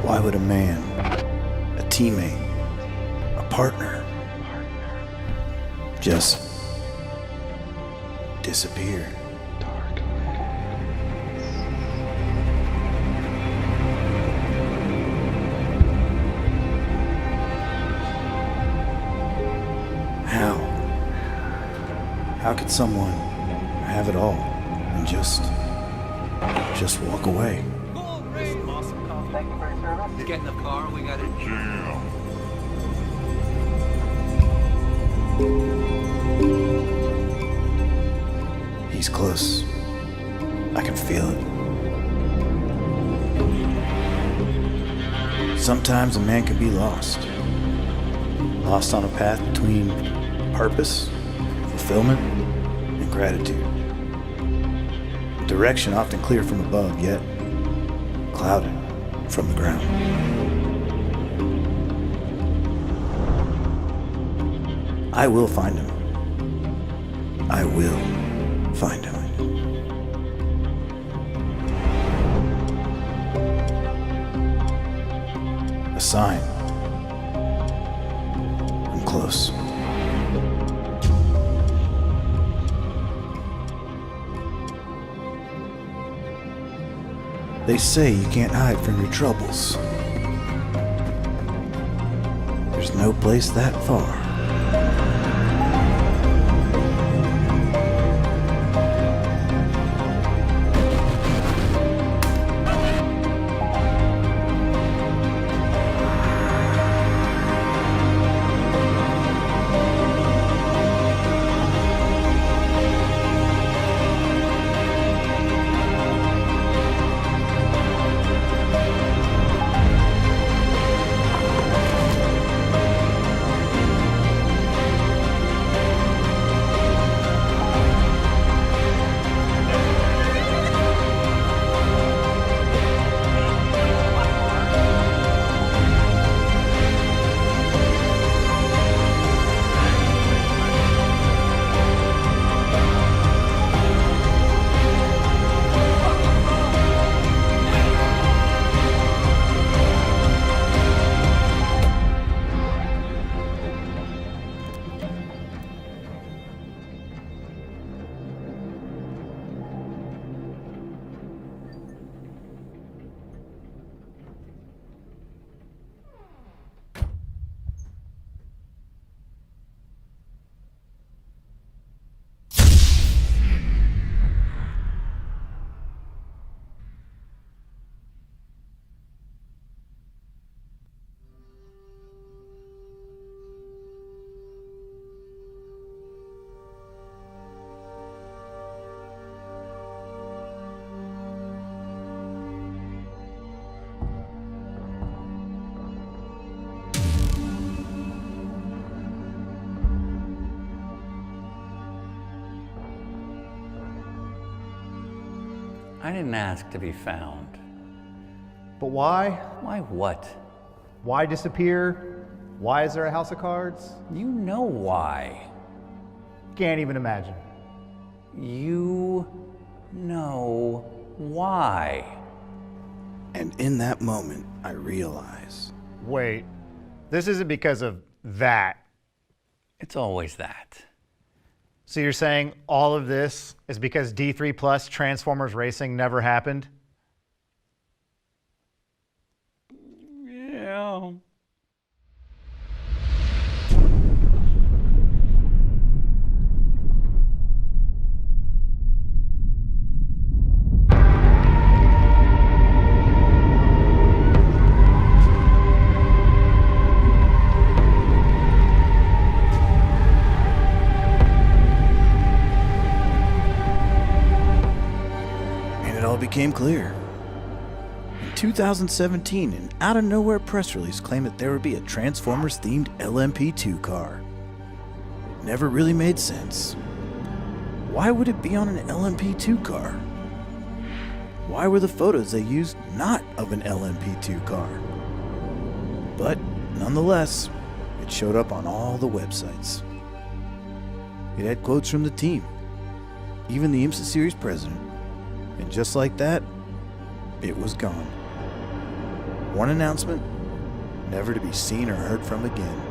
Why would a man, a teammate, a partner, just disappear? How could someone have it all and just walk away? Awesome. Thank you for your service. Get in the car, we got a jam. He's close. I can feel it. Sometimes a man can be lost. Lost on a path between purpose, fulfillment, and gratitude. Direction often clear from above, yet clouded from the ground. I will find him. I will find him. A sign. I'm close. They say you can't hide from your troubles. There's no place that far. I didn't ask to be found. But why? Why what? Why disappear? Why is there a house of cards? You know why. Can't even imagine. You know why. And in that moment, I realize. Wait, this isn't because of that. It's always that. So you're saying all of this is because D3 Plus Transformers Racing never happened? became clear. In 2017, an out-of-nowhere press release claimed that there would be a Transformers-themed LMP2 car. It never really made sense. Why would it be on an LMP2 car? Why were the photos they used not of an LMP2 car? But nonetheless, it showed up on all the websites. It had quotes from the team, even the IMSA series president, and just like that, it was gone. One announcement, never to be seen or heard from again.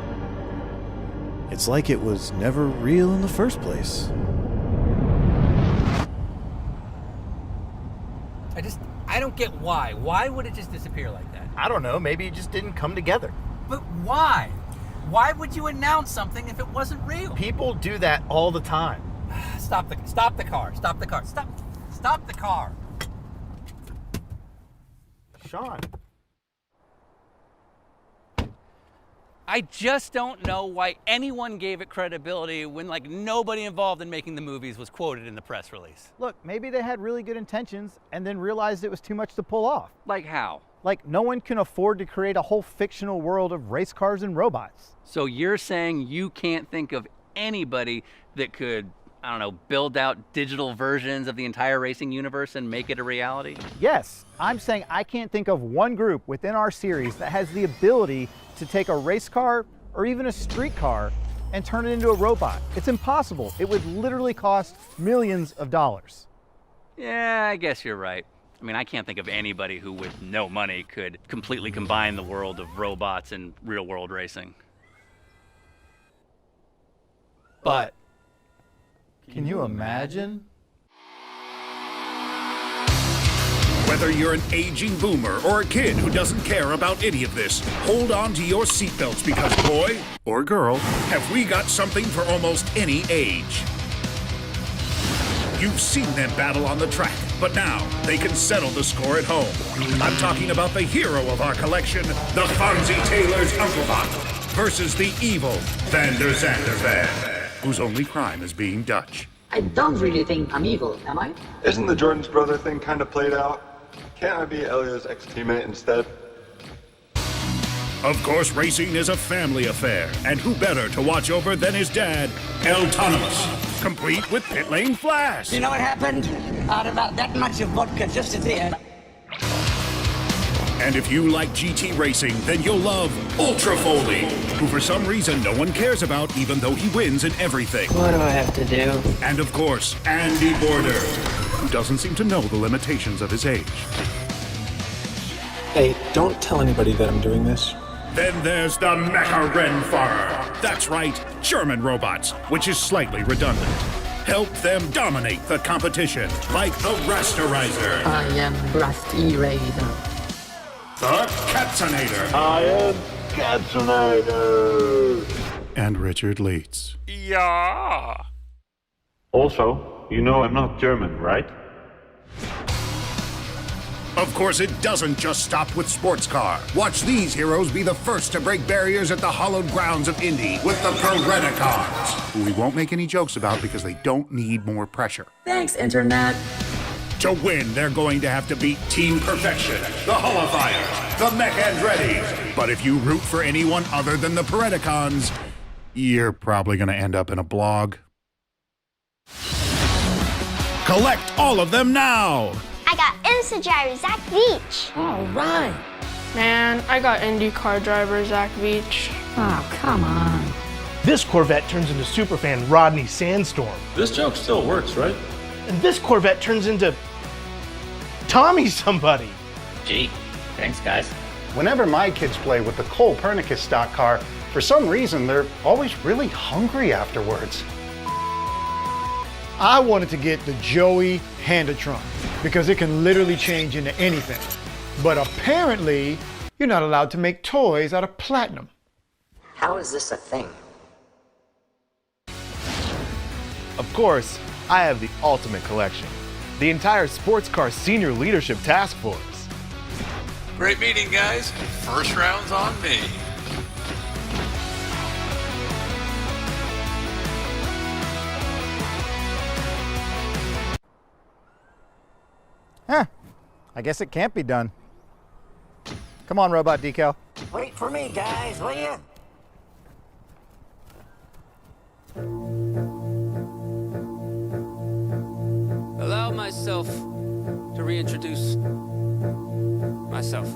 It's like it was never real in the first place. I don't get why. Why would it just disappear like that? I don't know, maybe it just didn't come together. But why? Why would you announce something if it wasn't real? People do that all the time. Stop the car. Stop the car. Stop the car. Sean. I just don't know why anyone gave it credibility when nobody involved in making the movies was quoted in the press release. Look, maybe they had really good intentions and then realized it was too much to pull off. Like how? Like, no one can afford to create a whole fictional world of race cars and robots. So you're saying you can't think of anybody that could, I don't know, build out digital versions of the entire racing universe and make it a reality? Yes, I'm saying I can't think of one group within our series that has the ability to take a race car or even a street car and turn it into a robot. It's impossible. It would literally cost millions of dollars. Yeah, I guess you're right. I mean, I can't think of anybody who with no money could completely combine the world of robots and real-world racing. But Can you imagine? Whether you're an aging boomer or a kid who doesn't care about any of this, hold on to your seatbelts because boy or girl, have we got something for almost any age. You've seen them battle on the track, but now they can settle the score at home. I'm talking about the hero of our collection, the Fonzie Taylor's Uncle versus the evil Van der Zander Van, whose only crime is being Dutch. I don't really think I'm evil, am I? Isn't the Jordan's brother thing kind of played out? Can't I be Elio's ex-teammate instead? Of course, racing is a family affair, and who better to watch over than his dad, Autonomous, complete with pit lane flash. You know what happened? Out about that much of vodka just at the end. And if you like GT racing, then you'll love Ultra Foley, who for some reason no one cares about even though he wins in everything. What do I have to do? And of course, Andy Border, who doesn't seem to know the limitations of his age. Hey, don't tell anybody that I'm doing this. Then there's the Mecha Rennfahrer. That's right, German robots, which is slightly redundant. Help them dominate the competition, like the Rasterizer. I am Rust Eraser. The Katzinator. I am Katzinator! And Richard Leeds. yeah. Also, you know I'm not German, right? Of course, it doesn't just stop with sports car. Watch these heroes be the first to break barriers at the hallowed grounds of Indy with the Predacons, who we won't make any jokes about because they don't need more pressure. Thanks, Internet. To win, they're going to have to beat Team Perfection, the Holofiers, the Mech Andretti. But if you root for anyone other than the Predacons, you're probably going to end up in a blog. Collect all of them now! I got IMSA driver Zach Veach. All right. Man, I got IndyCar driver Zach Veach. Oh, come on. This Corvette turns into superfan Rodney Sandstorm. This joke still works, right? And this Corvette turns into Tommy somebody. Gee, thanks, guys. Whenever my kids play with the Cole Pernicus stock car, for some reason, they're always really hungry afterwards. I wanted to get the Joey Handatron because it can literally change into anything. But apparently, you're not allowed to make toys out of platinum. How is this a thing? Of course, I have the ultimate collection. The entire sports car senior leadership task force. Great meeting, guys. First round's on me. Huh. I guess it can't be done. Come on, robot decal. Wait for me, guys, will you? Allow myself to reintroduce myself.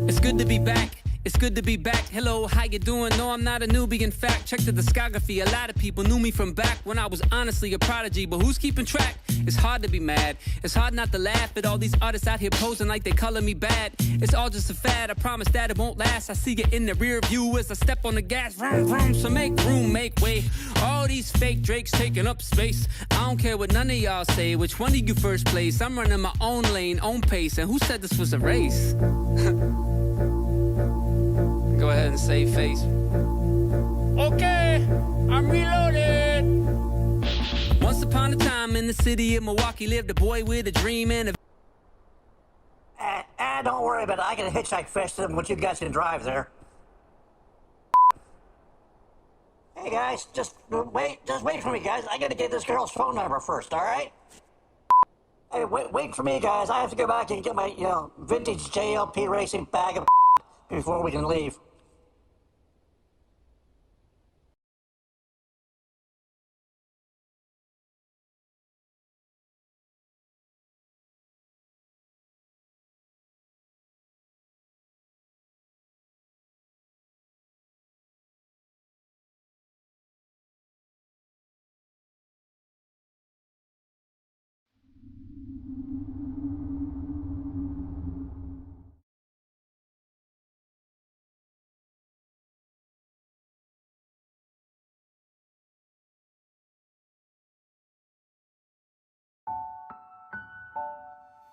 It's good to be back. It's good to be back. Hello, how you doing? No, I'm not a newbie. In fact, check the discography. A lot of people knew me from back when I was honestly a prodigy. But who's keeping track? It's hard to be mad. It's hard not to laugh at all these artists out here posing like they color me bad. It's all just a fad. I promise that it won't last. I see it in the rear view as I step on the gas. Vroom, vroom. So make room, make way. All these fake Drakes taking up space. I don't care what none of y'all say. Which one of you first place? I'm running my own lane, own pace. And who said this was a race? Go ahead and save face. Okay, I'm reloaded. Once upon a time in the city of Milwaukee lived a boy with a dream and a... Don't worry about it. I can hitchhike fast to them once you guys can drive there. Hey guys, just wait for me, guys. I gotta get this girl's phone number first, all right? Hey, wait for me, guys. I have to go back and get my, vintage JLP racing bag of before we can leave.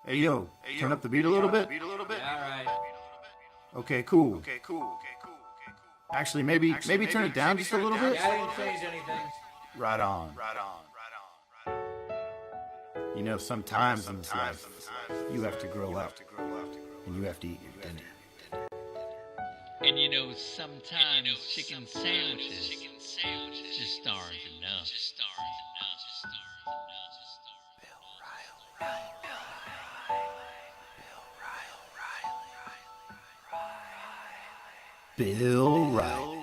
Hey, yo, turn up the beat a little bit? Yeah, all right. Okay, cool. Actually, maybe turn it down just a little bit? Yeah, I didn't change anything. Right on. You know, sometimes in this life, you have to grow up, and you have to eat your dinner. And you know, sometimes chicken sandwiches just aren't enough. Bill Riley.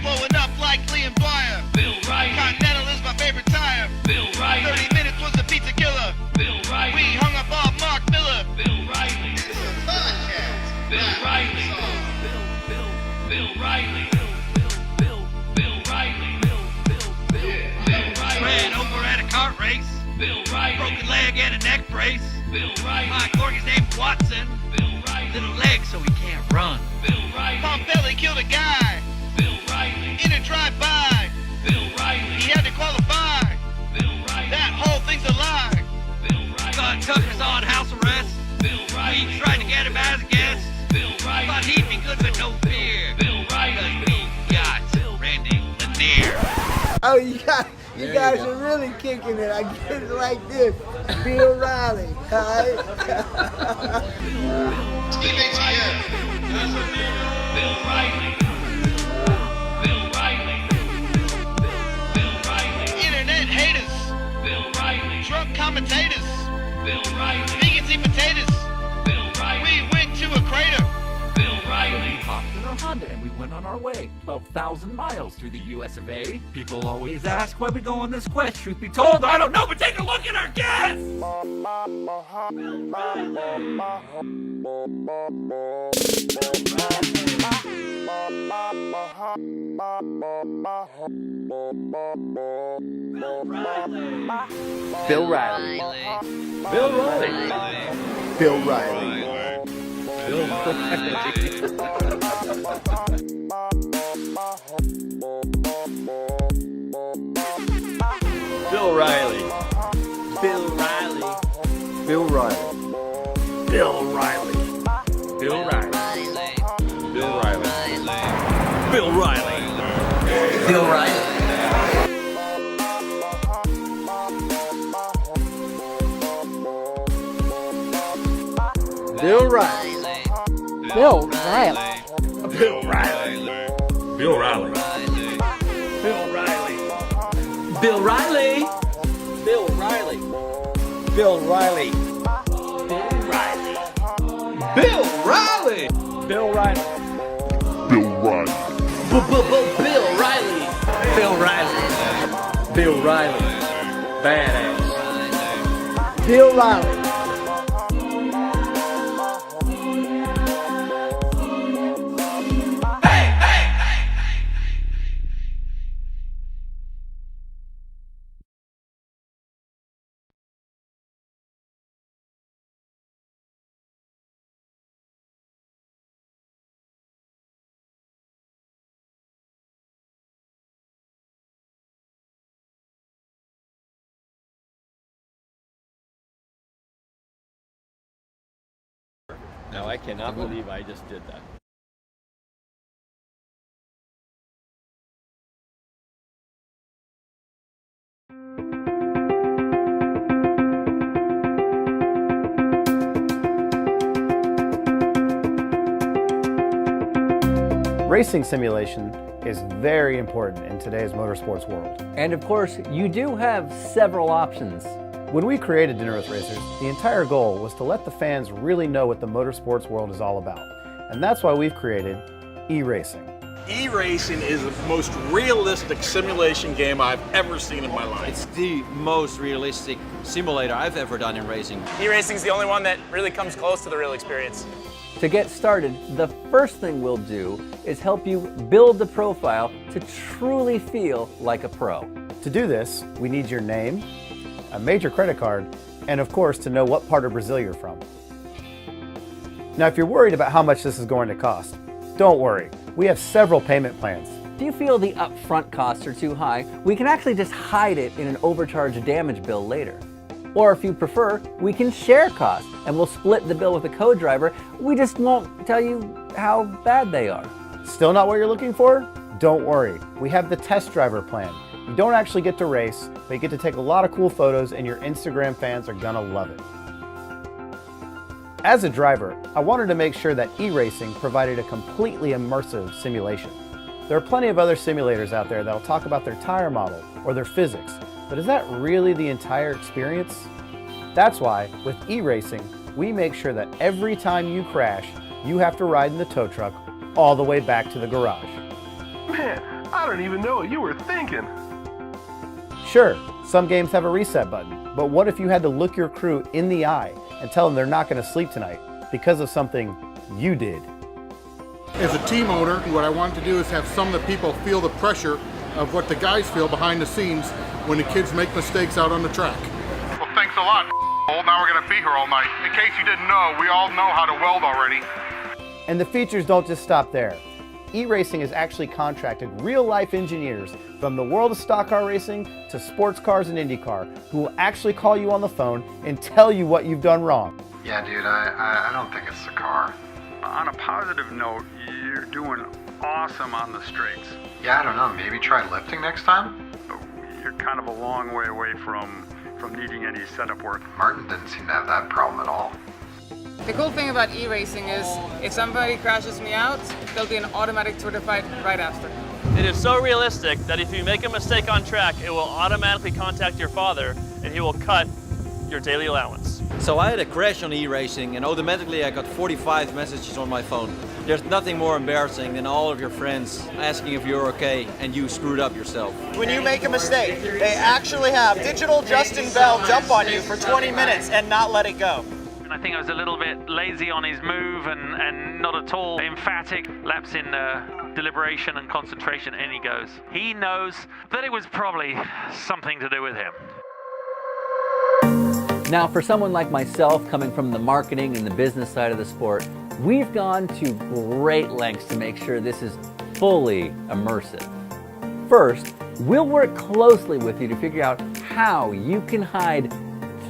Blowing up like Liam Dwyer. Bill Riley. Continental is my favorite tire. Bill Riley. 30 minutes was the pizza killer. Bill Riley. We hung up on Mark Miller. Bill Riley. This is a podcast. Bill Riley. Bill Riley. Ran over at a kart race. Bill Riley. Broken leg and a neck brace. Bill Riley. My corgi's named Watson. Bill Riley. Little leg so he can't run. Bill Riley. Pompelli killed a guy. Bill Riley. In a drive-by. Bill Riley. He had to qualify. Bill Riley. That whole thing's a lie. Bill Riley. Thought Tucker's on house arrest. Bill Riley. We tried to get him as a guest. Bill Riley. Thought he'd be good but no fear. Bill Riley. We got Randy Lanier. Oh, you guys are really kicking it. I get it like this. Bill Riley, alright? Steve ATM. Bill Riley. Bill Riley. Bill Riley. Internet haters. Bill Riley. Drunk commentators. Bill Riley. Vegans eat potatoes. Bill Riley. We went to a crater. Bill Riley. We hopped in our Honda and we went on our way. 12,000 miles through the US of A. People always ask why we go on this quest. Truth be told, I don't know, but take a look at our gas! Bill Riley. Bill Riley. Bill Riley. Bill Riley. Bill Riley. Bill Riley. Bill Riley. Bill Riley. Bill Riley. Bill Riley. Bill Riley. Bill Riley. Bill Riley. Bill Riley. Bill Riley. Bill Riley. Bill Riley. Bill Riley. Bill Riley. Bill Riley. Bill Riley. Bill Riley. Bill Riley. Bill Riley. Bill Riley. Bill Riley. Badass. Bill Riley. Now I cannot believe I just did that. Racing simulation is very important in today's motorsports world. And of course, you do have several options. When we created Dinner with Racers, the entire goal was to let the fans really know what the motorsports world is all about. And that's why we've created e-racing. E-racing is the most realistic simulation game I've ever seen in my life. It's the most realistic simulator I've ever done in racing. E-racing is the only one that really comes close to the real experience. To get started, the first thing we'll do is help you build the profile to truly feel like a pro. To do this, we need your name, a major credit card, and of course to know what part of Brazil you're from. Now if you're worried about how much this is going to cost, don't worry, we have several payment plans. If you feel the upfront costs are too high, we can actually just hide it in an overcharged damage bill later. Or if you prefer, we can share costs and we'll split the bill with a co-driver. We just won't tell you how bad they are. Still not what you're looking for? Don't worry, we have the test driver plan. You don't actually get to race, but you get to take a lot of cool photos and your Instagram fans are gonna love it. As a driver, I wanted to make sure that e-racing provided a completely immersive simulation. There are plenty of other simulators out there that'll talk about their tire model or their physics, but is that really the entire experience? That's why, with e-racing, we make sure that every time you crash, you have to ride in the tow truck all the way back to the garage. Man, I don't even know what you were thinking. Sure, some games have a reset button, but what if you had to look your crew in the eye and tell them they're not going to sleep tonight because of something you did? As a team owner, what I want to do is have some of the people feel the pressure of what the guys feel behind the scenes when the kids make mistakes out on the track. Well, thanks a lot, now we're going to be here all night. In case you didn't know, we all know how to weld already. And the features don't just stop there. E-racing has actually contracted real-life engineers from the world of stock car racing to sports cars and IndyCar who will actually call you on the phone and tell you what you've done wrong. Yeah, dude, I don't think it's the car. On a positive note, you're doing awesome on the straights. Yeah, I don't know, maybe try lifting next time? You're kind of a long way away from needing any setup work. Martin didn't seem to have that problem at all. The cool thing about e-racing is if somebody crashes me out, there'll be an automatic Twitter fight right after. It is so realistic that if you make a mistake on track, it will automatically contact your father and he will cut your daily allowance. So I had a crash on e-racing and automatically I got 45 messages on my phone. There's nothing more embarrassing than all of your friends asking if you're okay and you screwed up yourself. When you make a mistake, they actually have digital Justin Bell jump on you for 20 minutes and not let it go. I think I was a little bit lazy on his move and not at all emphatic. Lapse in deliberation and concentration, and he goes. He knows that it was probably something to do with him. Now, for someone like myself, coming from the marketing and the business side of the sport, we've gone to great lengths to make sure this is fully immersive. First, we'll work closely with you to figure out how you can hide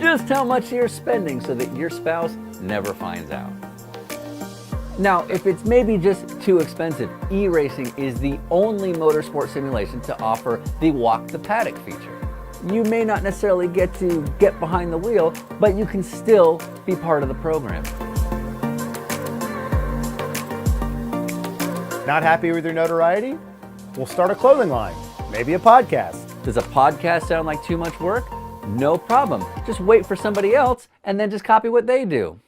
just how much you're spending so that your spouse never finds out. Now, if it's maybe just too expensive, e-racing is the only motorsport simulation to offer the walk the paddock feature. You may not necessarily get to get behind the wheel, but you can still be part of the program. Not happy with your notoriety? We'll start a clothing line, maybe a podcast. Does a podcast sound like too much work? No problem. Just wait for somebody else and then just copy what they do.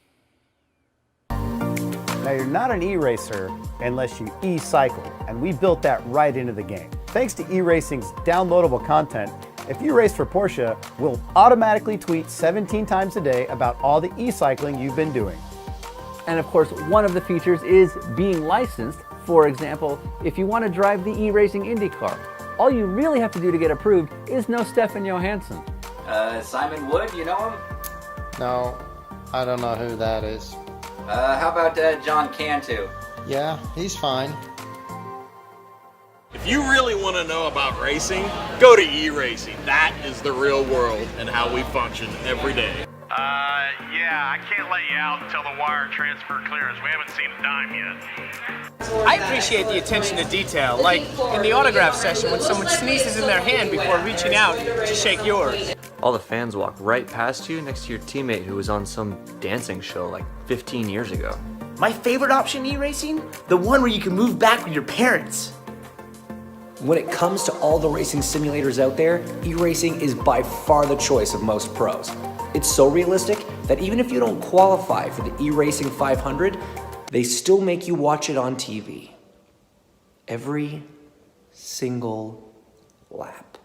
Now, you're not an e-racer unless you e-cycle, and we built that right into the game. Thanks to e-racing's downloadable content, if you race for Porsche, we'll automatically tweet 17 times a day about all the e-cycling you've been doing. And of course, one of the features is being licensed. For example, if you want to drive the e-racing IndyCar, all you really have to do to get approved is know Stefan Johansson. Simon Wood, you know him? No, I don't know who that is. How about John Cantu? Yeah, he's fine. If you really want to know about racing, go to e-racing. That is the real world and how we function every day. Yeah, I can't let you out until the wire transfer clears. We haven't seen a dime yet. I appreciate the attention to detail, like in the autograph session when someone sneezes in their hand before reaching out to shake yours. All the fans walk right past you next to your teammate who was on some dancing show like 15 years ago. My favorite option in e-racing? The one where you can move back with your parents. When it comes to all the racing simulators out there, e-racing is by far the choice of most pros. It's so realistic that even if you don't qualify for the e-racing 500, they still make you watch it on TV. Every single lap.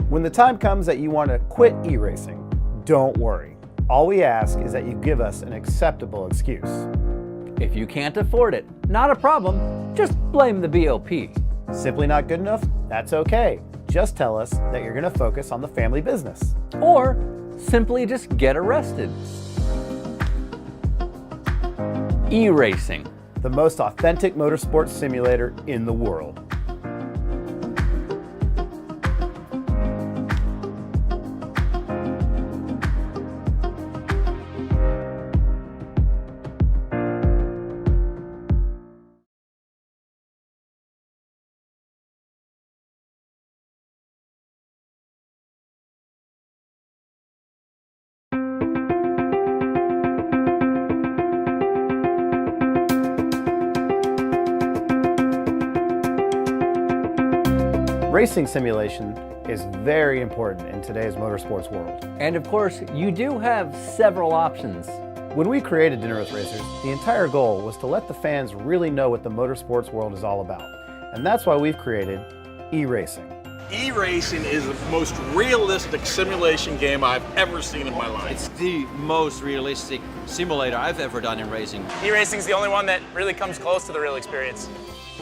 When the time comes that you want to quit e-racing, don't worry. All we ask is that you give us an acceptable excuse. If you can't afford it, not a problem. Just blame the BOP. Simply not good enough? That's okay. Just tell us that you're going to focus on the family business. Or simply just get arrested. E-racing. The most authentic motorsports simulator in the world. Racing simulation is very important in today's motorsports world. And of course, you do have several options. When we created Dinner with Racers, the entire goal was to let the fans really know what the motorsports world is all about. And that's why we've created e-racing. E-racing is the most realistic simulation game I've ever seen in my life. It's the most realistic simulator I've ever done in racing. E-racing's the only one that really comes close to the real experience.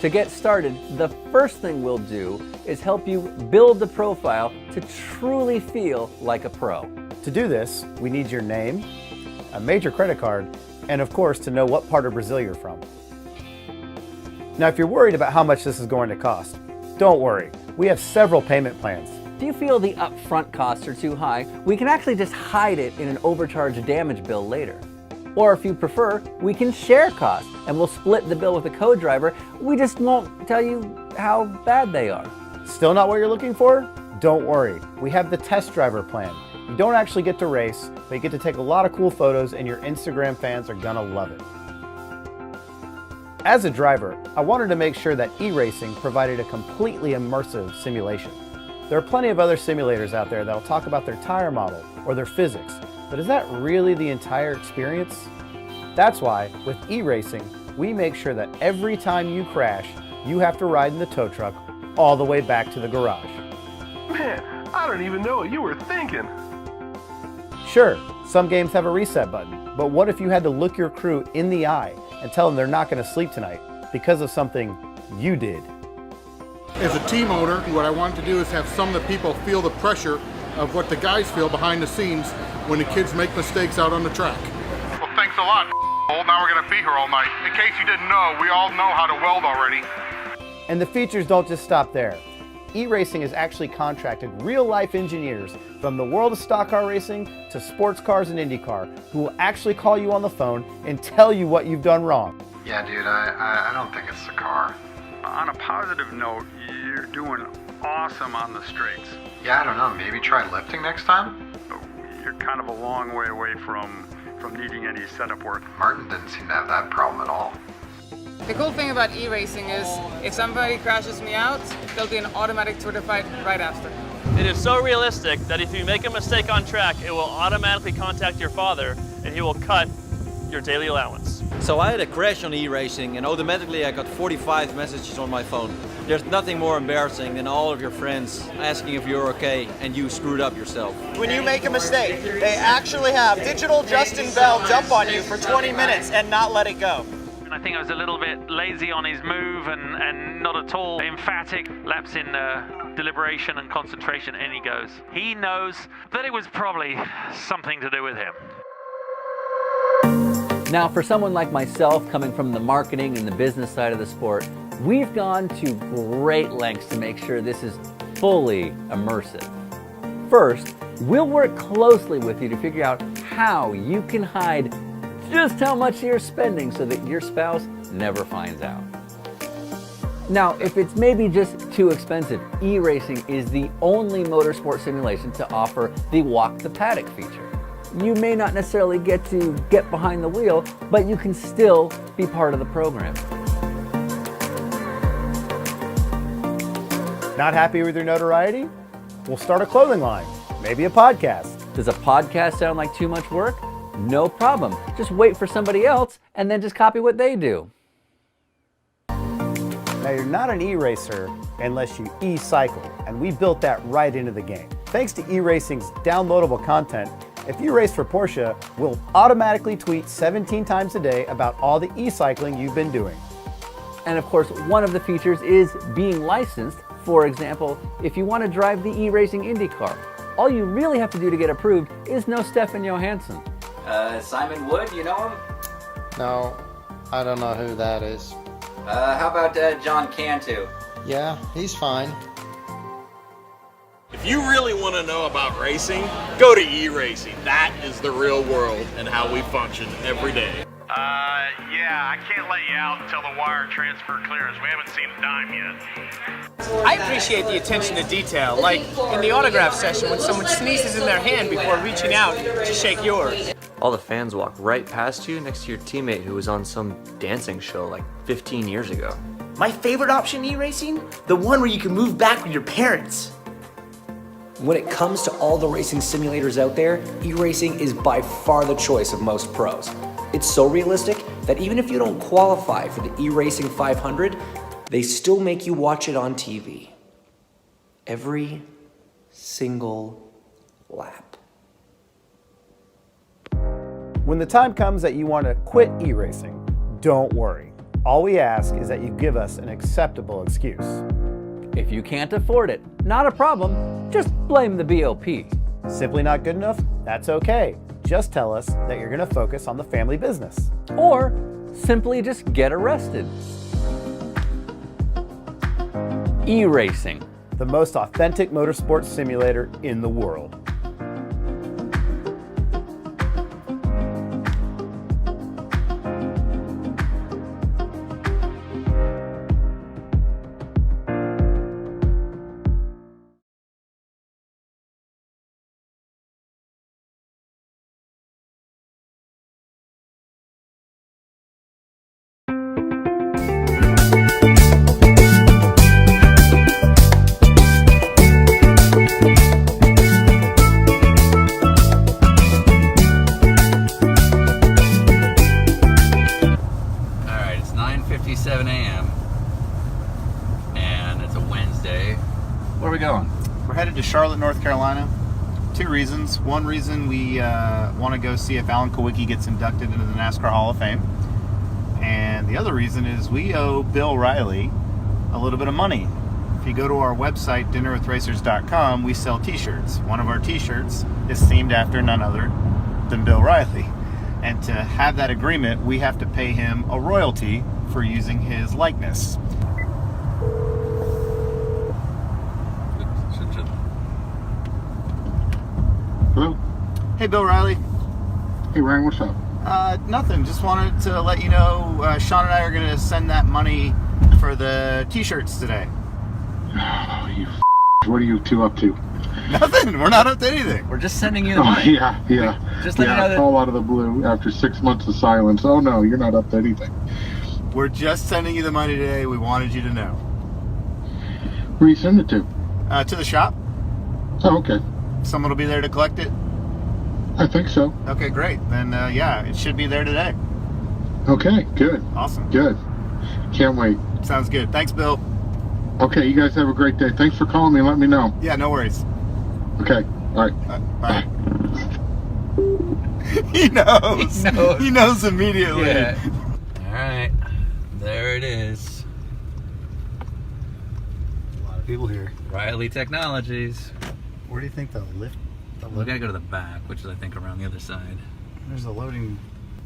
To get started, the first thing we'll do is help you build the profile to truly feel like a pro. To do this, we need your name, a major credit card, and of course to know what part of Brazil you're from. Now, if you're worried about how much this is going to cost, don't worry. We have several payment plans. If you feel the upfront costs are too high, we can actually just hide it in an overcharge damage bill later. Or if you prefer, we can share costs and we'll split the bill with a co-driver. We just won't tell you how bad they are. Still not what you're looking for? Don't worry. We have the test driver plan. You don't actually get to race, but you get to take a lot of cool photos and your Instagram fans are gonna love it. As a driver, I wanted to make sure that e-racing provided a completely immersive simulation. There are plenty of other simulators out there that'll talk about their tire model or their physics, but is that really the entire experience? That's why, with e-racing, we make sure that every time you crash, you have to ride in the tow truck all the way back to the garage. Man, I don't even know what you were thinking. Sure, some games have a reset button, but what if you had to look your crew in the eye and tell them they're not going to sleep tonight because of something you did? As a team owner, what I want to do is have some of the people feel the pressure of what the guys feel behind the scenes when the kids make mistakes out on the track. Well, thanks a lot, Now we're going to be here all night. In case you didn't know, we all know how to weld already. And the features don't just stop there. E-racing has actually contracted real-life engineers from the world of stock car racing to sports cars and IndyCar who will actually call you on the phone and tell you what you've done wrong. Yeah, dude, I don't think it's the car. On a positive note, you're doing awesome on the straights. Yeah, I don't know. Maybe try lifting next time? You're kind of a long way away from needing any setup work. Martin didn't seem to have that problem at all. The cool thing about e-racing is if somebody crashes me out, there'll be an automatic Twitter fight right after. It is so realistic that if you make a mistake on track, it will automatically contact your father and he will cut your daily allowance. So I had a crash on e-racing and automatically I got 45 messages on my phone. There's nothing more embarrassing than all of your friends asking if you're okay and you screwed up yourself. When you make a mistake, they actually have digital Justin Bell jump on you for 20 minutes and not let it go. I think I was a little bit lazy on his move and not at all emphatic. Lapse in deliberation and concentration, and he goes. He knows that it was probably something to do with him. Now, for someone like myself, coming from the marketing and the business side of the sport, we've gone to great lengths to make sure this is fully immersive. First, we'll work closely with you to figure out how you can hide just how much you're spending so that your spouse never finds out. Now, if it's maybe just too expensive, e-racing is the only motorsport simulation to offer the walk the paddock feature. You may not necessarily get to get behind the wheel, but you can still be part of the program. Not happy with your notoriety? We'll start a clothing line, maybe a podcast. Does a podcast sound like too much work? No problem. Just wait for somebody else and then just copy what they do. Now, you're not an e-racer unless you e-cycle, and we built that right into the game. Thanks to e-racing's downloadable content, if you race for Porsche, we'll automatically tweet 17 times a day about all the e-cycling you've been doing. And of course, one of the features is being licensed. For example, if you want to drive the e-racing IndyCar, all you really have to do to get approved is know Stefan Johansson. Simon Wood, you know him? No, I don't know who that is. How about John Cantu? Yeah, he's fine. If you really want to know about racing, go to e-racing. That is the real world and how we function every day. Yeah, I can't let you out until the wire transfer clearance. We haven't seen a dime yet. I appreciate the attention to detail, like in the autograph session when someone sneezes in their hand before reaching out to shake yours. All the fans walk right past you next to your teammate who was on some dancing show like 15 years ago. My favorite option e-racing? The one where you can move back with your parents. When it comes to all the racing simulators out there, e-racing is by far the choice of most pros. It's so realistic that even if you don't qualify for the e-racing 500, they still make you watch it on TV. Every single lap. When the time comes that you want to quit e-racing, don't worry. All we ask is that you give us an acceptable excuse. If you can't afford it, not a problem, just blame the BOP. Simply not good enough? That's okay. Just tell us that you're going to focus on the family business. Or simply just get arrested. E-racing, the most authentic motorsports simulator in the world. To Charlotte, North Carolina. Two reasons. One reason, we want to go see if Alan Kulwicki gets inducted into the NASCAR Hall of Fame. And the other reason is we owe Bill Riley a little bit of money. If you go to our website, dinnerwithracers.com, we sell t-shirts. One of our t-shirts is themed after none other than Bill Riley. And to have that agreement, we have to pay him a royalty for using his likeness. Hello? Hey, Bill Riley. Hey, Ryan, what's up? Nothing. Just wanted to let you know Sean and I are going to send that money for the t-shirts today. Oh, you what are you two up to? Nothing. We're not up to anything. We're just sending you the money. Yeah. Just let you know that... all out of the blue after 6 months of silence. Oh, no, you're not up to anything. We're just sending you the money today. We wanted you to know. Where you send it to? To the shop. Oh, okay. Someone will be there to collect it. I think so. Okay, great. Then, yeah, it should be there today. Okay, good. Awesome. Good. Can't wait. Sounds good. Thanks, Bill. Okay, you guys have a great day. Thanks for calling me and let me know. Yeah, no worries. Okay, all right. Bye. He knows. He knows immediately. Yeah. All right. There it is. A lot of people here. Riley Technologies. Where do you think the lift? We gotta go to the back, which is I think around the other side. There's a loading.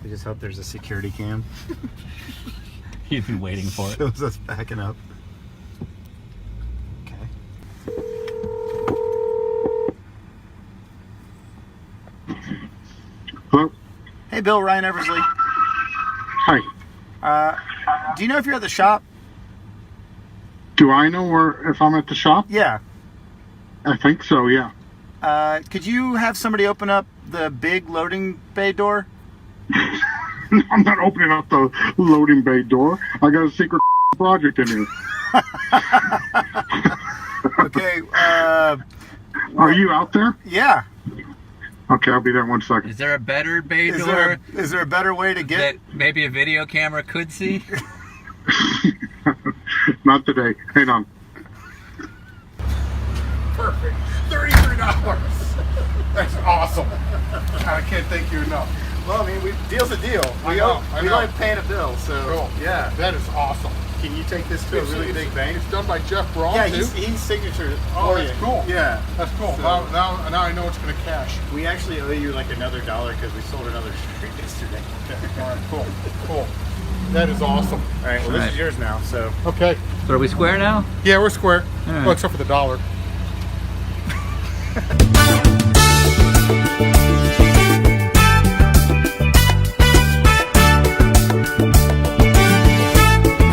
I just hope there's a security cam. You've been waiting for it. Shows us backing up. Hello? Hey, Bill, Ryan Eversley. Hi. Do you know if you're at the shop? Do I know if I'm at the shop? Yeah. I think so, yeah. Could you have somebody open up the big loading bay door? I'm not opening up the loading bay door. I got a secret project in here. Okay. Are you out there? Yeah. Okay, I'll be there in 1 second. Is there a better bay door? Is there a better way to get that maybe a video camera could see? Not today. Hang on. Perfect. $33. That's awesome. I can't thank you enough. Well, I mean, deal's a deal. I We know. like paying a bill, so Cool. yeah. That is awesome. Can you take this to a really big bank? It's done by Jeff Braun, Yeah, too. he's signature. Oh, that's cool. Yeah, That's cool. So- Now I know it's going to cash. We actually owe you like another $1 because we sold another shirt yesterday. All right, cool. Cool. That is awesome. All right, well, this is yours now, so. Okay. So are we square now? Yeah, we're square. All right. Well, except for the $1.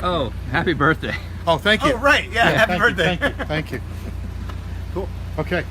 Oh, happy birthday. Oh, thank you. Oh, right. Yeah, happy thank birthday. You, thank you. Thank you. Cool. Okay.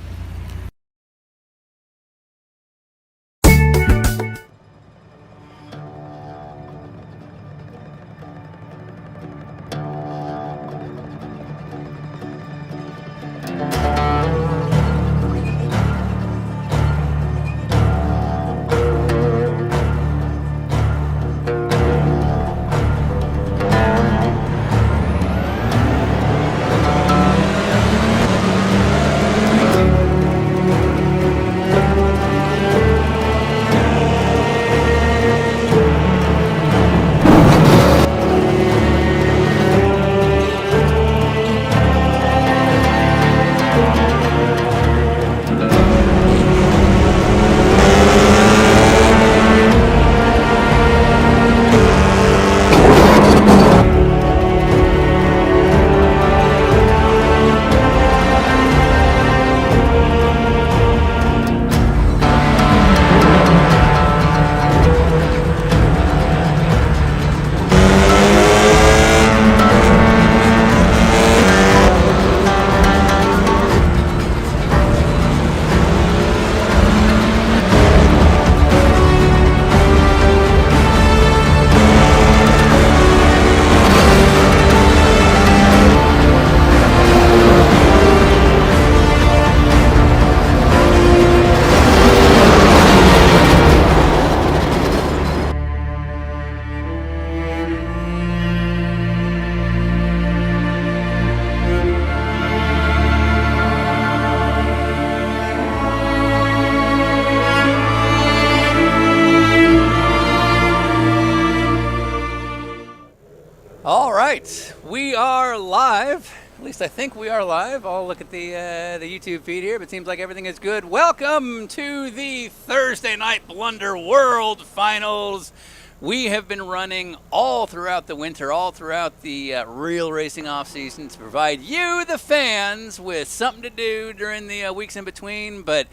All right, we are live. At least I think we are live. I'll look at the YouTube feed here, but it seems like everything is good. Welcome to the Thursday Night Blunder World Finals. We have been running all throughout the winter, all throughout the real racing off season to provide you, the fans, with something to do during the weeks in between. But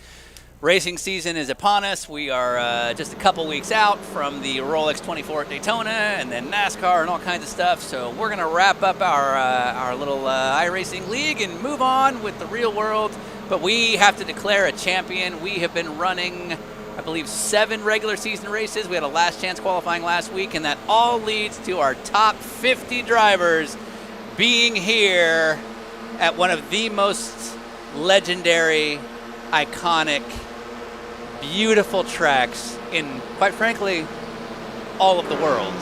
racing season is upon us. We are just a couple weeks out from the Rolex 24 at Daytona and then NASCAR and all kinds of stuff. So we're going to wrap up our little iRacing league and move on with the real world. But we have to declare a champion. We have been running I believe, 7 regular season races. We had a last chance qualifying last week, and that all leads to our top 50 drivers being here at one of the most legendary, iconic, beautiful tracks in, quite frankly, all of the world.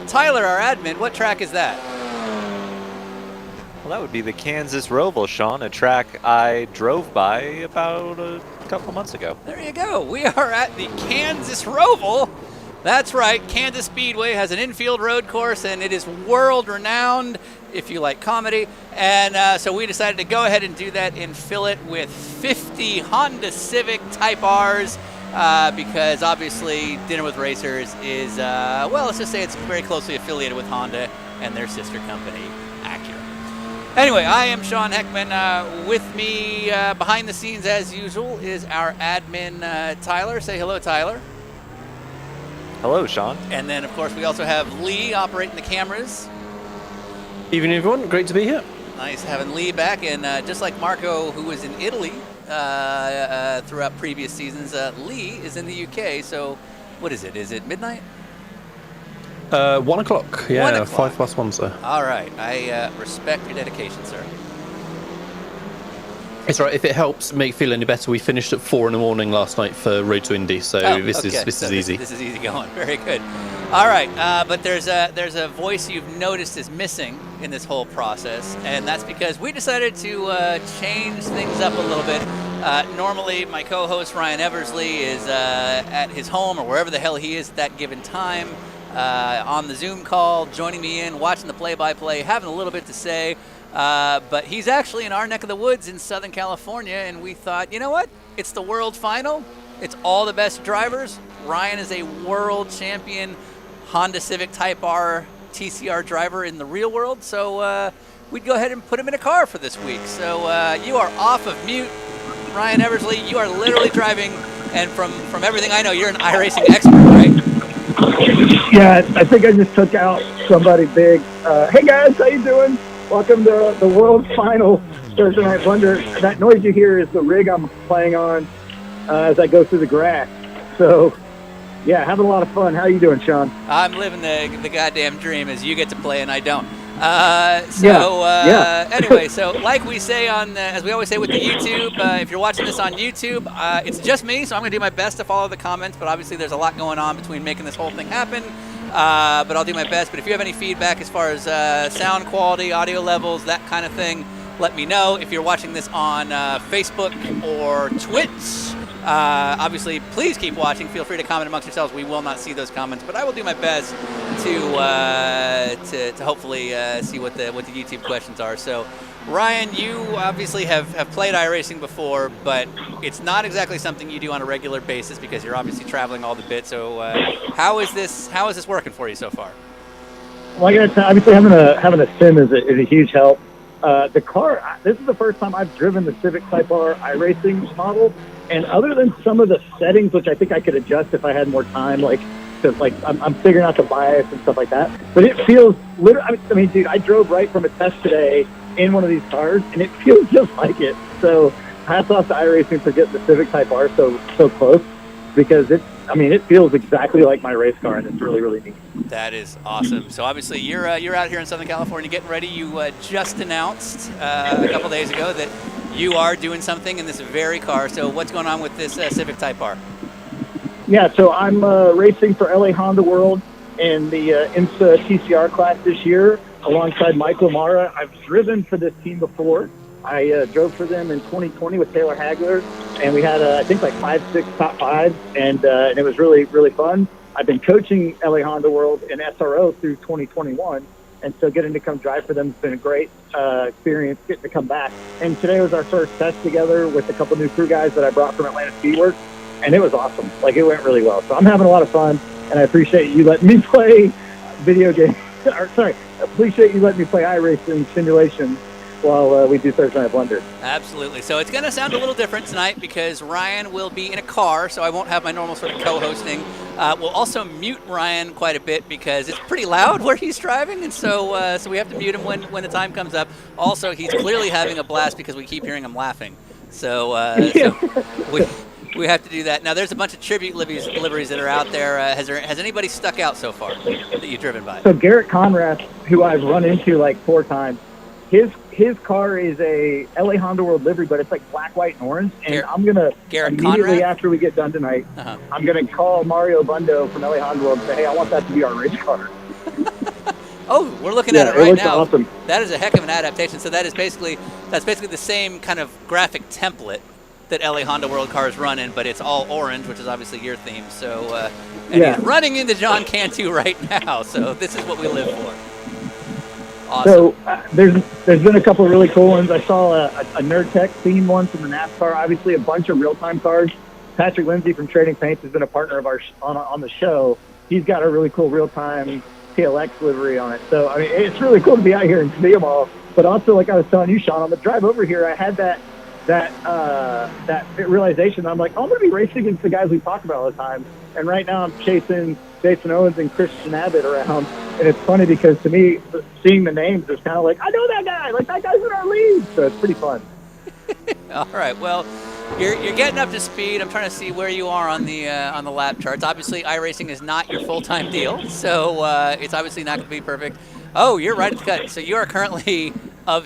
Tyler, our admin, what track is that? Well, that would be the Kansas ROVAL, Sean, a track I drove by about a couple months ago. There you go. We are at the Kansas ROVAL. That's right. Kansas Speedway has an infield road course, and it is world-renowned if you like comedy. And so we decided to go ahead and do that and fill it with 50 Honda Civic Type Rs. Because obviously Dinner with Racers is, well, let's just say it's very closely affiliated with Honda and their sister company, Acura. Anyway, I am Sean Heckman. With me behind the scenes, as usual, is our admin, Tyler. Say hello, Tyler. Hello, Sean. And then, of course, we also have Lee operating the cameras. Evening, everyone. Great to be here. Nice having Lee back. And just like Marco, who was in Italy throughout previous seasons, Lee is in the UK. So what is it? Is it midnight? 1 o'clock. Yeah, 1 o'clock. 5+1, sir. All right. I respect your dedication, sir. It's right. If it helps make you feel any better, we finished at 4 in the morning last night for Road to Indy, so this is easy. This is easy going. Very good. All right, but there's a voice you've noticed is missing in this whole process, and that's because we decided to change things up a little bit. Normally, my co-host Ryan Eversley is at his home or wherever the hell he is at that given time, on the Zoom call, joining me in, watching the play-by-play, having a little bit to say. But he's actually in our neck of the woods in Southern California, and we thought, you know what? It's the world final. It's all the best drivers. Ryan is a world champion Honda Civic Type R TCR driver in the real world, so we'd go ahead and put him in a car for this week. So you are off of mute, Ryan Eversley. You are literally driving, and from everything I know, you're an iRacing expert, right? Yeah, I think I just took out somebody big. Hey guys, how you doing? Welcome to the world final Thursday Night Blunder. That noise you hear is the rig I'm playing on as I go through the grass. So, yeah, having a lot of fun. How you doing, Sean? I'm living the goddamn dream as you get to play and I don't. Anyway, so like we say as we always say with the YouTube, if you're watching this on YouTube, it's just me, so I'm going to do my best to follow the comments, but obviously there's a lot going on between making this whole thing happen. But I'll do my best. But if you have any feedback as far as sound quality, audio levels, that kind of thing, let me know. If you're watching this on Facebook or Twitch, obviously, please keep watching. Feel free to comment amongst yourselves. We will not see those comments, but I will do my best to hopefully see what the YouTube questions are. So, Ryan, you obviously have played iRacing before, but it's not exactly something you do on a regular basis because you're obviously traveling all the bit. So how is this working for you so far? Well, I gotta tell, obviously having a sim is a huge help. The car, this is the first time I've driven the Civic Type R iRacing model, and other than some of the settings, which I think I could adjust if I had more time, I'm figuring out the bias and stuff like that. But it feels literally. I mean, dude, I drove right from a test today in one of these cars, and it feels just like it. So hats off to iRacing for getting the Civic Type R so close, because it feels exactly like my race car, and it's really, really neat. That is awesome. So obviously you're out here in Southern California getting ready. You just announced a couple days ago that you are doing something in this very car. So what's going on with this Civic Type R? Yeah, so I'm racing for LA Honda World in the IMSA TCR class this year, alongside Mike Lamara. I've driven for this team before. I drove for them in 2020 with Taylor Hagler, and we had, I think, like 5-6 top fives, and it was really, really fun. I've been coaching LA Honda World in SRO through 2021, and so getting to come drive for them has been a great experience, getting to come back. And today was our first test together with a couple new crew guys that I brought from Atlanta Speedworks, and it was awesome. Like, it went really well. So I'm having a lot of fun, and I appreciate you letting me play video games. Appreciate you letting me play iRacing simulation while we do Thursday Night Blunder. Absolutely. So it's going to sound a little different tonight because Ryan will be in a car, so I won't have my normal sort of co-hosting. We'll also mute Ryan quite a bit because it's pretty loud where he's driving, and so we have to mute him when the time comes up. Also, he's clearly having a blast because we keep hearing him laughing. So We have to do that. Now, there's a bunch of tribute liveries that are out there. Has anybody stuck out so far that you've driven by? So Garrett Conrad, who I've run into like 4 times, his car is a LA Honda World livery, but it's like black, white, and orange. And I'm gonna immediately after we get done tonight, I'm gonna call Mario Bundo from LA Honda World and say, hey, I want that to be our race car. Oh, we're looking at it right looks now. Awesome. That is a heck of an adaptation. So that's basically the same kind of graphic template that LA Honda World cars run in, but it's all orange, which is obviously your theme. So, and he's running into John Cantu right now. So this is what we live for. Awesome. So there's been a couple of really cool ones. I saw a Nerd Tech theme one from the NASCAR. Obviously, a bunch of real-time cars. Patrick Lindsay from Trading Paints has been a partner of ours on the show. He's got a really cool real-time TLX livery on it. So I mean, it's really cool to be out here and see them all. But also, like I was telling you, Sean, on the drive over here, I had that realization. I'm like, I'm going to be racing against the guys we talk about all the time. And right now, I'm chasing Jason Owens and Christian Abbott around. And it's funny because to me, seeing the names is kind of like, I know that guy. Like, that guy's in our league. So it's pretty fun. All right. Well, you're getting up to speed. I'm trying to see where you are on the lap charts. Obviously, iRacing is not your full-time deal, so it's obviously not going to be perfect. Oh, you're right at the cut. So you are currently of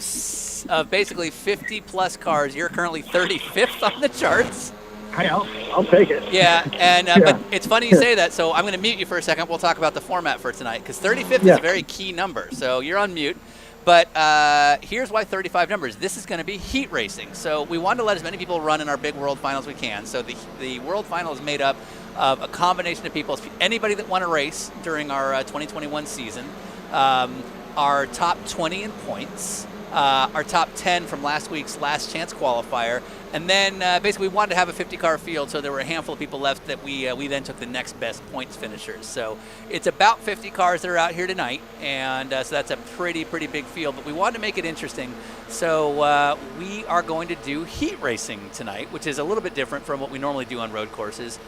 basically 50-plus cars. You're currently 35th on the charts. Hey, I'll take it. Yeah, and but it's funny you say that, so I'm going to mute you for a second. We'll talk about the format for tonight, because 35th is a very key number, so you're on mute. But here's why 35 numbers. This is going to be heat racing, so we want to let as many people run in our big world finals we can. So the world final is made up of a combination of people, anybody that want to race during our 2021 season, our top 20 in points, our top 10 from last week's last chance qualifier, and then basically we wanted to have a 50-car field, so there were a handful of people left that we then took the next best points finishers. So it's about 50 cars that are out here tonight, and so that's a pretty big field, but we wanted to make it interesting. So we are going to do heat racing tonight, which is a little bit different from what we normally do on road courses.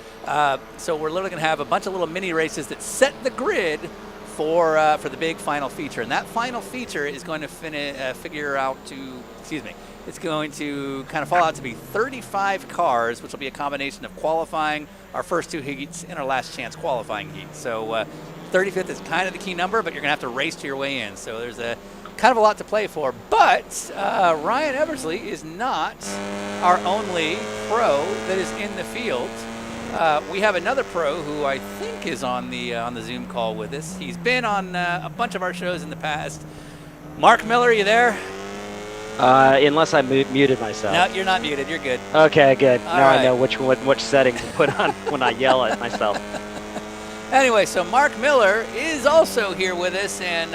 So we're literally going to have a bunch of little mini races that set the grid for the big final feature, and that final feature is going to it's going to kind of fall out to be 35 cars, which will be a combination of qualifying, our first 2 heats, and our last chance qualifying heat. So 35th is kind of the key number, but you're going to have to race to your way in. So there's a kind of a lot to play for. But Ryan Eversley is not our only pro that is in the field. We have another pro who I think is on the Zoom call with us. He's been on a bunch of our shows in the past. Mark Miller, are you there? Unless I muted myself. No, you're not muted. You're good. Okay, good. All now right. I know which setting to put on when I yell at myself. Anyway, so Mark Miller is also here with us, and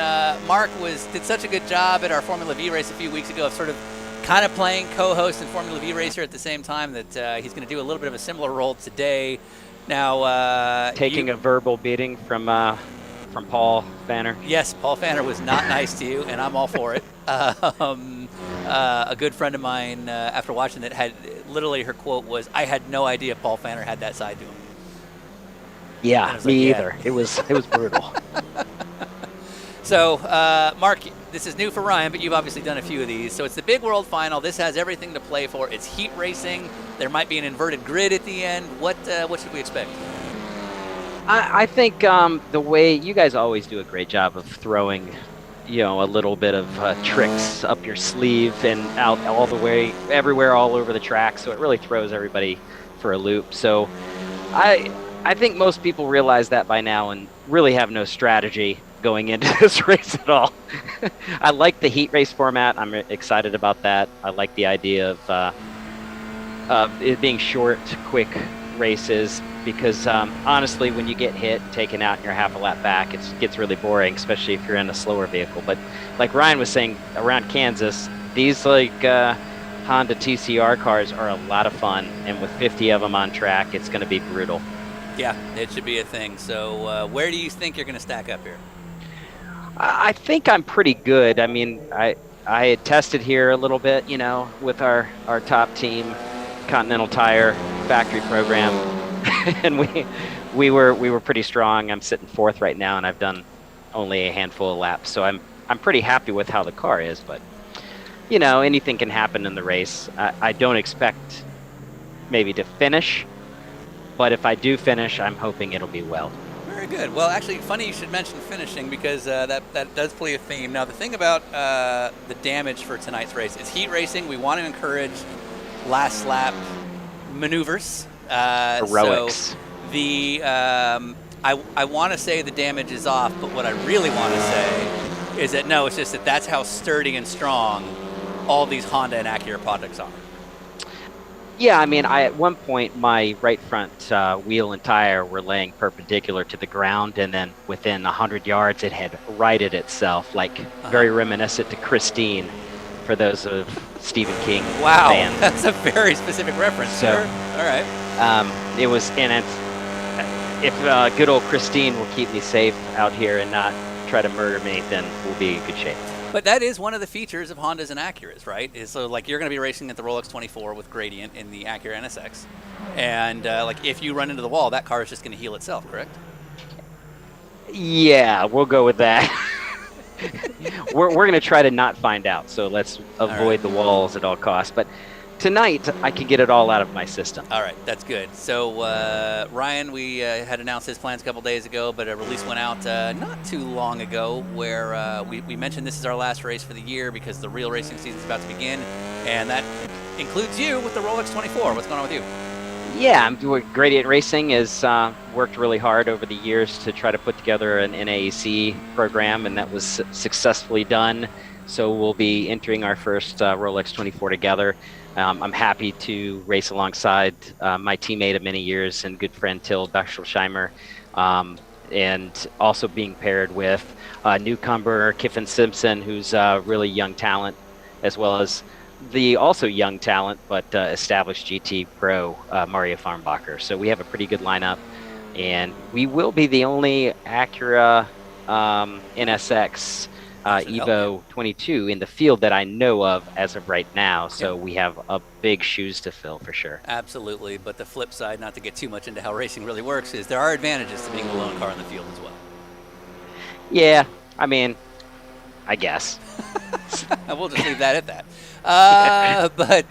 Mark did such a good job at our Formula V race a few weeks ago of sort of kind of playing co-host and Formula V racer at the same time that he's going to do a little bit of a similar role today. Now, taking a verbal beating from Paul Fanner. Yes, Paul Fanner was not nice to you, and I'm all for it. A good friend of mine, after watching it, had literally her quote was, "I had no idea Paul Fanner had that side to him." Yeah, me either. It was brutal. So, Mark, this is new for Ryan, but you've obviously done a few of these. So it's the big world final. This has everything to play for. It's heat racing. There might be an inverted grid at the end. What should we expect? I think the way you guys always do a great job of throwing, a little bit of tricks up your sleeve and out all the way, everywhere, all over the track. So it really throws everybody for a loop. So I think most people realize that by now and really have no strategy going into this race at all. I like the heat race format. I'm excited about that. I like the idea of it being short, quick races because honestly, when you get hit and taken out and you're half a lap back, it gets really boring, especially if you're in a slower vehicle. But like Ryan was saying, around Kansas, these Honda TCR cars are a lot of fun, and with 50 of them on track, it's going to be brutal. Yeah, it should be a thing. So where do you think you're going to stack up here? I think I'm pretty good. I mean, I had tested here a little bit, with our top team, Continental Tire factory program, and we were pretty strong. I'm sitting 4th right now, and I've done only a handful of laps, so I'm pretty happy with how the car is. But anything can happen in the race. I don't expect maybe to finish but if I do finish, I'm hoping it'll be well. Very good. Well, actually, funny you should mention finishing because that does play a theme. Now, the thing about the damage for tonight's race is heat racing. We want to encourage last lap maneuvers. Heroics. So I want to say the damage is off, but what I really want to say is that no, it's just that that's how sturdy and strong all these Honda and Acura products are. Yeah, I mean, at one point, my right front wheel and tire were laying perpendicular to the ground, and then within 100 yards, it had righted itself, like very reminiscent to Christine, for those of Stephen King Wow, fans. that's a very specific reference, So, sir. All right. It was, and if good old Christine will keep me safe out here and not try to murder me, then we'll be in good shape. But that is one of the features of Hondas and Acuras, right? Is so like you're going to be racing at the Rolex 24 with Gradient in the Acura NSX, and like if you run into the wall, that car is just going to heal itself, correct? Yeah, we'll go with that. we're going to try to not find out, so let's avoid the walls at all costs. But tonight, I can get it all out of my system. All right, that's good. So Ryan, we had announced his plans a couple days ago, but a release went out not too long ago where we mentioned this is our last race for the year because the real racing season is about to begin, and that includes you with the Rolex 24. What's going on with you? Yeah, I'm doing Gradient Racing has worked really hard over the years to try to put together an NAAC program, and that was successfully done. So we'll be entering our first Rolex 24 together. I'm happy to race alongside my teammate of many years and good friend Till Bechtelsheimer, and also being paired with newcomer Kiffin Simpson, who's a really young talent, as well as the also young talent but established GT pro Mario Farnbacher. So we have a pretty good lineup, and we will be the only Acura NSX Evo 22 in the field that I know of as of right now, so we have a big shoes to fill for sure. Absolutely, but the flip side, not to get too much into how racing really works, is there are advantages to being the lone car in the field as well. Yeah, I mean, I guess. We'll just leave that at that. But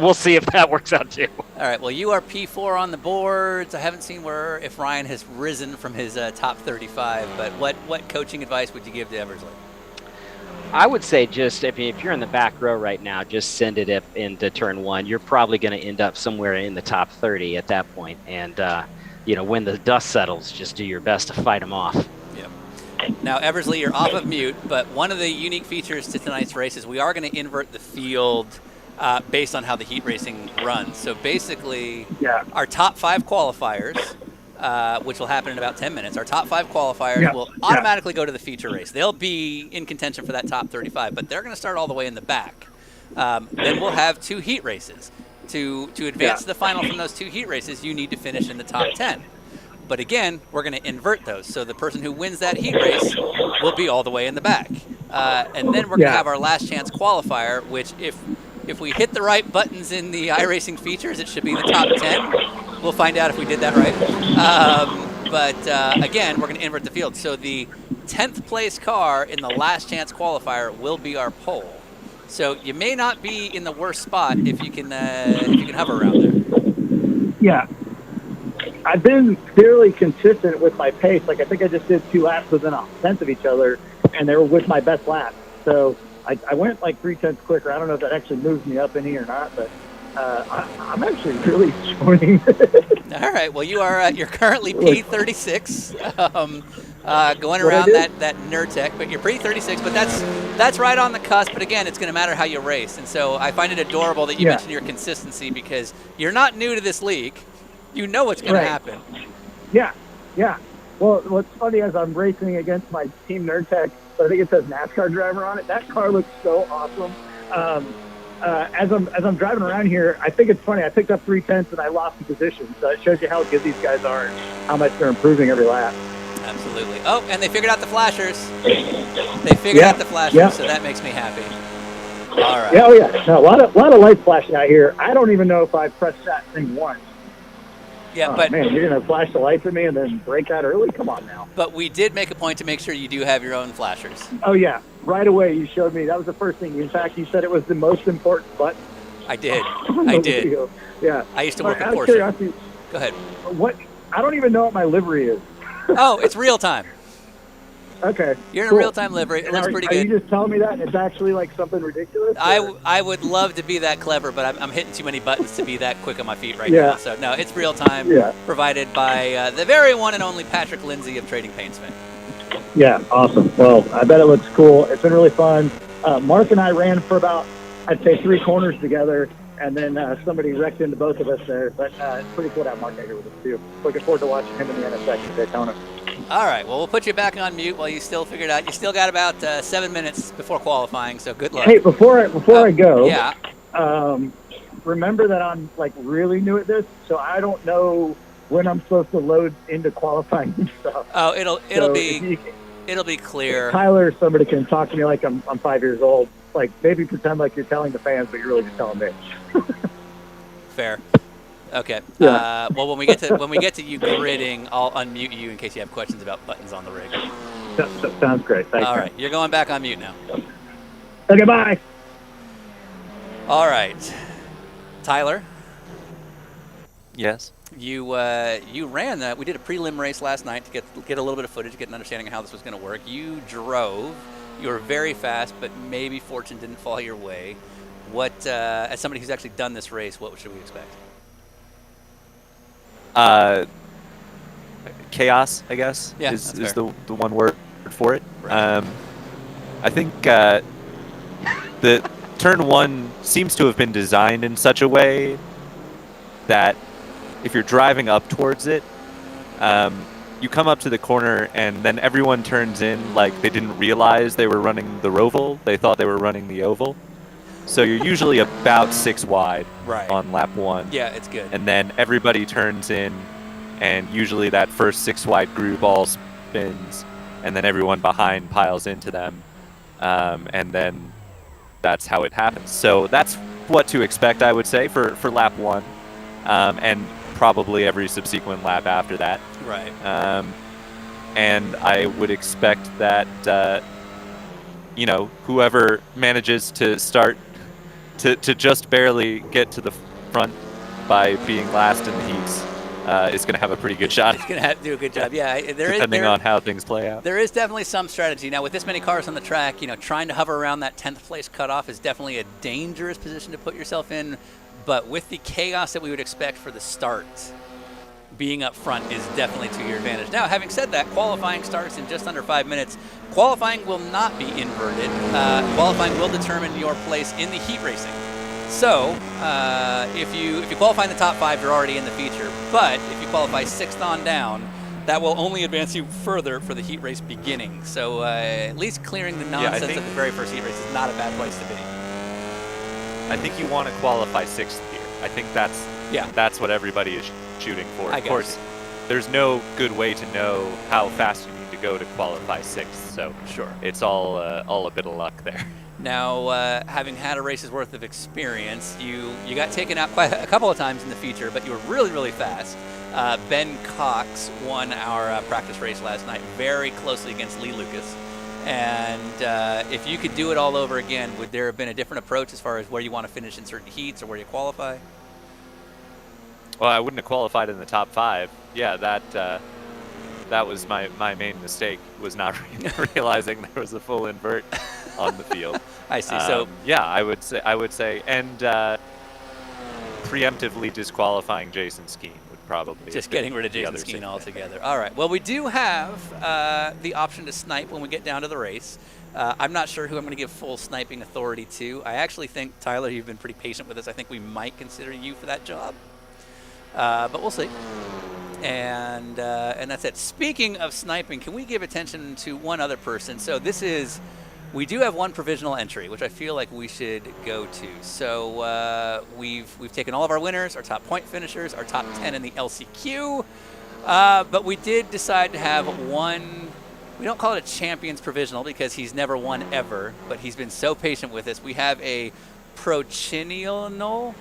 we'll see if that works out too. All right. Well, you are P4 on the boards. I haven't seen if Ryan has risen from his top 35. But what coaching advice would you give to Eversley? I would say just if you're in the back row right now, just send it into turn one. You're probably going to end up somewhere in the top 30 at that point. And when the dust settles, just do your best to fight them off. Now, Eversley, you're off of mute, but one of the unique features to tonight's race is we are going to invert the field based on how the heat racing runs. So basically, our top 5 qualifiers, which will happen in about 10 minutes, our top 5 qualifiers will automatically go to the feature race. They'll be in contention for that top 35, but they're going to start all the way in the back. Then we'll have 2 heat races. To advance to the final from those 2 heat races, you need to finish in the top 10. But again, we're going to invert those. So the person who wins that heat race will be all the way in the back. And then we're going to have our last chance qualifier, which if we hit the right buttons in the iRacing features, it should be in the top 10. We'll find out if we did that right. But again, we're going to invert the field. So the 10th place car in the last chance qualifier will be our pole. So you may not be in the worst spot if you can hover around there. Yeah. I've been fairly consistent with my pace. Like, I think I just did 2 laps within a tenth of each other, and they were with my best lap. So I went like 3 tenths quicker. I don't know if that actually moves me up any or not, but I'm actually really enjoying it. All right. Well, you're currently P36, going around that Nurtec, but you're P36. But that's right on the cusp. But again, it's going to matter how you race, and so I find it adorable that you mentioned your consistency because you're not new to this league. You know what's going to happen. Yeah. Well, what's funny is I'm racing against my Team Nurtec, but I think it says NASCAR driver on it. That car looks so awesome. As I'm driving around here, I think it's funny. I picked up 3 tenths and I lost the position. So it shows you how good these guys are and how much they're improving every lap. Absolutely. Oh, and they figured out the flashers. So that makes me happy. All right. Yeah, oh yeah. No, a lot of lights flashing out here. I don't even know if I pressed that thing once. Yeah, but man, you're gonna flash the lights at me and then break out early? Come on now. But we did make a point to make sure you do have your own flashers. Oh yeah, right away you showed me. That was the first thing. In fact, you said it was the most important button. I did. Yeah. I used to work at Out of Porsche. curiosity, Go ahead. What? I don't even know what my livery is. Oh, it's real time. Okay. You're in cool. a real time livery. It looks pretty Are good. you just telling me that? It's actually like something ridiculous? I would love to be that clever, but I'm hitting too many buttons to be that quick on my feet right Yeah. now. So no, it's real time. Yeah. Provided by the very one and only Patrick Lindsay of Trading Paints Fan. Yeah, awesome. Well, I bet it looks cool. It's been really fun. Mark and I ran for about, I'd say, 3 corners together, and then somebody wrecked into both of us there. But it's pretty cool to have Mark out here with us, too. Looking forward to watching him in the NSX at Daytona. All right, well, we'll put you back on mute while you still figure it out. You still got about 7 minutes before qualifying, so good luck. Hey, before I go, yeah. Remember that I'm like really new at this, so I don't know when I'm supposed to load into qualifying and stuff. Oh, it'll be clear. Tyler, somebody can talk to me like I'm 5 years old. Like maybe pretend like you're telling the fans, but you're really just telling me. Fair. Okay. Yeah. Well, when we get to you gridding, I'll unmute you in case you have questions about buttons on the rig. That sounds great. Thanks. All right, you're going back on mute now. Okay, bye. All right, Tyler. Yes. You ran that. We did a prelim race last night to get a little bit of footage, get an understanding of how this was going to work. You drove. You were very fast, but maybe fortune didn't fall your way. What, as somebody who's actually done this race, what should we expect? Chaos, I guess, Yeah, is that's the one word for it. Right. I think the turn 1 seems to have been designed in such a way that if you're driving up towards it, you come up to the corner and then everyone turns in like they didn't realize they were running the Roval. They thought they were running the oval. So you're usually about 6 wide Right. on lap 1. Yeah, it's good. And then everybody turns in, and usually that first 6 wide group all spins, and then everyone behind piles into them, and then that's how it happens. So that's what to expect, I would say, for lap 1, and probably every subsequent lap after that. Right. And I would expect that whoever manages to start to just barely get to the front by being last in the heats is going to have a pretty good shot. It's going to have to do a good job. Yeah, depending on how things play out. There is definitely some strategy. Now, with this many cars on the track, trying to hover around that 10th place cutoff is definitely a dangerous position to put yourself in. But with the chaos that we would expect for the start, being up front is definitely to your advantage. Now, having said that, qualifying starts in just under 5 minutes. Qualifying will not be inverted. Qualifying will determine your place in the heat racing. So, if you qualify in the top 5, you're already in the feature. But if you qualify 6th on down, that will only advance you further for the heat race beginning. So, at least clearing the nonsense of the very first heat race is not a bad place to be. I think you want to qualify 6th here. I think that's what everybody is shooting for. Of course, there's no good way to know how fast you need to go to qualify 6th. So sure, it's all a bit of luck there. Now, having had a race's worth of experience, you got taken out quite a couple of times in the feature, but you were really, really fast. Ben Cox won our practice race last night very closely against Lee Lucas. And if you could do it all over again, would there have been a different approach as far as where you want to finish in certain heats or where you qualify? Well, I wouldn't have qualified in the top 5. Yeah, that was my main mistake, was not realizing there was a full invert on the field. I see. So yeah, I would say, and preemptively disqualifying Jason Skeen would probably just getting rid of Jason Skeen altogether. All right. Well, we do have the option to snipe when we get down to the race. I'm not sure who I'm going to give full sniping authority to. I actually think, Tyler, you've been pretty patient with us. I think we might consider you for that job. But we'll see. And that's it. Speaking of sniping, can we give attention to one other person? So we do have one provisional entry, which I feel like we should go to. So we've taken all of our winners, our top point finishers, our top 10 in the LCQ. But we did decide to have one. We don't call it a champions provisional because he's never won ever, but he's been so patient with us. We have a prochinial.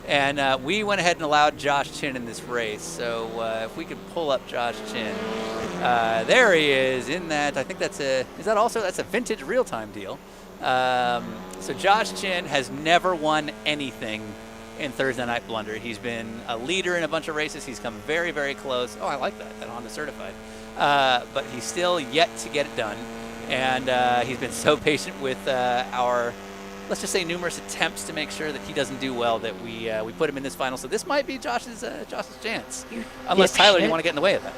And we went ahead and allowed Josh Chin in this race. So if we could pull up Josh Chin. There he is in that. I think that's a vintage real-time deal. So Josh Chin has never won anything in Thursday Night Blunder. He's been a leader in a bunch of races. He's come very, very close. Oh, I like that Honda certified. But he's still yet to get it done. And he's been so patient with our, let's just say, numerous attempts to make sure that he doesn't do well that we put him in this final. So this might be Josh's chance. Unless, Tyler, you want to get in the way of that.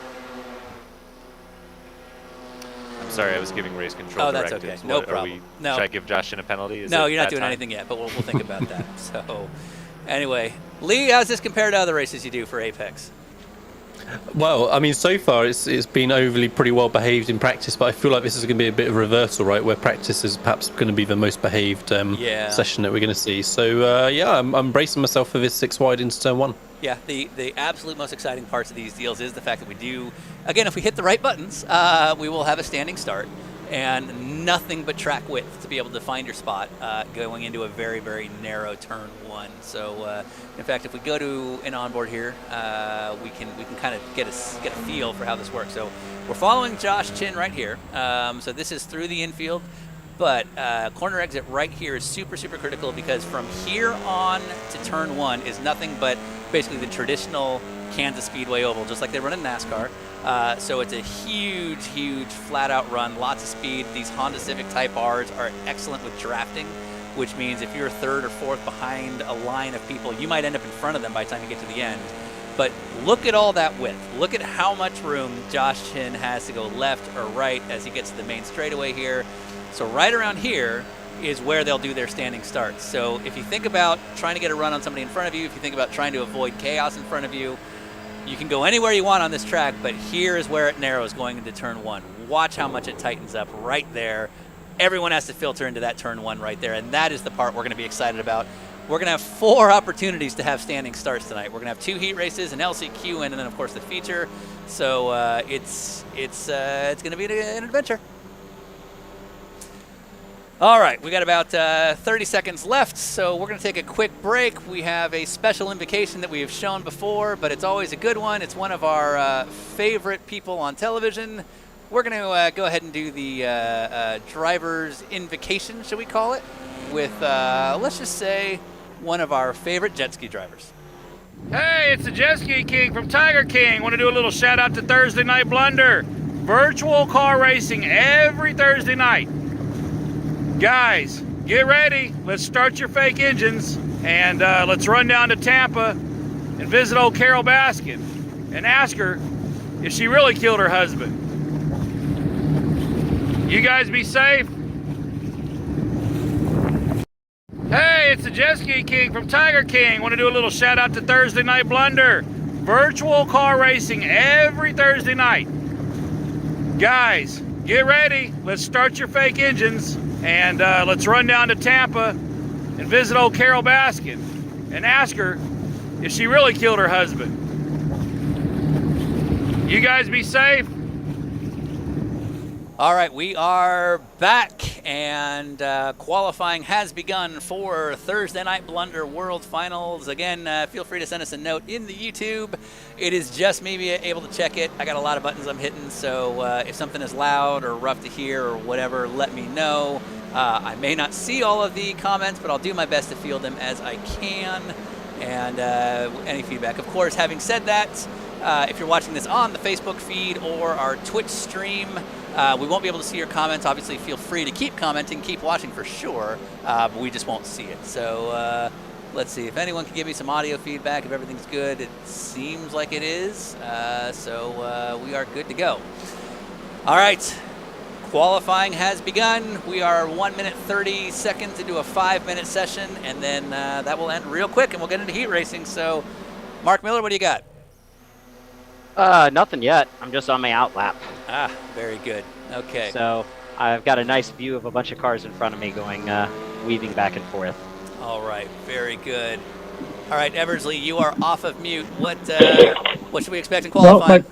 I'm sorry, I was giving race control that's directives. okay. No What, problem. No. Should I give Josh a penalty? No, you're not doing anything yet, but we'll think about that. So, anyway, Lee, how's this compared to other races you do for Apex? Well, I mean, so far it's been overly pretty well behaved in practice, but I feel like this is going to be a bit of a reversal, right? Where practice is perhaps going to be the most behaved session that we're going to see. So, I'm bracing myself for this 6 wide into turn 1. Yeah, the absolute most exciting parts of these deals is the fact that we do, again, if we hit the right buttons, we will have a standing start and nothing but track width to be able to find your spot going into a very, very narrow turn 1. So, in fact, if we go to an onboard here, we can kind of get a feel for how this works. So we're following Josh Chin right here. So this is through the infield, but corner exit right here is super, super critical because from here on to turn 1 is nothing but basically the traditional Kansas Speedway oval, just like they run in NASCAR. So it's a huge, huge flat-out run, lots of speed. These Honda Civic Type Rs are excellent with drafting, which means if you're 3rd or 4th behind a line of people, you might end up in front of them by the time you get to the end. But look at all that width. Look at how much room Josh Chin has to go left or right as he gets to the main straightaway here. So right around here is where they'll do their standing starts. So if you think about trying to get a run on somebody in front of you, if you think about trying to avoid chaos in front of you, you can go anywhere you want on this track, but here is where it narrows going into turn 1. Watch how much it tightens up right there. Everyone has to filter into that turn 1 right there, and that is the part we're going to be excited about. We're going to have 4 opportunities to have standing starts tonight. We're going to have 2 heat races, an LCQ, and then, of course, the feature. So it's going to be an adventure. All right, we got about 30 seconds left, so we're going to take a quick break. We have a special invocation that we have shown before, but it's always a good one. It's one of our favorite people on television. We're going to go ahead and do the driver's invocation, shall we call it, with, let's just say, one of our favorite jet ski drivers. Hey, it's the Jet Ski King from Tiger King. Want to do a little shout out to Thursday Night Blunder. Virtual car racing every Thursday night. Guys, get ready. Let's start your fake engines and let's run down to Tampa and visit old Carol Baskin and ask her if she really killed her husband. You guys be safe. Hey, it's the Jet Ski King from Tiger King. Want to do a little shout out to Thursday Night Blunder. Virtual car racing every Thursday night. Guys, get ready. Let's start your fake engines and let's run down to Tampa and visit old Carol Baskin and ask her if she really killed her husband. You guys be safe. All right, we are back, and qualifying has begun for Thursday Night Blunder World Finals. Again, feel free to send us a note in the YouTube. It is just me able to check it. I got a lot of buttons I'm hitting, so if something is loud or rough to hear or whatever, let me know. I may not see all of the comments, but I'll do my best to field them as I can, and any feedback. Of course, having said that, if you're watching this on the Facebook feed or our Twitch stream, we won't be able to see your comments. Obviously, feel free to keep commenting, keep watching for sure, but we just won't see it. So let's see if anyone can give me some audio feedback, if everything's good. It seems like it is, so we are good to go. All right, qualifying has begun. We are 1 minute 30 seconds into a 5-minute session, and then that will end real quick, and we'll get into heat racing. So, Mark Miller, what do you got? Nothing yet. I'm just on my out lap. Ah, very good. Okay. So I've got a nice view of a bunch of cars in front of me going, weaving back and forth. All right, very good. All right, Eversley, you are off of mute. What should we expect in qualifying?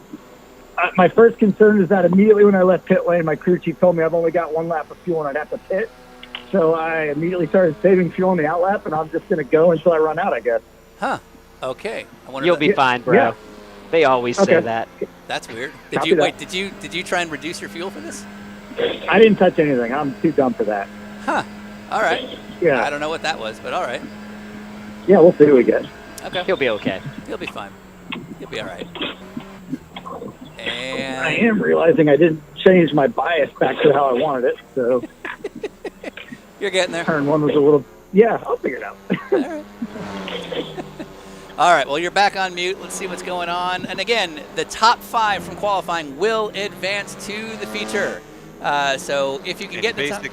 Well, my first concern is that immediately when I left pit lane, my crew chief told me I've only got 1 lap of fuel and I'd have to pit. So I immediately started saving fuel on the out lap, and I'm just going to go until I run out, I guess. Huh. Okay. I wonder You'll be fine, bro. Yeah. They always say that. That's weird. Copy that. Did you try and reduce your fuel for this? I didn't touch anything. I'm too dumb for that. Huh. All right. Yeah. I don't know what that was, but all right. Yeah, we'll see what we get. Okay. He'll be okay. He'll be fine. He'll be all right. And I am realizing I didn't change my bias back to how I wanted it, so you're getting there. turn one was a little. Yeah, I'll figure it out. All right. All right, well, you're back on mute. Let's see what's going on. And again, the top 5 from qualifying will advance to the feature. So if you can get the top...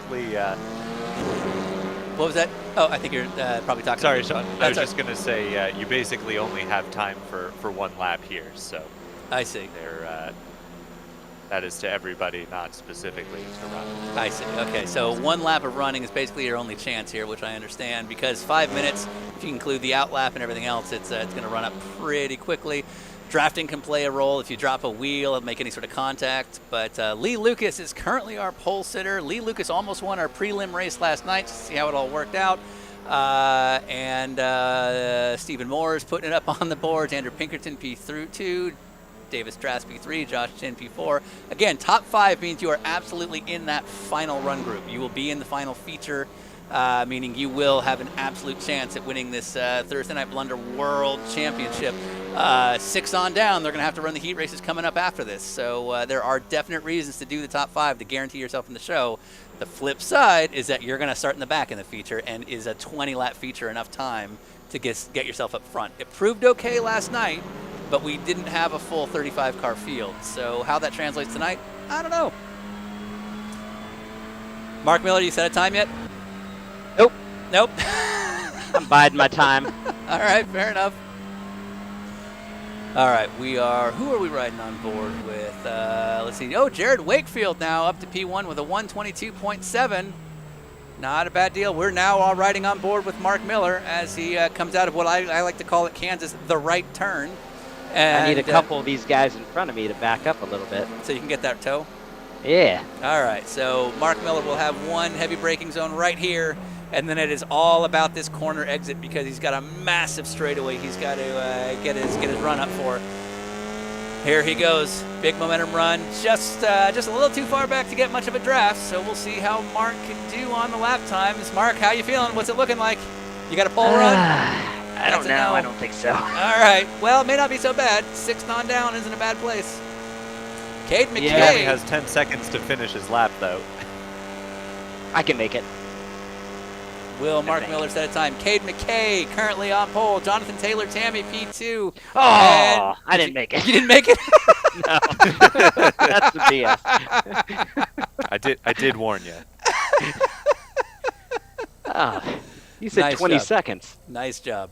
What was that? Oh, I think you're probably talking. Sorry, Sean. I was just going to say you basically only have time for one lap here, so. I see. That is to everybody, not specifically to run. I see. Okay, so 1 lap of running is basically your only chance here, which I understand, because 5 minutes, if you include the out lap and everything else, it's going to run up pretty quickly. Drafting can play a role. If you drop a wheel and make any sort of contact. But Lee Lucas is currently our pole sitter. Lee Lucas almost won our prelim race last night. Just to see how it all worked out. Stephen Moore is putting it up on the boards. Andrew Pinkerton P2. Davis Trask P3, Josh Chin P4. Again, top 5 means you are absolutely in that final run group. You will be in the final feature, meaning you will have an absolute chance at winning this Thursday Night Blunder World Championship. 6 on down, they're going to have to run the heat races coming up after this. So there are definite reasons to do the top 5 to guarantee yourself in the show. The flip side is that you're going to start in the back in the feature, and is a 20-lap feature enough time to get yourself up front? It proved okay last night, but we didn't have a full 35-car field. So how that translates tonight, I don't know. Mark Miller, you set a time yet? Nope. Nope. I'm biding my time. All right, fair enough. All right, who are we riding on board with? Let's see. Oh, Jared Wakefield now up to P1 with a 122.7. Not a bad deal. We're now all riding on board with Mark Miller as he comes out of what I like to call at Kansas the right turn. And, I need a couple of these guys in front of me to back up a little bit. So you can get that toe? Yeah. All right, so Mark Miller will have 1 heavy braking zone right here, and then it is all about this corner exit because he's got a massive straightaway he's got to get his run up for. Here he goes, big momentum run, just a little too far back to get much of a draft, so we'll see how Mark can do on the lap times. Mark, how you feeling? What's it looking like? You got a pole run? I don't know. I don't think so. All right. Well, it may not be so bad. 6 on down isn't a bad place. Cade McKay. He only has 10 seconds to finish his lap, though. I can make it. Will Mark Miller set a time? Cade McKay currently on pole. Jonathan Taylor, Tammy P2. Oh, I didn't make it. You didn't make it? No. That's the BS. I did warn you. You said Nice 20 job. seconds. Nice job.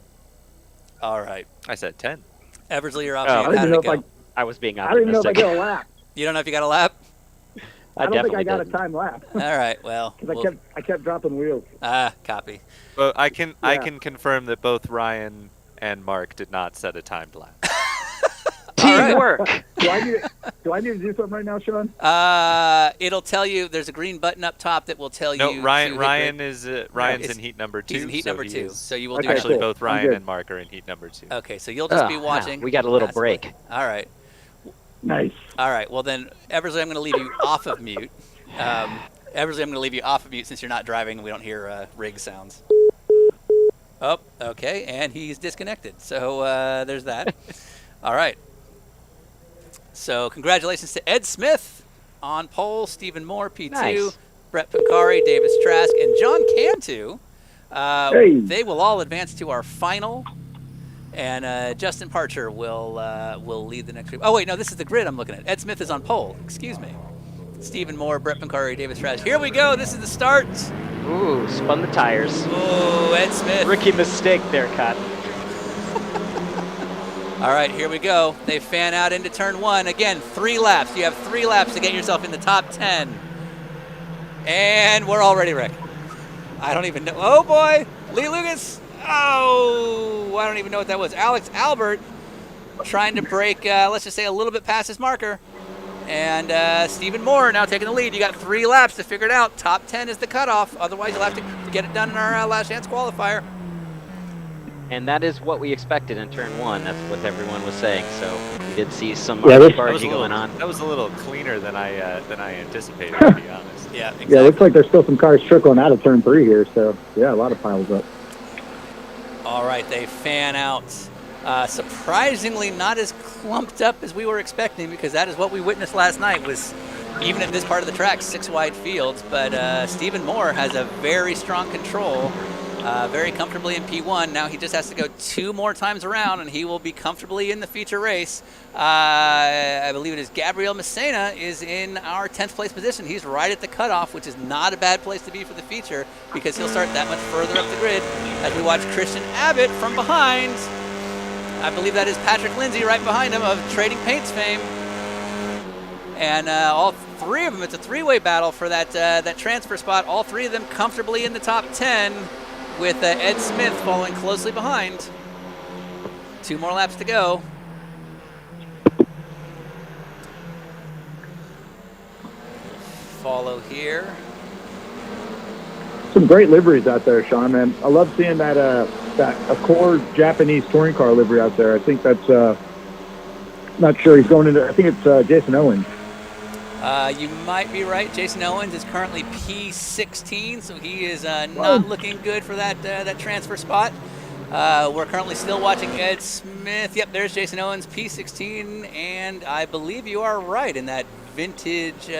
All right. I said 10. Eversley, you're off. Oh, How did it go? I was being I don't even know if I optimistic. get a lap. You don't know if you got a lap? I don't think I got didn't. a time lap. All right. Well, Because I kept dropping wheels. Copy. Well, I can confirm that both Ryan and Mark did not set a timed lap. Teamwork. Do I need to do something right now, Sean? It'll tell you. There's a green button up top that will tell No, you. Ryan's in heat number 2. He's in heat number 2. So you will do actually that. both Ryan and Mark are in heat number 2. Okay, so you'll just be watching. We got a little passively. break. All right. Nice. All right. Well then, Eversley, I'm going to leave you off of mute. Eversley, I'm going to leave you off of mute since you're not driving and we don't hear rig sounds. Oh, okay, and he's disconnected. So there's that. All right. So congratulations to Ed Smith on pole, Stephen Moore, P2, Nice. Brett Pincari, Davis Trask, and John Cantu. Hey. They will all advance to our final, and Justin Parcher will lead the next group. Oh wait, no, this is the grid I'm looking at. Ed Smith is on pole. Excuse me. Stephen Moore, Brett Pincari, Davis Trask. Here we go. This is the start. Ooh, spun the tires. Ooh, Ed Smith. Rookie mistake there, Cotton. All right, here we go. They fan out into turn 1. Again, 3 laps. You have 3 laps to get yourself in the top 10. And we're already wrecked. I don't even know. Oh, boy. Lee Lucas. Oh, I don't even know what that was. Alex Albert trying to break, let's just say, a little bit past his marker. And Stephen Moore now taking the lead. You got 3 laps to figure it out. Top 10 is the cutoff. Otherwise, you'll have to get it done in our last chance qualifier. And that is what we expected in turn 1. That's what everyone was saying. So we did see some barging going on. That was a little cleaner than I anticipated, to be honest. Yeah, exactly. Yeah, it looks like there's still some cars trickling out of turn 3 here. So, yeah, a lot of piles up. All right, they fan out. Surprisingly, not as clumped up as we were expecting, because that is what we witnessed last night. Was even at this part of the track, 6 wide fields. But Stephen Moore has a very strong control, very comfortably in P1. Now he just has to go 2 more times around, and he will be comfortably in the feature race. I believe it is Gabriel Messina is in our 10th place position. He's right at the cutoff, which is not a bad place to be for the feature, because he'll start that much further up the grid as we watch Christian Abbott from behind. I believe that is Patrick Lindsay right behind him of Trading Paints fame. And all 3 of them, it's a 3-way battle for that transfer spot. All 3 of them comfortably in the top 10, with Ed Smith following closely behind. 2 more laps to go. Follow here. Some great liveries out there, Sean, man. I love seeing that Accord Japanese touring car livery out there. I think that's, not sure, he's going into, I think it's Jason Owens. You might be right. Jason Owens is currently P16, so he is not looking good for that transfer spot. We're currently still watching Ed Smith. Yep, there's Jason Owens, P16, and I believe you are right in that vintage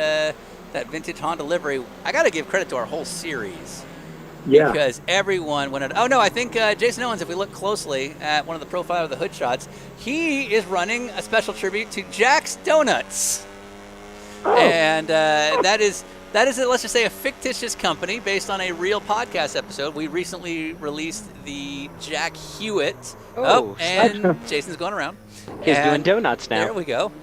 Honda livery. I got to give credit to our whole series. Yeah. Because everyone went out. Oh, no, I think Jason Owens, if we look closely at one of the profile of the hood shots, he is running a special tribute to Jack's Donuts. Oh. And that is, let's just say, a fictitious company based on a real podcast episode. We recently released the Jack Hewitt. Oh, and Jason's going around. He's doing donuts now. There we go.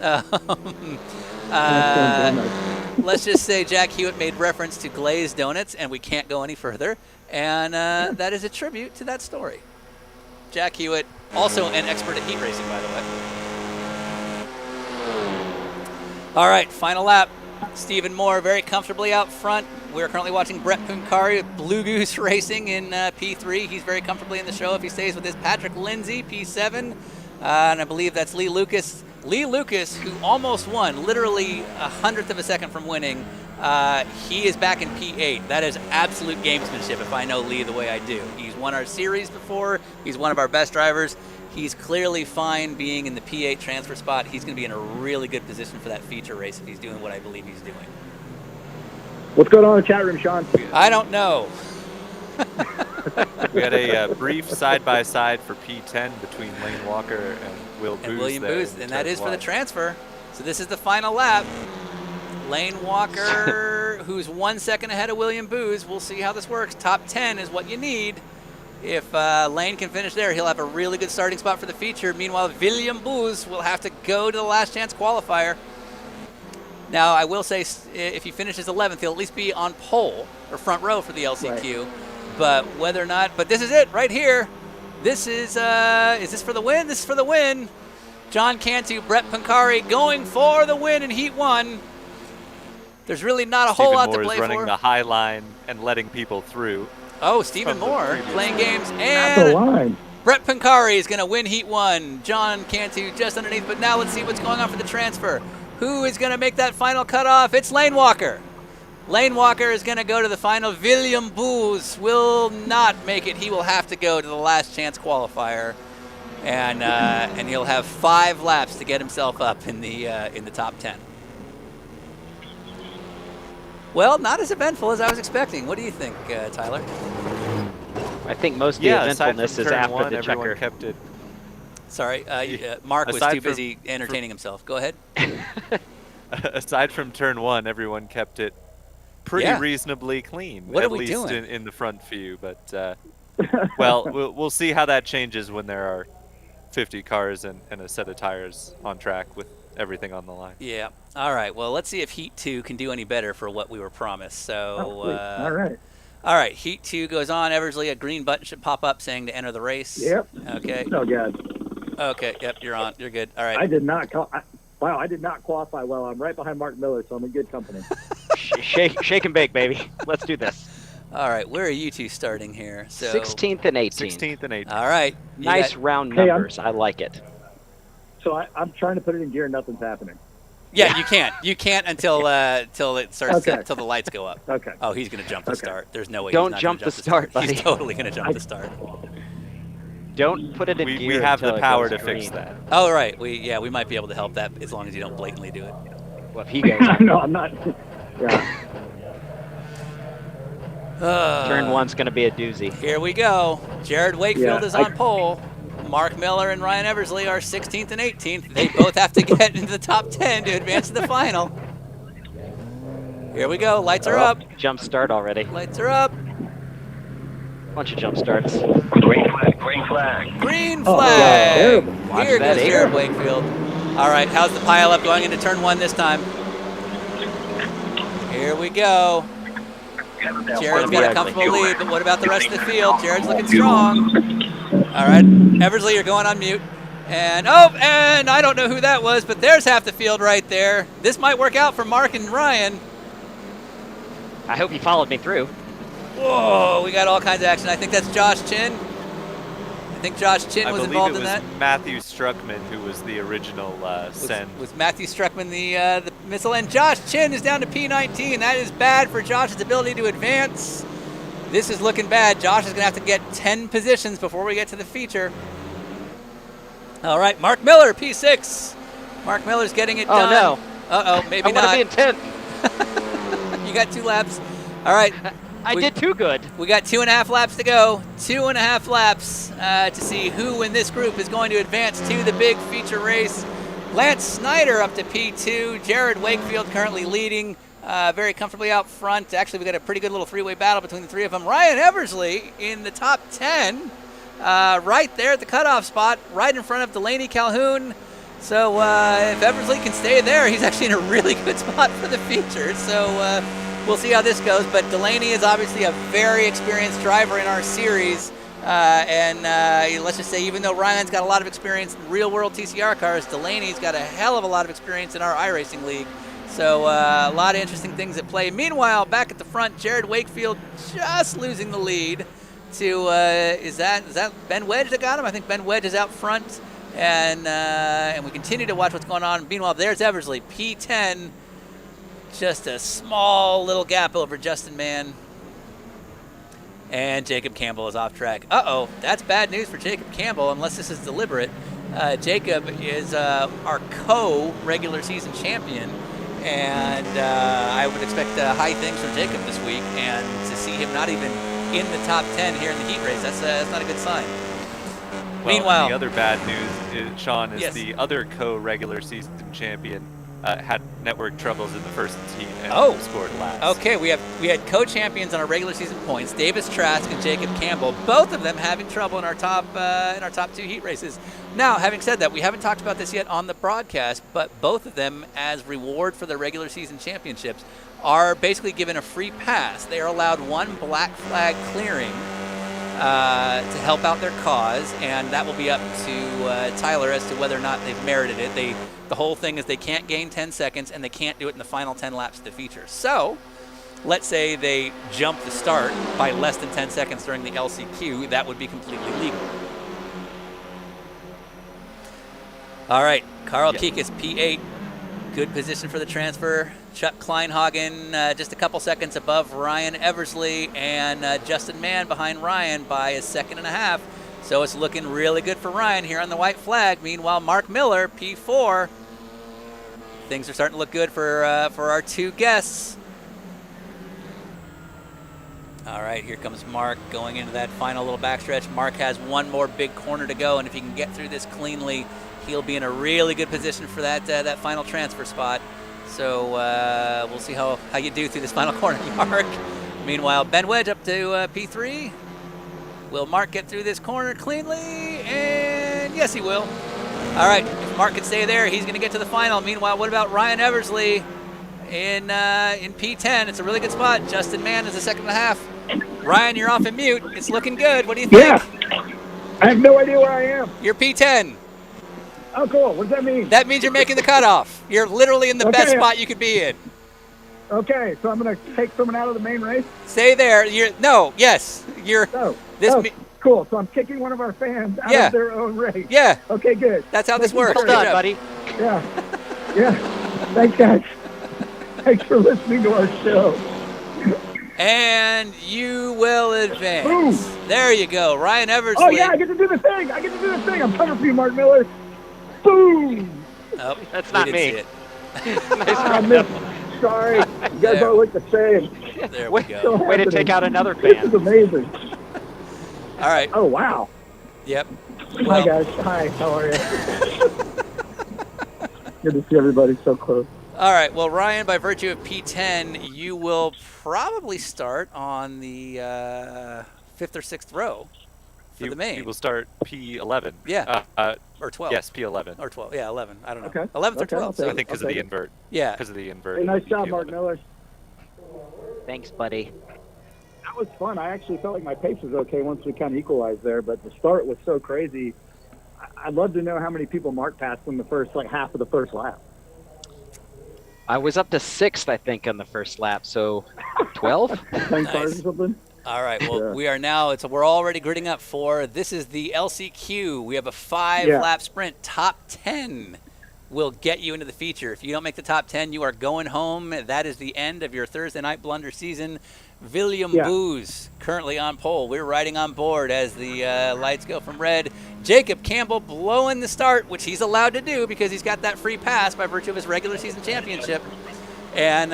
Let's just say Jack Hewitt made reference to glazed donuts, and we can't go any further. And that is a tribute to that story. Jack Hewitt, also an expert at heat racing, by the way. All right, final lap. Stephen Moore very comfortably out front. We're currently watching Brett Puncari of Blue Goose Racing in P3. He's very comfortably in the show if he stays with his Patrick Lindsay, P7. And I believe that's Lee Lucas. Lee Lucas, who almost won, literally 100th of a second from winning, he is back in P8. That is absolute gamesmanship if I know Lee the way I do. He's won our series before. He's one of our best drivers. He's clearly fine being in the P8 transfer spot. He's going to be in a really good position for that feature race if he's doing what I believe he's doing. What's going on in the chat room, Sean? I don't know. We had a brief side-by-side for P10 between Lane Walker and William Booth, and that is for the transfer. So this is the final lap. Lane Walker, who's 1 second ahead of William Booth. We'll see how this works. Top 10 is what you need. If Lane can finish there, he'll have a really good starting spot for the feature. Meanwhile, William Booth will have to go to the last chance qualifier. Now, I will say, if he finishes 11th, he'll at least be on pole or front row for the LCQ. Right. But whether or not, but this is it right here. This is this for the win? This is for the win. John Cantu, Brett Puncari going for the win in Heat 1. There's really not a whole lot to play for. Running the high line and letting people through. Oh, Stephen Moore playing games, and Brett Puncari is going to win Heat 1. John Cantu just underneath, but now let's see what's going on for the transfer. Who is going to make that final cutoff? It's Lane Walker. Lane Walker is going to go to the final. William Booth will not make it. He will have to go to the last chance qualifier, and he'll have 5 laps to get himself up in the top 10. Well, not as eventful as I was expecting. What do you think, Tyler? I think most of the eventfulness is after the checker. Kept it. Sorry, Mark was too busy entertaining himself. Go ahead. Aside from turn 1, everyone kept it pretty reasonably clean. What at are we least doing? in the front few, but well, we'll see how that changes when there are 50 cars and a set of tires on track with everything on the line. Yeah. All right. Well, let's see if Heat 2 can do any better for what we were promised. So, all right. All right. Heat 2 goes on. Eversley, a green button should pop up saying to enter the race. Yep. Okay. Oh, God. Okay. Yep. You're on. You're good. All right. I did not qualify well. I'm right behind Mark Miller, so I'm in good company. Shake and bake, baby. Let's do this. All right. Where are you two starting here? So 16th and 18th. 16th and 18th. All right. Nice round numbers. I like it. So I'm trying to put it in gear and nothing's happening. Yeah, you can't. You can't until it starts. Until the lights go up. Okay. Oh, he's gonna jump the start. There's no way. Don't he's not jump gonna the start, buddy. He's totally gonna jump the start. Don't put it in gear. We have until the it power goes to green. fix that. Oh, right. We might be able to help that as long as you don't blatantly do it. Well, if he goes on. No, I'm not. Yeah. Turn one's going to be a doozy. Here we go. Jared Wakefield Yeah, is on pole. Mark Miller and Ryan Eversley are 16th and 18th. They both have to get into the top 10 to advance to the final. Here we go. Lights are up. Jump start already. Lights are up. Bunch of jump starts. Green flag. Green flag. Green Oh, flag. terrible. Watch Here that goes air. Jared Wakefield. All right, how's the pile up going into turn 1 this time? Here we go. Jared's got a comfortable lead, but what about the rest of the field? Jared's looking strong. All right, Eversley, you're going on mute. And I don't know who that was, but there's half the field right there. This might work out for Mark and Ryan. I hope you followed me through. Whoa, we got all kinds of action. I think that's Josh Chin. I think Josh Chin was involved in that. I believe it was Matthew Struckman who was the original send. Was Matthew Struckman the missile? And Josh Chin is down to P19. That is bad for Josh's ability to advance. This is looking bad. Josh is going to have to get 10 positions before we get to the feature. All right, Mark Miller, P6. Mark Miller's getting it done. Oh, no. Uh-oh, maybe I not. want to be in 10th. You got 2 laps. All right. I did too good. We got 2.5 laps to go. 2.5 laps to see who in this group is going to advance to the big feature race. Lance Snyder up to P2. Jared Wakefield currently leading very comfortably out front. Actually, we got a pretty good little 3-way battle between the 3 of them. Ryan Eversley in the top 10, right there at the cutoff spot, right in front of Delaney Calhoun. So if Eversley can stay there, he's actually in a really good spot for the feature. So we'll see how this goes, but Delaney is obviously a very experienced driver in our series, and let's just say even though Ryan's got a lot of experience in real-world TCR cars, Delaney's got a hell of a lot of experience in our iRacing league, so a lot of interesting things at play. Meanwhile, back at the front, Jared Wakefield just losing the lead to, is that Ben Wedge that got him? I think Ben Wedge is out front, and we continue to watch what's going on. Meanwhile, there's Eversley, P10, just a small little gap over Justin Mann. And Jacob Campbell is off track. Uh-oh, that's bad news for Jacob Campbell, unless this is deliberate. Jacob is our co-regular season champion, and I would expect high things from Jacob this week, and to see him not even in the top 10 here in the heat race, that's not a good sign. Well, Meanwhile, the other bad news, Sean, is yes. the other co-regular season champion had network troubles in the first heat and scored last. Okay, we had co-champions on our regular season points, Davis Trask and Jacob Campbell, both of them having trouble in our top 2 heat races. Now, having said that, we haven't talked about this yet on the broadcast, but both of them, as reward for their regular season championships, are basically given a free pass. They are allowed 1 black flag clearing to help out their cause, and that will be up to Tyler as to whether or not they've merited it. The whole thing is they can't gain 10 seconds, and they can't do it in the final 10 laps of the feature. So, let's say they jump the start by less than 10 seconds during the LCQ, that would be completely legal. All right, Carl Kikas, P8. Good position for the transfer. Chuck Kleinhagen just a couple seconds above Ryan Eversley, and Justin Mann behind Ryan by 1.5 seconds. So it's looking really good for Ryan here on the white flag. Meanwhile, Mark Miller, P4. Things are starting to look good for our 2 guests. All right, here comes Mark going into that final little backstretch. Mark has 1 more big corner to go, and if he can get through this cleanly, he'll be in a really good position for that final transfer spot. So we'll see how you do through this final corner, Mark. Meanwhile, Ben Wedge up to P3. Will Mark get through this corner cleanly? And yes, he will. All right, if Mark can stay there, he's going to get to the final. Meanwhile, what about Ryan Eversley in P10? It's a really good spot. Justin Mann is 1.5 seconds. Ryan, you're off and mute. It's looking good. What do you think? Yeah. I have no idea where I am. You're P10. Oh, cool. What does that mean? That means you're making the cutoff. You're literally in the best spot you could be in. Okay, so I'm going to take someone out of the main race? Stay there. Cool. So I'm kicking one of our fans out of their own race. Yeah. Okay, good. That's how this works. Well done, buddy. Yeah. Thanks, guys. Thanks for listening to our show. And you will advance. There you go, Ryan Eversley. Oh, yeah, I get to do the thing. I'm coming for you, Mark Miller. Boom. Oh, that's not me. See it. I missed. Sorry. You guys all look the same. There we go. Still Way to happening. take out another This fan. is amazing. All right. Oh, wow. Yep. Hi, guys. Hi. How are you? Good to see everybody so close. All right. Well, Ryan, by virtue of P10, you will probably start on the 5th or 6th row for the main. He will start P11. Yeah. Or 12. Yes, P11. Or 12. Yeah, 11. I don't know. Okay. 11th or Okay, 12th. I think because of the invert. Yeah. Because of the invert. Hey, nice job, Mark Miller. Thanks, buddy. That was fun. I actually felt like my pace was okay once we kind of equalized there, but the start was so crazy. I'd love to know how many people Mark passed in the first, half of the first lap. I was up to 6th, I think, on the first lap, so 12? 10 cars or something? All right. Well, we are now. We're already gridding up for. This is the LCQ. We have a 5-lap sprint. Top 10 will get you into the feature. If you don't make the top 10, you are going home. That is the end of your Thursday night Blunder season. William Booz currently on pole. We're riding on board as the lights go from red. Jacob Campbell blowing the start, which he's allowed to do because he's got that free pass by virtue of his regular season championship. And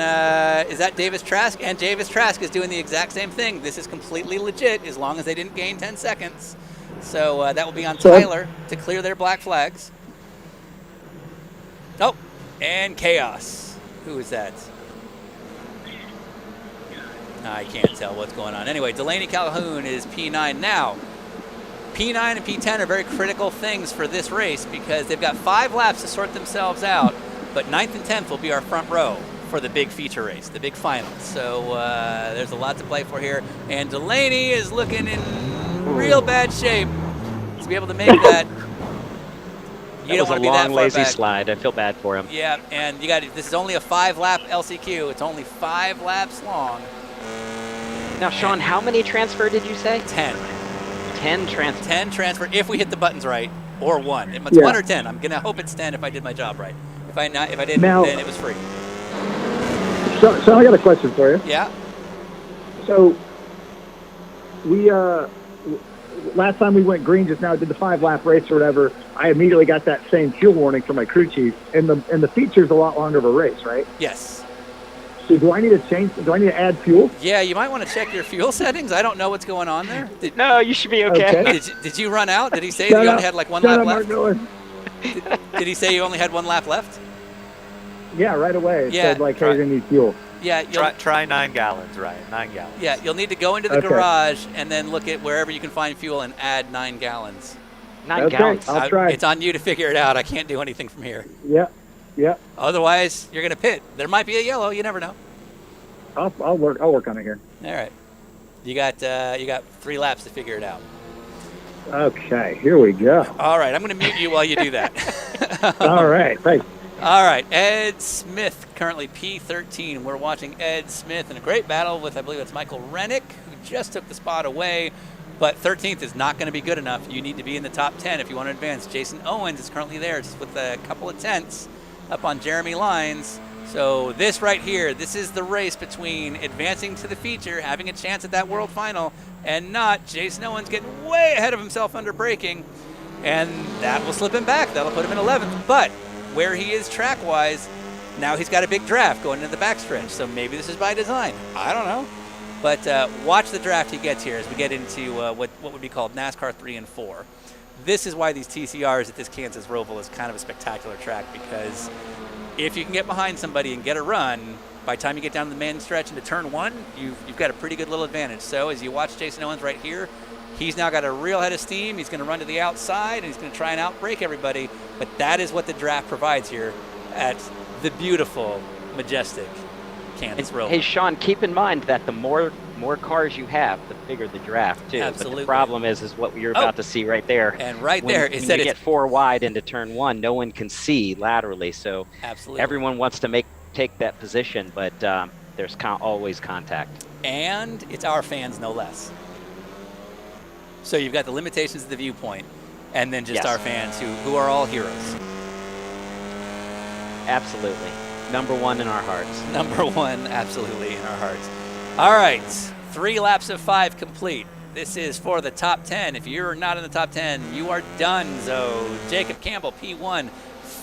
is that Davis Trask? And Davis Trask is doing the exact same thing. This is completely legit as long as they didn't gain 10 seconds. So that will be on Tyler to clear their black flags. Oh, and Chaos. Who is that? I can't tell what's going on. Anyway, Delaney Calhoun is P9 now. P9 and P10 are very critical things for this race because they've got 5 laps to sort themselves out, but 9th and 10th will be our front row for the big feature race, the big final. So there's a lot to play for here. And Delaney is looking in real bad shape to be able to make that. You don't want to be that far lazy back. slide. I feel bad for him. Yeah, and you got this is only a 5-lap LCQ. It's only 5 laps long. Now, Sean, how many transfer did you say? 10. 10 transfer. 10 transfer if we hit the buttons right, or 1. It's 1 or 10. I'm gonna hope it's 10 if I did my job right. If I didn't, then it was free. So I got a question for you. Yeah. So we last time we went green just now, did the 5-lap race or whatever. I immediately got that same fuel warning from my crew chief, and the feature's a lot longer of a race, right? Yes. So do I need to change? Do I need to add fuel? Yeah, you might want to check your fuel settings. I don't know what's going on there. No, you should be okay. Did you run out? Did he say that you only had like 1 lap left? Did he say you only had 1 lap left? Yeah, right away. It said like, hey, you need fuel. Yeah, try 9 gallons, Ryan. 9 gallons. Yeah, you'll need to go into the garage and then look at wherever you can find fuel and add 9 gallons. 9 gallons. I'll try. It's on you to figure it out. I can't do anything from here. Yeah. Otherwise, you're gonna pit. There might be a yellow. You never know. I'll work on it here. All right. You got 3 laps to figure it out. Okay, here we go. All right, I'm going to mute you while you do that. All right, thanks. All right, Ed Smith, currently P13. We're watching Ed Smith in a great battle with, I believe it's Michael Rennick, who just took the spot away. But 13th is not going to be good enough. You need to be in the top 10 if you want to advance. Jason Owens is currently there just with a couple of tenths up on Jeremy Lyons. So this right here, this is the race between advancing to the feature, having a chance at that world final, and not. Jason Owens getting way ahead of himself under braking, and that will slip him back. That'll put him in 11th. But where he is track-wise, now he's got a big draft going into the backstretch. So maybe this is by design. I don't know. But watch the draft he gets here as we get into what would be called NASCAR 3 and 4. This is why these TCRs at this Kansas Roval is kind of a spectacular track, because if you can get behind somebody and get a run, by the time you get down to the main stretch into turn 1, you've got a pretty good little advantage. So as you watch Jason Owens right here, he's now got a real head of steam. He's going to run to the outside, and he's going to try and outbrake everybody. But that is what the draft provides here at the beautiful, majestic Kansas Roval. Hey, Sean, keep in mind that the more cars you have, the bigger the draft, too. Absolutely. But the problem is what you're about to see right there. And right when, there when is you get 4 wide into turn 1, no one can see laterally. So absolutely, everyone wants to take that position, but there's always contact. And it's our fans, no less. So you've got the limitations of the viewpoint, and then just our fans who are all heroes. Absolutely. Number 1 in our hearts. Number 1, absolutely, in our hearts. All right, 3 laps of 5 complete. This is for the top 10. If you're not in the top 10, you are done. So Jacob Campbell, P1,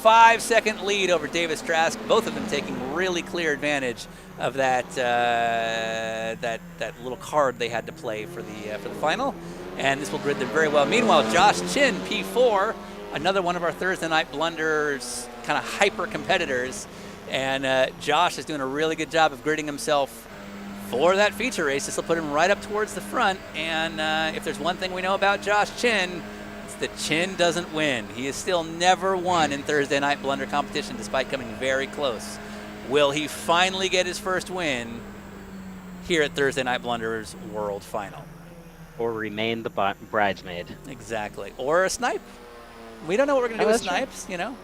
5-second lead over Davis Trask. Both of them taking really clear advantage of that that little card they had to play for the final. And this will grid them very well. Meanwhile, Josh Chin, P4, another one of our Thursday Night Blunders kind of hyper competitors. And Josh is doing a really good job of gridding himself for that feature race. This will put him right up towards the front. And if there's one thing we know about Josh Chin, it's that Chin doesn't win. He has still never won in Thursday Night Blunder competition, despite coming very close. Will he finally get his first win here at Thursday Night Blunder's World Final? Or remain the bridesmaid. Exactly. Or a snipe. We don't know what we're going to do with snipes, you know.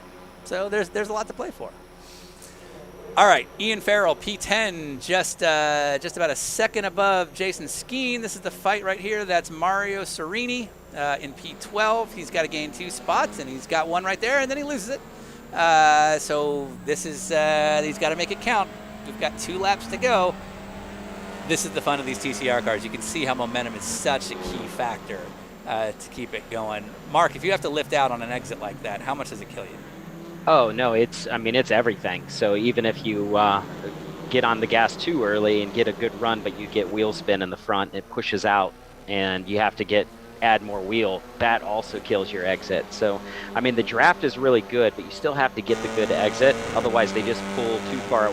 So there's a lot to play for. All right, Ian Farrell, P10, just about a second above Jason Skeen. This is the fight right here. That's Mario Serini in P12. He's got to gain 2 spots, and he's got 1 right there, and then he loses it. So this is he's got to make it count. We've got 2 laps to go. This is the fun of these TCR cars. You can see how momentum is such a key factor to keep it going. Mark, if you have to lift out on an exit like that, how much does it kill you? Oh, no, it's everything. So even if you get on the gas too early and get a good run, but you get wheel spin in the front, it pushes out, and you have to add more wheel, that also kills your exit. So, I mean, the draft is really good, but you still have to get the good exit. Otherwise, they just pull too far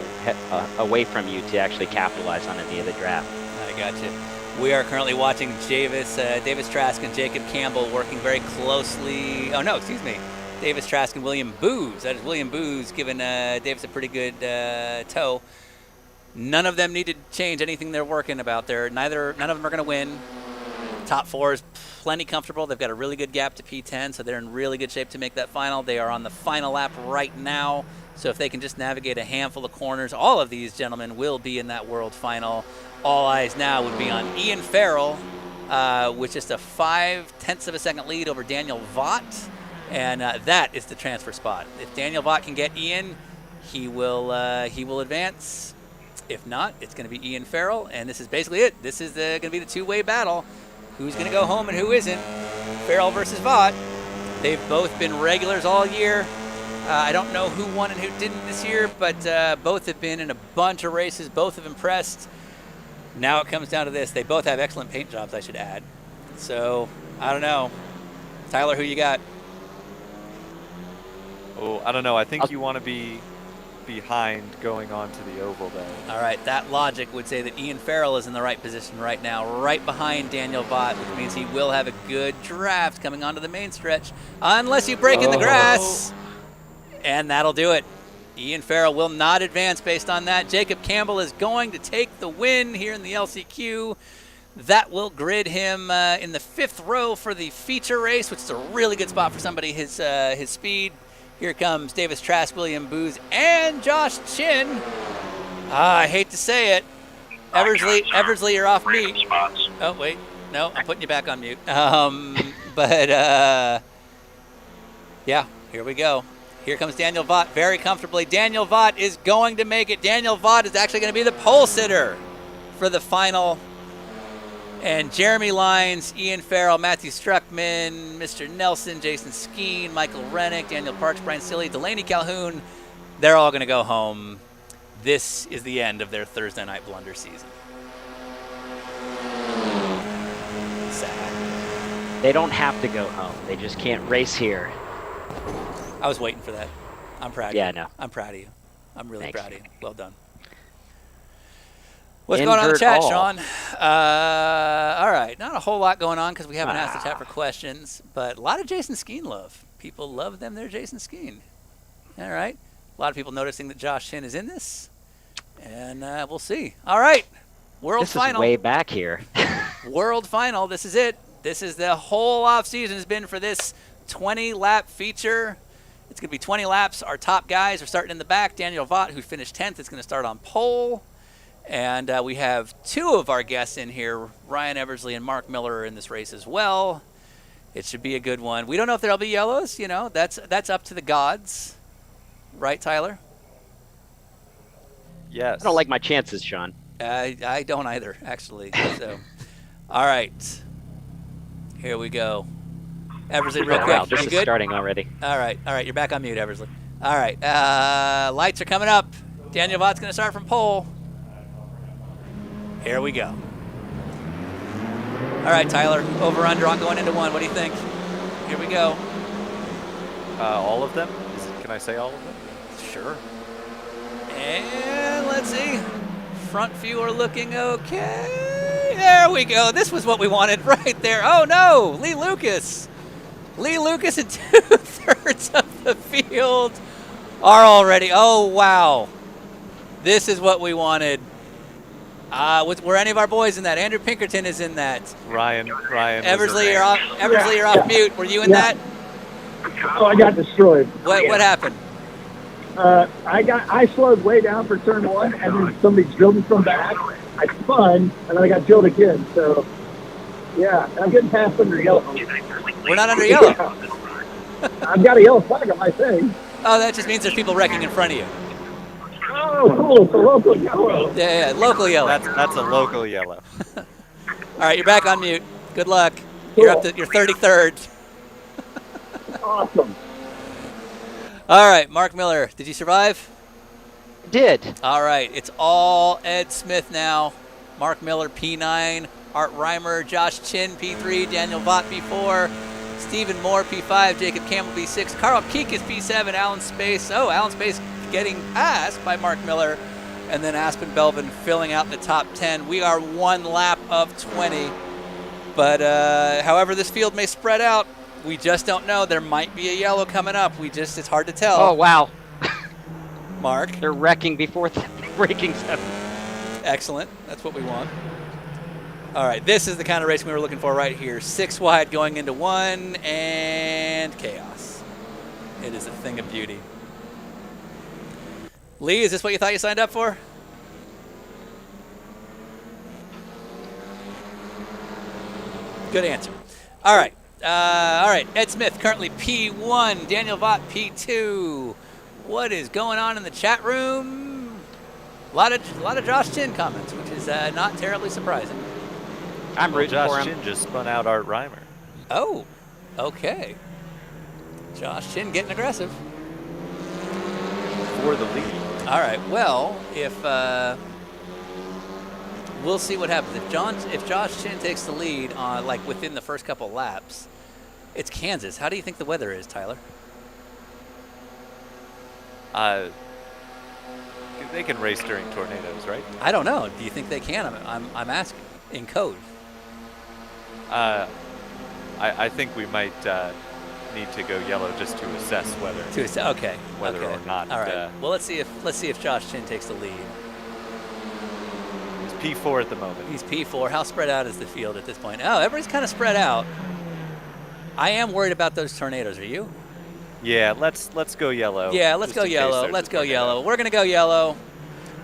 away from you to actually capitalize on any of the draft. I got you. We are currently watching Davis Trask and Jacob Campbell working very closely. Oh, no, excuse me. Davis Trask and William Booz. That is William Booz giving Davis a pretty good tow. None of them need to change anything they're working about there. None of them are going to win. Top 4 is plenty comfortable. They've got a really good gap to P10, so they're in really good shape to make that final. They are on the final lap right now, so if they can just navigate a handful of corners, all of these gentlemen will be in that world final. All eyes now would be on Ian Farrell, with just a 0.5 of a second lead over Daniel Vaught. And that is the transfer spot. If Daniel Vaught can get Ian, he will advance. If not, it's going to be Ian Farrell, and this is basically it. This is going to be the 2-way battle. Who's going to go home and who isn't? Farrell versus Vaught. They've both been regulars all year. I don't know who won and who didn't this year, but both have been in a bunch of races. Both have impressed. Now it comes down to this. They both have excellent paint jobs, I should add. So, I don't know. Tyler, who you got? Oh, I don't know. I think you want to be behind going on to the oval there. All right, that logic would say that Ian Farrell is in the right position right now, right behind Daniel Vaught, which means he will have a good draft coming onto the main stretch, unless you break in the grass. And that'll do it. Ian Farrell will not advance based on that. Jacob Campbell is going to take the win here in the LCQ. That will grid him in the 5th row for the feature race, which is a really good spot for somebody his speed. Here comes Davis Trask, William Booz, and Josh Chin. I hate to say it. Eversley, you're off mute. Oh, wait. No, I'm putting you back on mute. Yeah, here we go. Here comes Daniel Vaught very comfortably. Daniel Vaught is going to make it. Daniel Vaught is actually going to be the pole sitter for the final. And Jeremy Lyons, Ian Farrell, Matthew Struckman, Mr. Nelson, Jason Skeen, Michael Rennick, Daniel Parks, Brian Silly, Delaney Calhoun, they're all going to go home. This is the end of their Thursday Night Blunder season. Sad. They don't have to go home. They just can't race here. I was waiting for that. I'm proud of you. Yeah, I know. I'm proud of you. I'm really Thanks. proud of you. Well done. What's going on in the chat, Sean? All right, not a whole lot going on because we haven't asked the chat for questions, but a lot of Jason Skeen love. People love them. They're Jason Skeen. All right. A lot of people noticing that Josh Chin is in this, and we'll see. All right, World Final. This is way back here. World Final. This is it. This is the whole offseason has been for this 20-lap feature. It's going to be 20 laps. Our top guys are starting in the back. Daniel Vaught, who finished 10th, is going to start on pole. And we have 2 of our guests in here. Ryan Eversley and Mark Miller are in this race as well. It should be a good one. We don't know if there'll be yellows. You know, that's up to the gods. Right, Tyler? Yes. I don't like my chances, Sean. I don't either, actually. So, all right. Here we go. Eversley, real quick. Wow, this You is good? starting already. All right. You're back on mute, Eversley. All right. Lights are coming up. Daniel Vought's going to start from pole. Here we go. All right, Tyler. Over under on going into one. What do you think? Here we go. All of them? Can I say all of them? Sure. And let's see. Front view are looking okay. There we go. This was what we wanted right there. Oh no, Lee Lucas. Lee Lucas and 2/3 of the field are already. Oh wow. This is what we wanted. Were any of our boys in that? Andrew Pinkerton is in that. Ryan. Eversley, you're off. Eversley, you're off mute. Were you in that? Oh, I got destroyed. What happened? I slowed way down for turn one, and then somebody drilled me from back. I spun, and then I got drilled again. So, yeah, I'm getting past under yellow. We're not under yellow. I've got a yellow flag on my thing. Oh, that just means there's people wrecking in front of you. Oh, cool. It's a local yellow. Yeah, local yellow. That's a local yellow. All right, you're back on mute. Good luck. You're up to your 33rd. Awesome. All right, Mark Miller, did you survive? Did. All right, it's all Ed Smith now. Mark Miller, P9. Art Reimer, Josh Chin, P3. Daniel Vaught, P4. Stephen Moore, P5. Jacob Campbell, P6. Carl Keekus, P7. Alan Space. Oh, Alan Space getting passed by Mark Miller. And then Aspen Belvin filling out the top 10. We are 1 lap of 20. But however this field may spread out, we just don't know. There might be a yellow coming up. It's hard to tell. Oh, wow. Mark. They're wrecking before the braking step. Excellent. That's what we want. All right, this is the kind of race we were looking for right here. 6 wide going into 1, and chaos. It is a thing of beauty. Lee, is this what you thought you signed up for? Good answer. All right. Ed Smith currently P1. Daniel Vaught P2. What is going on in the chat room? A lot of Josh Chin comments, which is not terribly surprising. I'm rooting Josh for him. Chin just spun out Art Reimer. Oh, okay. Josh Chin getting aggressive. For the lead. All right. Well, if we'll see what happens if Josh Chin takes the lead on within the first couple laps. It's Kansas. How do you think the weather is, Tyler? They can race during tornadoes, right? I don't know. Do you think they can? I'm asking in code. I think we might need to go yellow just to assess whether whether or not. All right. Well, let's see if Josh Chin takes the lead. He's P4 at the moment. He's P4. How spread out is the field at this point? Oh, everybody's kind of spread out. I am worried about those tornadoes. Are you? Yeah, let's go yellow. Yeah, let's go yellow. Let's go yellow. We're going to go yellow.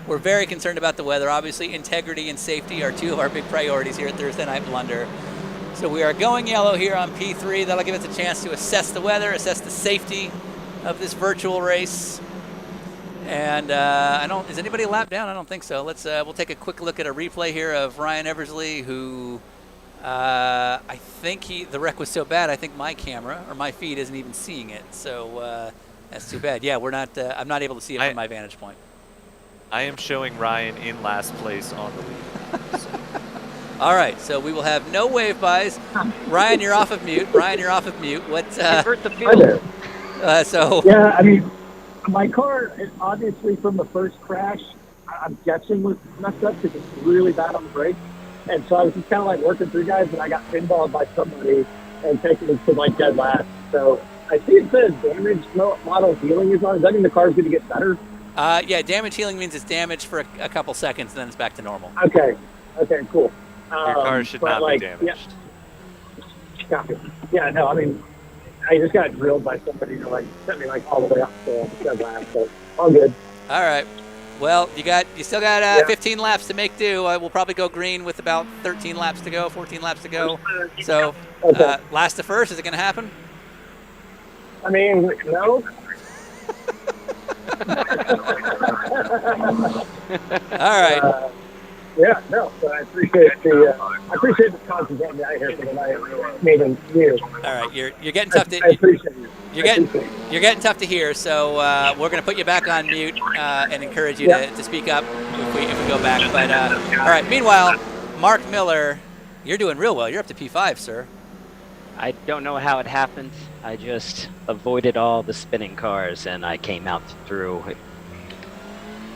We're very concerned about the weather. Obviously, integrity and safety are 2 of our big priorities here at Thursday Night Blunder. So we are going yellow here on P3. That'll give us a chance to assess the weather, assess the safety of this virtual race. And is anybody lapped down? I don't think so. We'll take a quick look at a replay here of Ryan Eversley, who I think the wreck was so bad, I think my camera or my feed isn't even seeing it. So that's too bad. Yeah, I'm not able to see it from my vantage point. I am showing Ryan in last place on the lead. So. All right, so we will have no wave bys. Ryan, you're off of mute. What? Convert the field. Yeah, I mean, my car, obviously from the first crash, I'm guessing was messed up because it's really bad on the brakes. And so I was just kind of working through guys, and I got pinballed by somebody and taken it to dead last. So I see it says damage model healing is on. Does that mean the car's going to get better? Yeah, damage healing means it's damaged for a couple seconds, and then it's back to normal. Okay, cool. Your car should not be damaged. Yeah, no, I mean, I just got drilled by somebody who sent me all the way up to dead last. So all good. All right. Well, you still got 15 laps to make do. We'll probably go green with about 13 laps to go, 14 laps to go. So, last to first, is it going to happen? I mean, no. All right. Yeah, no, but I appreciate the sponsors having me out here for the night. Meaning you. All right, you're getting tough to. I appreciate you. You're getting tough to hear, so we're going to put you back on mute and encourage you to speak up if we go back. But all right. Meanwhile, Mark Miller, you're doing real well. You're up to P5, sir. I don't know how it happened. I just avoided all the spinning cars and I came out through.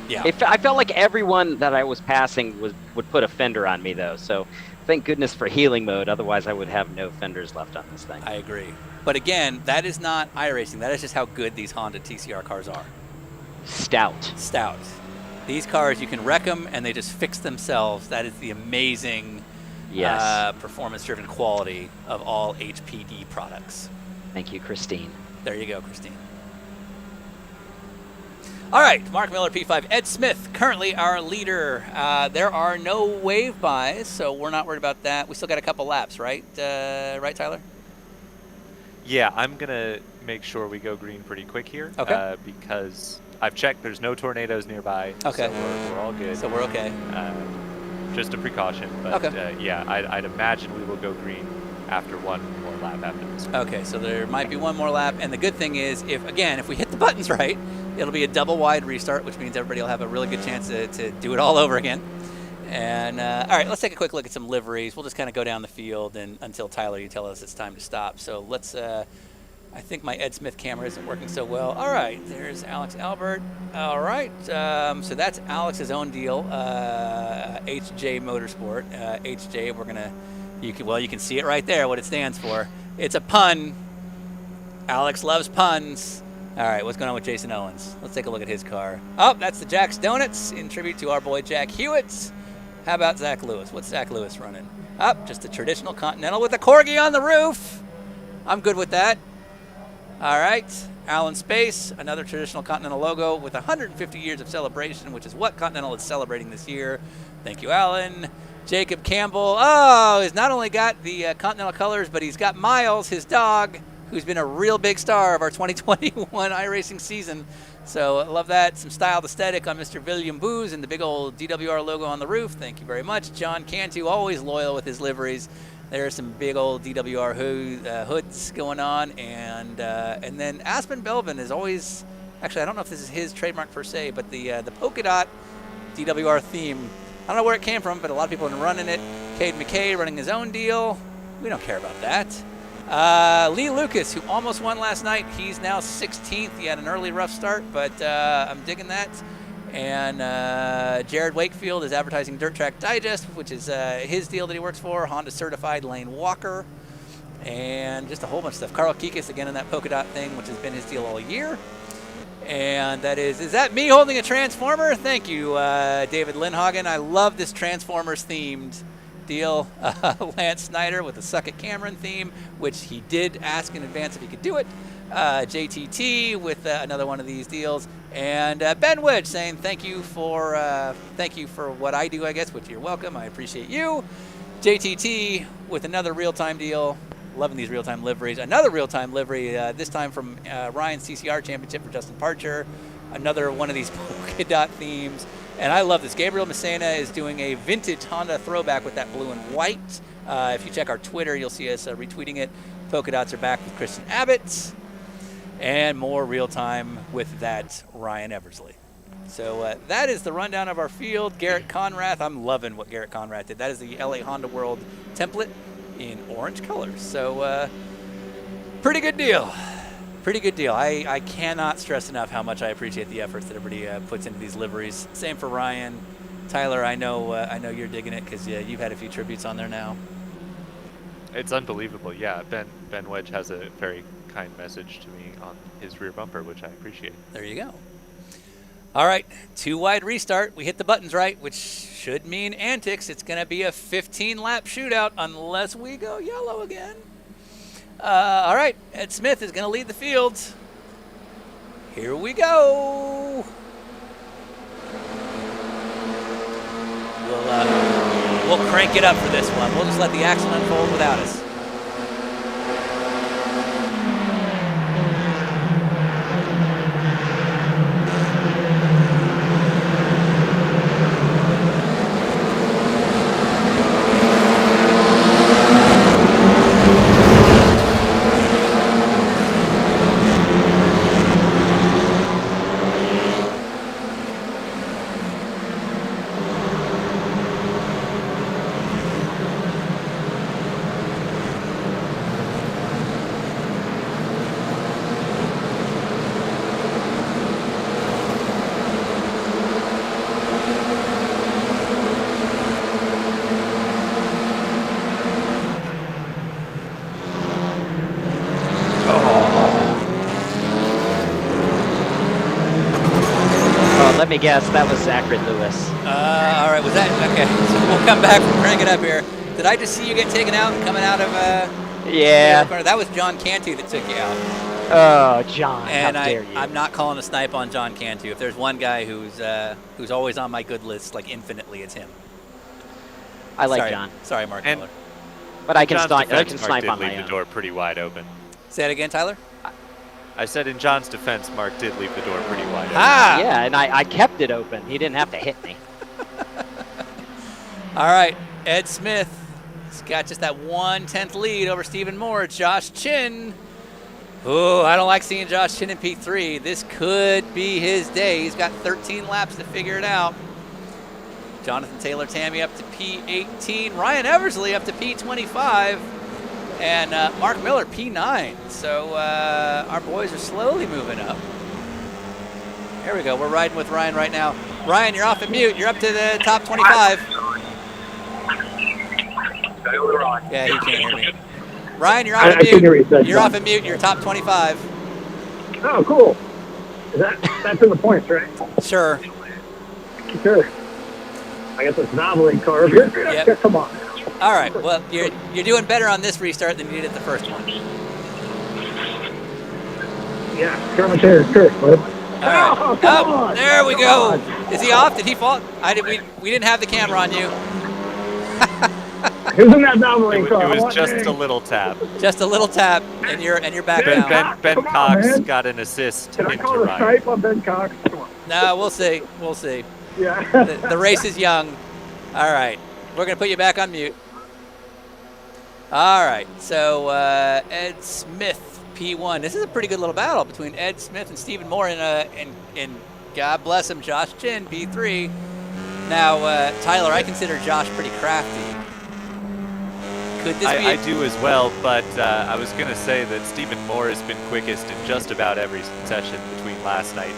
Yeah. I felt like everyone that I was passing would put a fender on me though. So thank goodness for healing mode. Otherwise, I would have no fenders left on this thing. I agree. But again, that is not iRacing. That is just how good these Honda TCR cars are. Stout. These cars, you can wreck them and they just fix themselves. That is the amazing performance-driven quality of all HPD products. Thank you, Christine. There you go, Christine. All right, Mark Miller, P5. Ed Smith, currently our leader. There are no wave buys, so we're not worried about that. We still got a couple laps, right? Right, Tyler? Yeah, I'm going to make sure we go green pretty quick here. Okay. Because I've checked, there's no tornadoes nearby. Okay. So we're all good. So we're okay. Just a precaution. But yeah, I'd imagine we will go green after one more lap after this. Okay, so there might be one more lap. And the good thing is, if we hit the buttons right, it'll be a double wide restart, which means everybody will have a really good chance to do it all over again. And all right, let's take a quick look at some liveries. We'll just kind of go down the field and until Tyler, you tell us it's time to stop. So let's. I think my Ed Smith camera isn't working so well. All right, there's Alex Albert. All right, so that's Alex's own deal. HJ Motorsport. HJ, we're gonna. You can see it right there. What it stands for. It's a pun. Alex loves puns. All right, what's going on with Jason Owens? Let's take a look at his car. Oh, that's the Jack's Donuts in tribute to our boy Jack Hewitt. How about Zach Lewis? What's Zach Lewis running? Just a traditional Continental with a Corgi on the roof. I'm good with that. All right, Alan Space, another traditional Continental logo with 150 years of celebration, which is what Continental is celebrating this year. Thank you, Alan. Jacob Campbell. Oh, he's not only got the Continental colors, but he's got Miles, his dog, who's been a real big star of our 2021 iRacing season. So I love that. Some styled aesthetic on Mr. William Booz and the big old DWR logo on the roof. Thank you very much. John Cantu, always loyal with his liveries. There's some big old DWR hoods going on. And then Aspen Belvin is always, actually I don't know if this is his trademark per se, but the polka dot DWR theme. I don't know where it came from, but a lot of people have been running it. Cade McKay running his own deal. We don't care about that. Lee Lucas, who almost won last night, he's now 16th. He had an early rough start, but I'm digging that. And Jared Wakefield is advertising Dirt Track Digest, which is his deal that he works for. Honda certified Lane Walker, and just a whole bunch of stuff. Carl Kikis again in that polka dot thing, which has been his deal all year. And that is that me holding a Transformer? Thank you, David Lindhagen. I love this Transformers themed deal. Lance Snyder with the Suck It Cameron theme, which he did ask in advance if he could do it. JTT with another one of these deals, and Ben Wedge saying thank you for what I do, I guess, which you're welcome. I appreciate you. JTT with another real-time deal. Loving these real-time liveries. Another real-time livery, this time from Ryan's CCR Championship for Justin Parcher. Another one of these polka dot themes. And I love this. Gabriel Messena is doing a vintage Honda throwback with that blue and white. If you check our Twitter, you'll see us retweeting it. Polka dots are back with Kristen Abbott. And more real-time with that Ryan Eversley. So that is the rundown of our field. Garrett Conrath, I'm loving what Garrett Conrath did. That is the LA Honda World template in orange colors. So pretty good deal. Pretty good deal. I cannot stress enough how much I appreciate the efforts that everybody puts into these liveries. Same for Ryan. Tyler, I know you're digging it because you've had a few tributes on there now. It's unbelievable. Yeah, Ben Wedge has a very kind message to me on his rear bumper, which I appreciate. There you go. All right, 2-wide restart. We hit the buttons right, which should mean antics. It's going to be a 15-lap shootout unless we go yellow again. All right, Ed Smith is going to lead the field. Here we go. We'll crank it up for this one. We'll just let the action unfold without us. Let me guess, that was Zachary Lewis. All right, was that okay? So we'll come back from crank it up here. Did I just see you get taken out coming out of? Yeah. That was John Cantu that took you out. Oh, John! And how dare you? I'm not calling a snipe on John Cantu. If there's one guy who's always on my good list, like infinitely, it's him. I like Sorry. John. Sorry, Mark Miller. But I can John's snipe. I defense, can Mark snipe did on my leave own. the door pretty wide open. Say that again, Tyler. I said in John's defense, Mark did leave the door pretty wide open. Ah! Yeah, and I kept it open. He didn't have to hit me. All right, Ed Smith. He's got just that 1/10 lead over Stephen Moore. Josh Chin. Oh, I don't like seeing Josh Chin in P3. This could be his day. He's got 13 laps to figure it out. Jonathan Taylor Tammy up to P18. Ryan Eversley up to P25. And Mark Miller, P9. So our boys are slowly moving up. Here we go. We're riding with Ryan right now. Ryan, you're off of mute. You're up to the top 25. Yeah, he can't hear me. Ryan, you're off of I can hear you, mute. You're John. off of mute. You're top 25. Oh, cool. That's in the points, right? Sure. Sure. I got this noveling car. Yep. Come on. All right. Well, you're doing better on this restart than you did at the first one. Yeah, German Taylor's curse, bud. All right. Oh, come on. There we Come go. on. Is he off? Did he fall? We didn't have the camera on you. Who's in that noveling car? It was What just name? a little tap. Just a little tap, and you're back down. Ben Come on, Cox man. got an assist Can I into call a Ryan. snipe on Ben Cox? Come on. No, we'll see. We'll see. Yeah. The race is young. All right. We're going to put you back on mute. All right. So Ed Smith, P1. This is a pretty good little battle between Ed Smith and Stephen Moore and God bless him, Josh Chin, P3. Now, Tyler, I consider Josh pretty crafty. Could this be? I do as well, but I was going to say that Stephen Moore has been quickest in just about every session between last night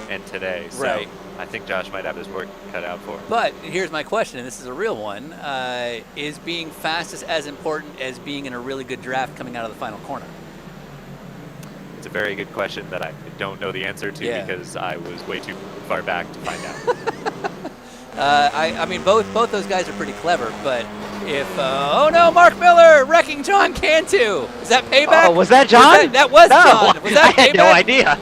and today. So Right. I think Josh might have his work cut out for him. But here's my question, and this is a real one. Is being fastest as important as being in a really good draft coming out of the final corner? It's a very good question that I don't know the answer to because I was way too far back to find out. I mean, both those guys are pretty clever, but if oh no, Mark Miller wrecking John Cantu. Is that payback? Oh, was that John? That was No, John. Was that I had payback? no idea.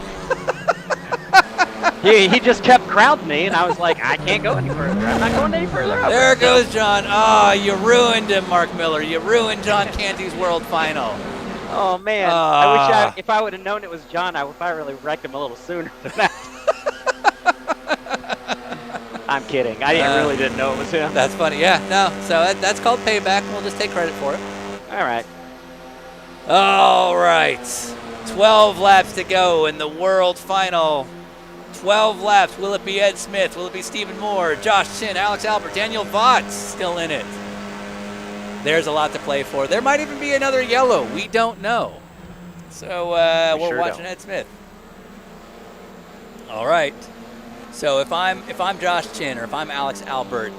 he just kept crowding me, and I was like, I can't go any further. I'm not going any further. There goes John. Oh, you ruined him, Mark Miller. You ruined John Cantu's world final. Oh man, I wish if I would have known it was John, I would probably really wrecked him a little sooner than that. I'm kidding. I really didn't know it was him. That's funny. Yeah, no. So that's called payback. We'll just take credit for it. All right. All right. 12 laps to go in the world final. 12 laps. Will it be Ed Smith? Will it be Stephen Moore? Josh Chin, Alex Albert, Daniel Vaught still in it. There's a lot to play for. There might even be another yellow. We don't know. So we're sure watching don't. Ed Smith. All right. So if I'm Josh Chin or if I'm Alex Albert,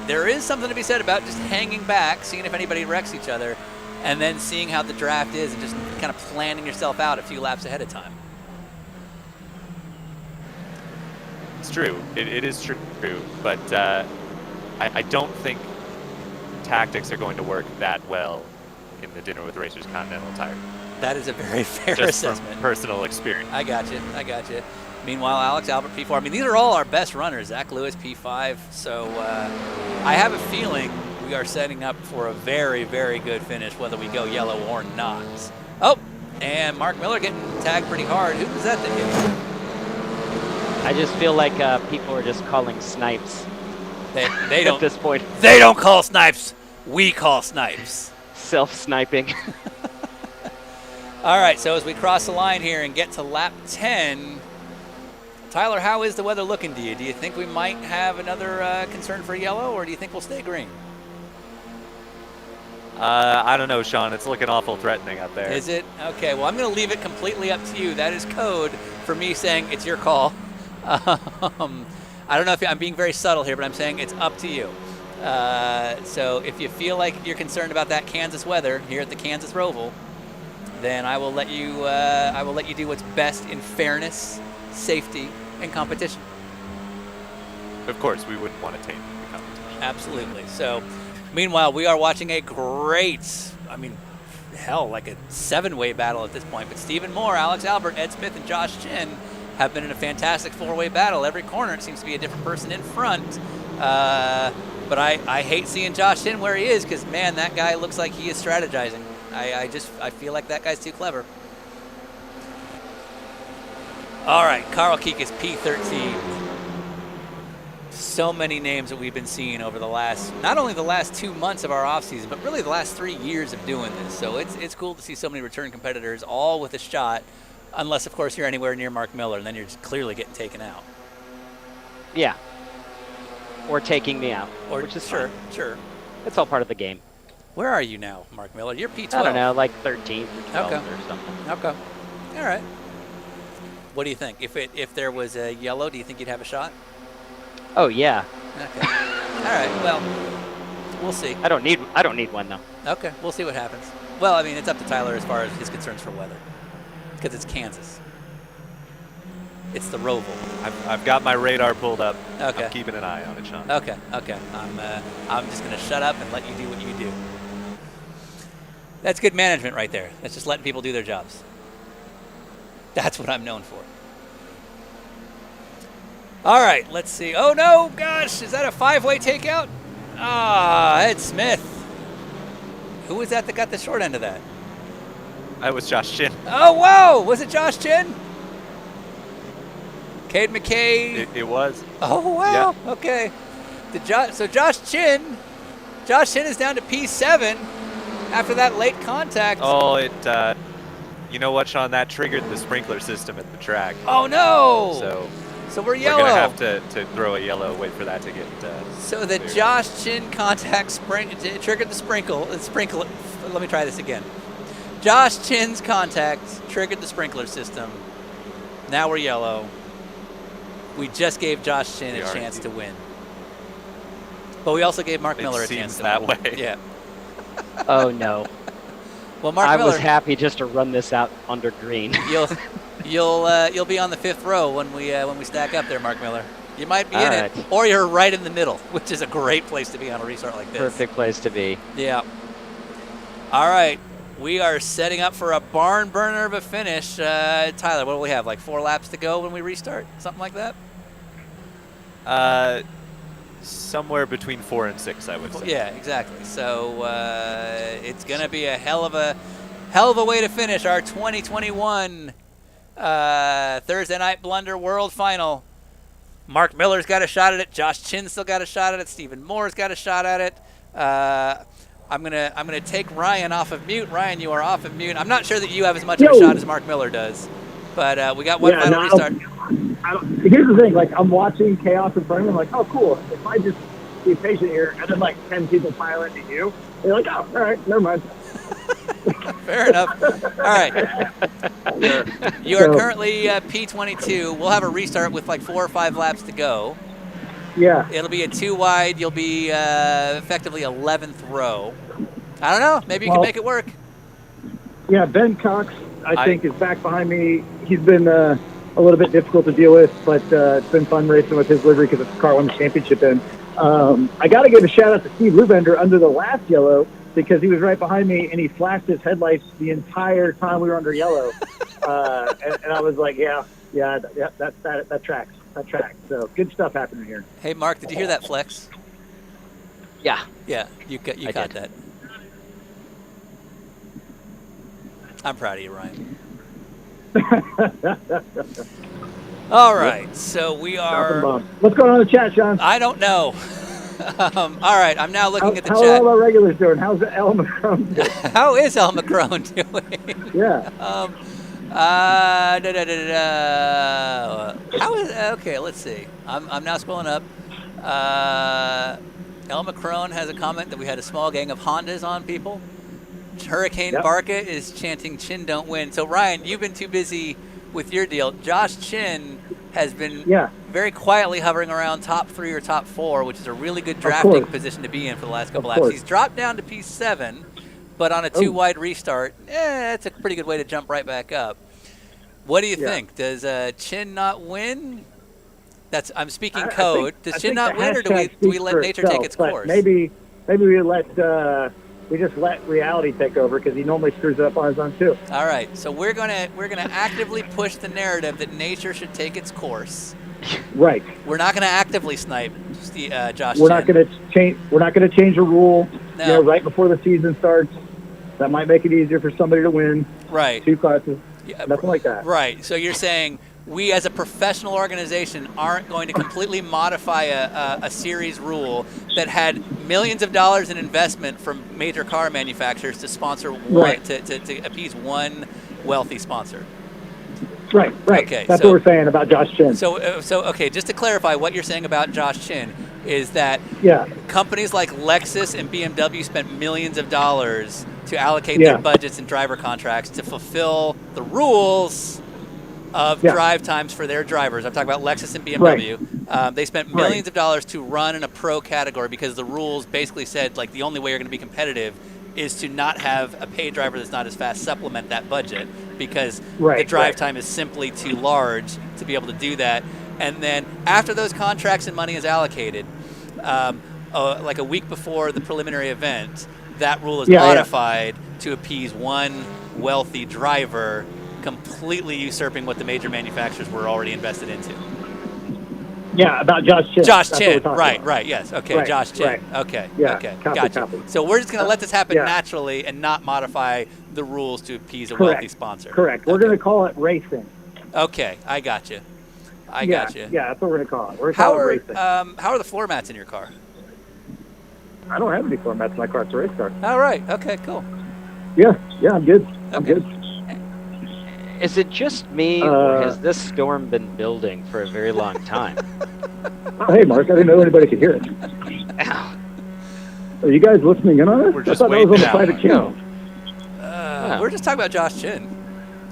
there is something to be said about just hanging back, seeing if anybody wrecks each other, and then seeing how the draft is and just kind of planning yourself out a few laps ahead of time. It's true. It is true. But I don't think tactics are going to work that well in the Dinner with Racers Continental Tire. That is a very fair Just assessment. from personal experience. I got you. Meanwhile, Alex Albert, P4. I mean, these are all our best runners. Zach Lewis, P5. So I have a feeling we are setting up for a very, very good finish, whether we go yellow or not. Oh, and Mark Miller getting tagged pretty hard. Who was that that hit? I just feel like people are just calling snipes. They don't. At this point. They don't call snipes. We call snipes. Self-sniping. All right, so as we cross the line here and get to lap 10, Tyler, how is the weather looking to you? Do you think we might have another concern for yellow, or do you think we'll stay green? I don't know, Sean. It's looking awful threatening out there. Is it? Okay, well, I'm going to leave it completely up to you. That is code for me saying it's your call. I don't know if I'm being very subtle here, but I'm saying it's up to you. So if you feel like you're concerned about that Kansas weather here at the Kansas Roval, then I will let you do what's best in fairness, safety, and competition. of course, we wouldn't want to taint the competition. Absolutely. So, meanwhile, we are watching a great, I mean, hell, like a 7-way battle at this point. But Stephen Moore, Alex Albert, Ed Smith, and Josh Chin have been in a fantastic 4-way battle. Every corner, it seems to be a different person in front. But I hate seeing Josh Chin where he is because, man, that guy looks like he is strategizing. I feel like that guy's too clever. All right, Carl Kikas, P13. So many names that we've been seeing over the last, not only the last 2 months of our offseason, but really the last 3 years of doing this. So it's cool to see so many return competitors all with a shot, unless, of course, you're anywhere near Mark Miller, and then you're just clearly getting taken out. Yeah. Or taking me out. Or which is sure, fine. sure. It's all part of the game. Where are you now, Mark Miller? You're P12. I don't know, like 13th or 12th Okay. or something. Okay. All right. What do you think? If there was a yellow, do you think you'd have a shot? Oh yeah. Okay. All right. Well, we'll see. I don't need one though. Okay. We'll see what happens. Well, I mean, it's up to Tyler as far as his concerns for weather, because it's Kansas. It's the Roval. I've got my radar pulled up. Okay. I'm keeping an eye on it, Sean. Okay. Okay. I'm just gonna shut up and let you do what you do. That's good management right there. That's just letting people do their jobs. That's what I'm known for. All right, let's see. Oh, no, gosh, is that a 5-way takeout? Ah, Ed Smith. Who was that got the short end of that? That was Josh Chin. Oh, whoa, was it Josh Chin? Cade McKay. It was. Oh, wow, yeah. Okay. So Josh Chin is down to P7 after that late contact. Oh, you know what, Sean? That triggered the sprinkler system at the track. Oh, no. So we're yellow. We're going to have to throw a yellow, wait for that to get... so the Josh Chin contact triggered the sprinkler. Let me try this again. Josh Chin's contact triggered the sprinkler system. Now we're yellow. We just gave Josh Chin a chance to win. But we also gave Mark Miller a chance to win. It seems that way. Yeah. Oh, no. Well, Mark I Miller, was happy just to run this out under green. You'll be on the 5th row when we stack up there, Mark Miller. You might be in it, or you're right in the middle, which is a great place to be on a restart like this. Perfect place to be. Yeah. All right, we are setting up for a barn burner of a finish. Tyler, what do we have? Like 4 laps to go when we restart, something like that. Somewhere between 4 and 6, I would say. Yeah, exactly. So it's gonna be a hell of a way to finish our 2021 Thursday Night Blunder World Final. Mark Miller's got a shot at it. Josh Chin still got a shot at it. Stephen Moore's got a shot at it. I'm gonna take Ryan off of mute. Ryan, you are off of mute. I'm not sure that you have as much of a shot as Mark Miller does, but we got one final restart. Here's the thing, like, I'm watching chaos in front of me. I'm like, oh, cool. If I just be patient here, and then, like, 10 people pile into you, they're like, oh, all right, never mind. Fair enough. All right. You are currently P22. We'll have a restart with, like, 4 or 5 laps to go. Yeah. It'll be a 2-wide. You'll be effectively 11th row. I don't know. Maybe you can make it work. Yeah, Ben Cox, I think, is back behind me. He's been a little bit difficult to deal with, but it's been fun racing with his livery because it's the car won the championship in. I got to give a shout out to Steve Lubender under the last yellow because he was right behind me and he flashed his headlights the entire time we were under yellow. And I was like, yeah, that tracks. That tracks. So good stuff happening here. Hey, Mark, did you hear that flex? Yeah. Yeah, you caught that. I'm proud of you, Ryan. All right, so we are... What's going on in the chat, Sean? I don't know. All right, I'm now looking at the chat. How are all our regulars doing? How's El Macron doing? How is El Macron doing? Yeah. How is... Okay, let's see. I'm now scrolling up. El Macron has a comment that we had a small gang of Hondas on people. Hurricane Barca is chanting "Chin don't win." So Ryan, you've been too busy with your deal. Josh Chin has been very quietly hovering around top 3 or top 4, which is a really good drafting position to be in for the last couple laps. He's dropped down to P7, but on a 2-wide restart, that's a pretty good way to jump right back up. What do you think? Does Chin not win? I'm speaking I code. think- Does I Chin think not the win, or do hashtag we speaks let for nature itself, take its but course? Maybe we just let reality take over because he normally screws it up on his own too. All right, so we're gonna actively push the narrative that nature should take its course. Right. We're not gonna actively snipe Josh. We're not going to change. We're not going to change a rule. No. Right before the season starts. That might make it easier for somebody to win. Right. 2 classes. Nothing like that. Right. So you're saying we, as a professional organization, aren't going to completely modify a series rule that had millions of dollars in investment from major car manufacturers to sponsor one, to appease one wealthy sponsor. Right. Okay, That's so- what we're saying about Josh Chin. So okay, just to clarify, what you're saying about Josh Chin is that Yeah. companies like Lexus and BMW spent millions of dollars to allocate Yeah. their budgets and driver contracts to fulfill the rules of Yeah. drive times for their drivers. I'm talking about Lexus and BMW. They spent millions of dollars to run in a pro category because the rules basically said, like, the only way you're going to be competitive is to not have a paid driver that's not as fast supplement that budget because the drive time is simply too large to be able to do that. And then after those contracts and money is allocated, like a week before the preliminary event, that rule is modified to appease one wealthy driver, completely usurping what the major manufacturers were already invested into. Yeah, about Josh Chin. Josh That's what Chin, we're talking right, about. right, yes, okay, Right, Josh Chin, right. okay, Yeah, okay, copy, gotcha. copy. So we're just going to let this happen yeah. naturally and not modify the rules to appease a Correct. wealthy sponsor. Correct. We're going to call it racing. Okay, I got you. I got you. Yeah, that's what we're going to call it. We're going to call it racing. How are the floor mats in your car? I don't have any floor mats in my car. It's a race car. All right. Okay. Cool. Yeah, I'm good. I'm good. Is it just me, or has this storm been building for a very long time? Oh, hey, Mark, I didn't know anybody could hear it. Are you guys listening in on it? We're just I thought that was on waiting the private channel. We're just talking about Josh Chin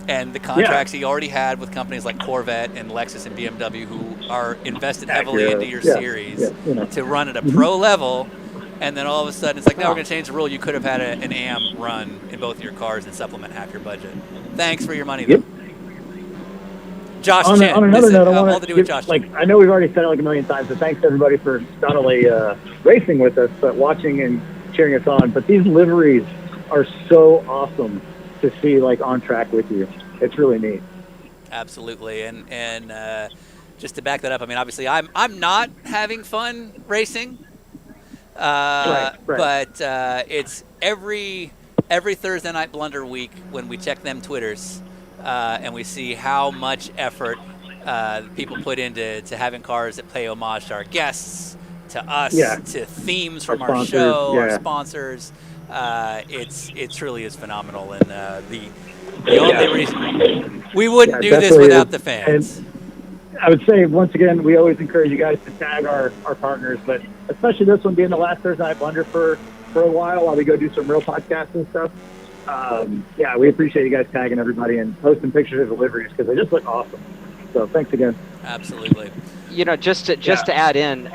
and the contracts he already had with companies like Corvette and Lexus and BMW, who are invested heavily into your series to run at a pro level. And then all of a sudden, it's like, no, we're going to change the rule. You could have had an AM run in both of your cars and supplement half your budget. Thanks for your money, though. Josh Chin. On another note, I all want to do with Josh Chin. I know we've already said it like a million times, so thanks to everybody for not only racing with us, but watching and cheering us on. But these liveries are so awesome to see, like, on track with you. It's really neat. Absolutely, and just to back that up, I mean, obviously, I'm not having fun racing. But it's every Thursday night Blunder week when we check them Twitters and we see how much effort people put into having cars that pay homage to our guests, to us, to themes from our show, our sponsors. It truly is phenomenal, and the only reason we wouldn't do this without the fans. And I would say, once again, we always encourage you guys to tag our partners, but especially this one being the last Thursday Night Blunder for a while we go do some real podcasts and stuff. We appreciate you guys tagging everybody and posting pictures of deliveries because they just look awesome. So thanks again. Absolutely. You know, just to add in,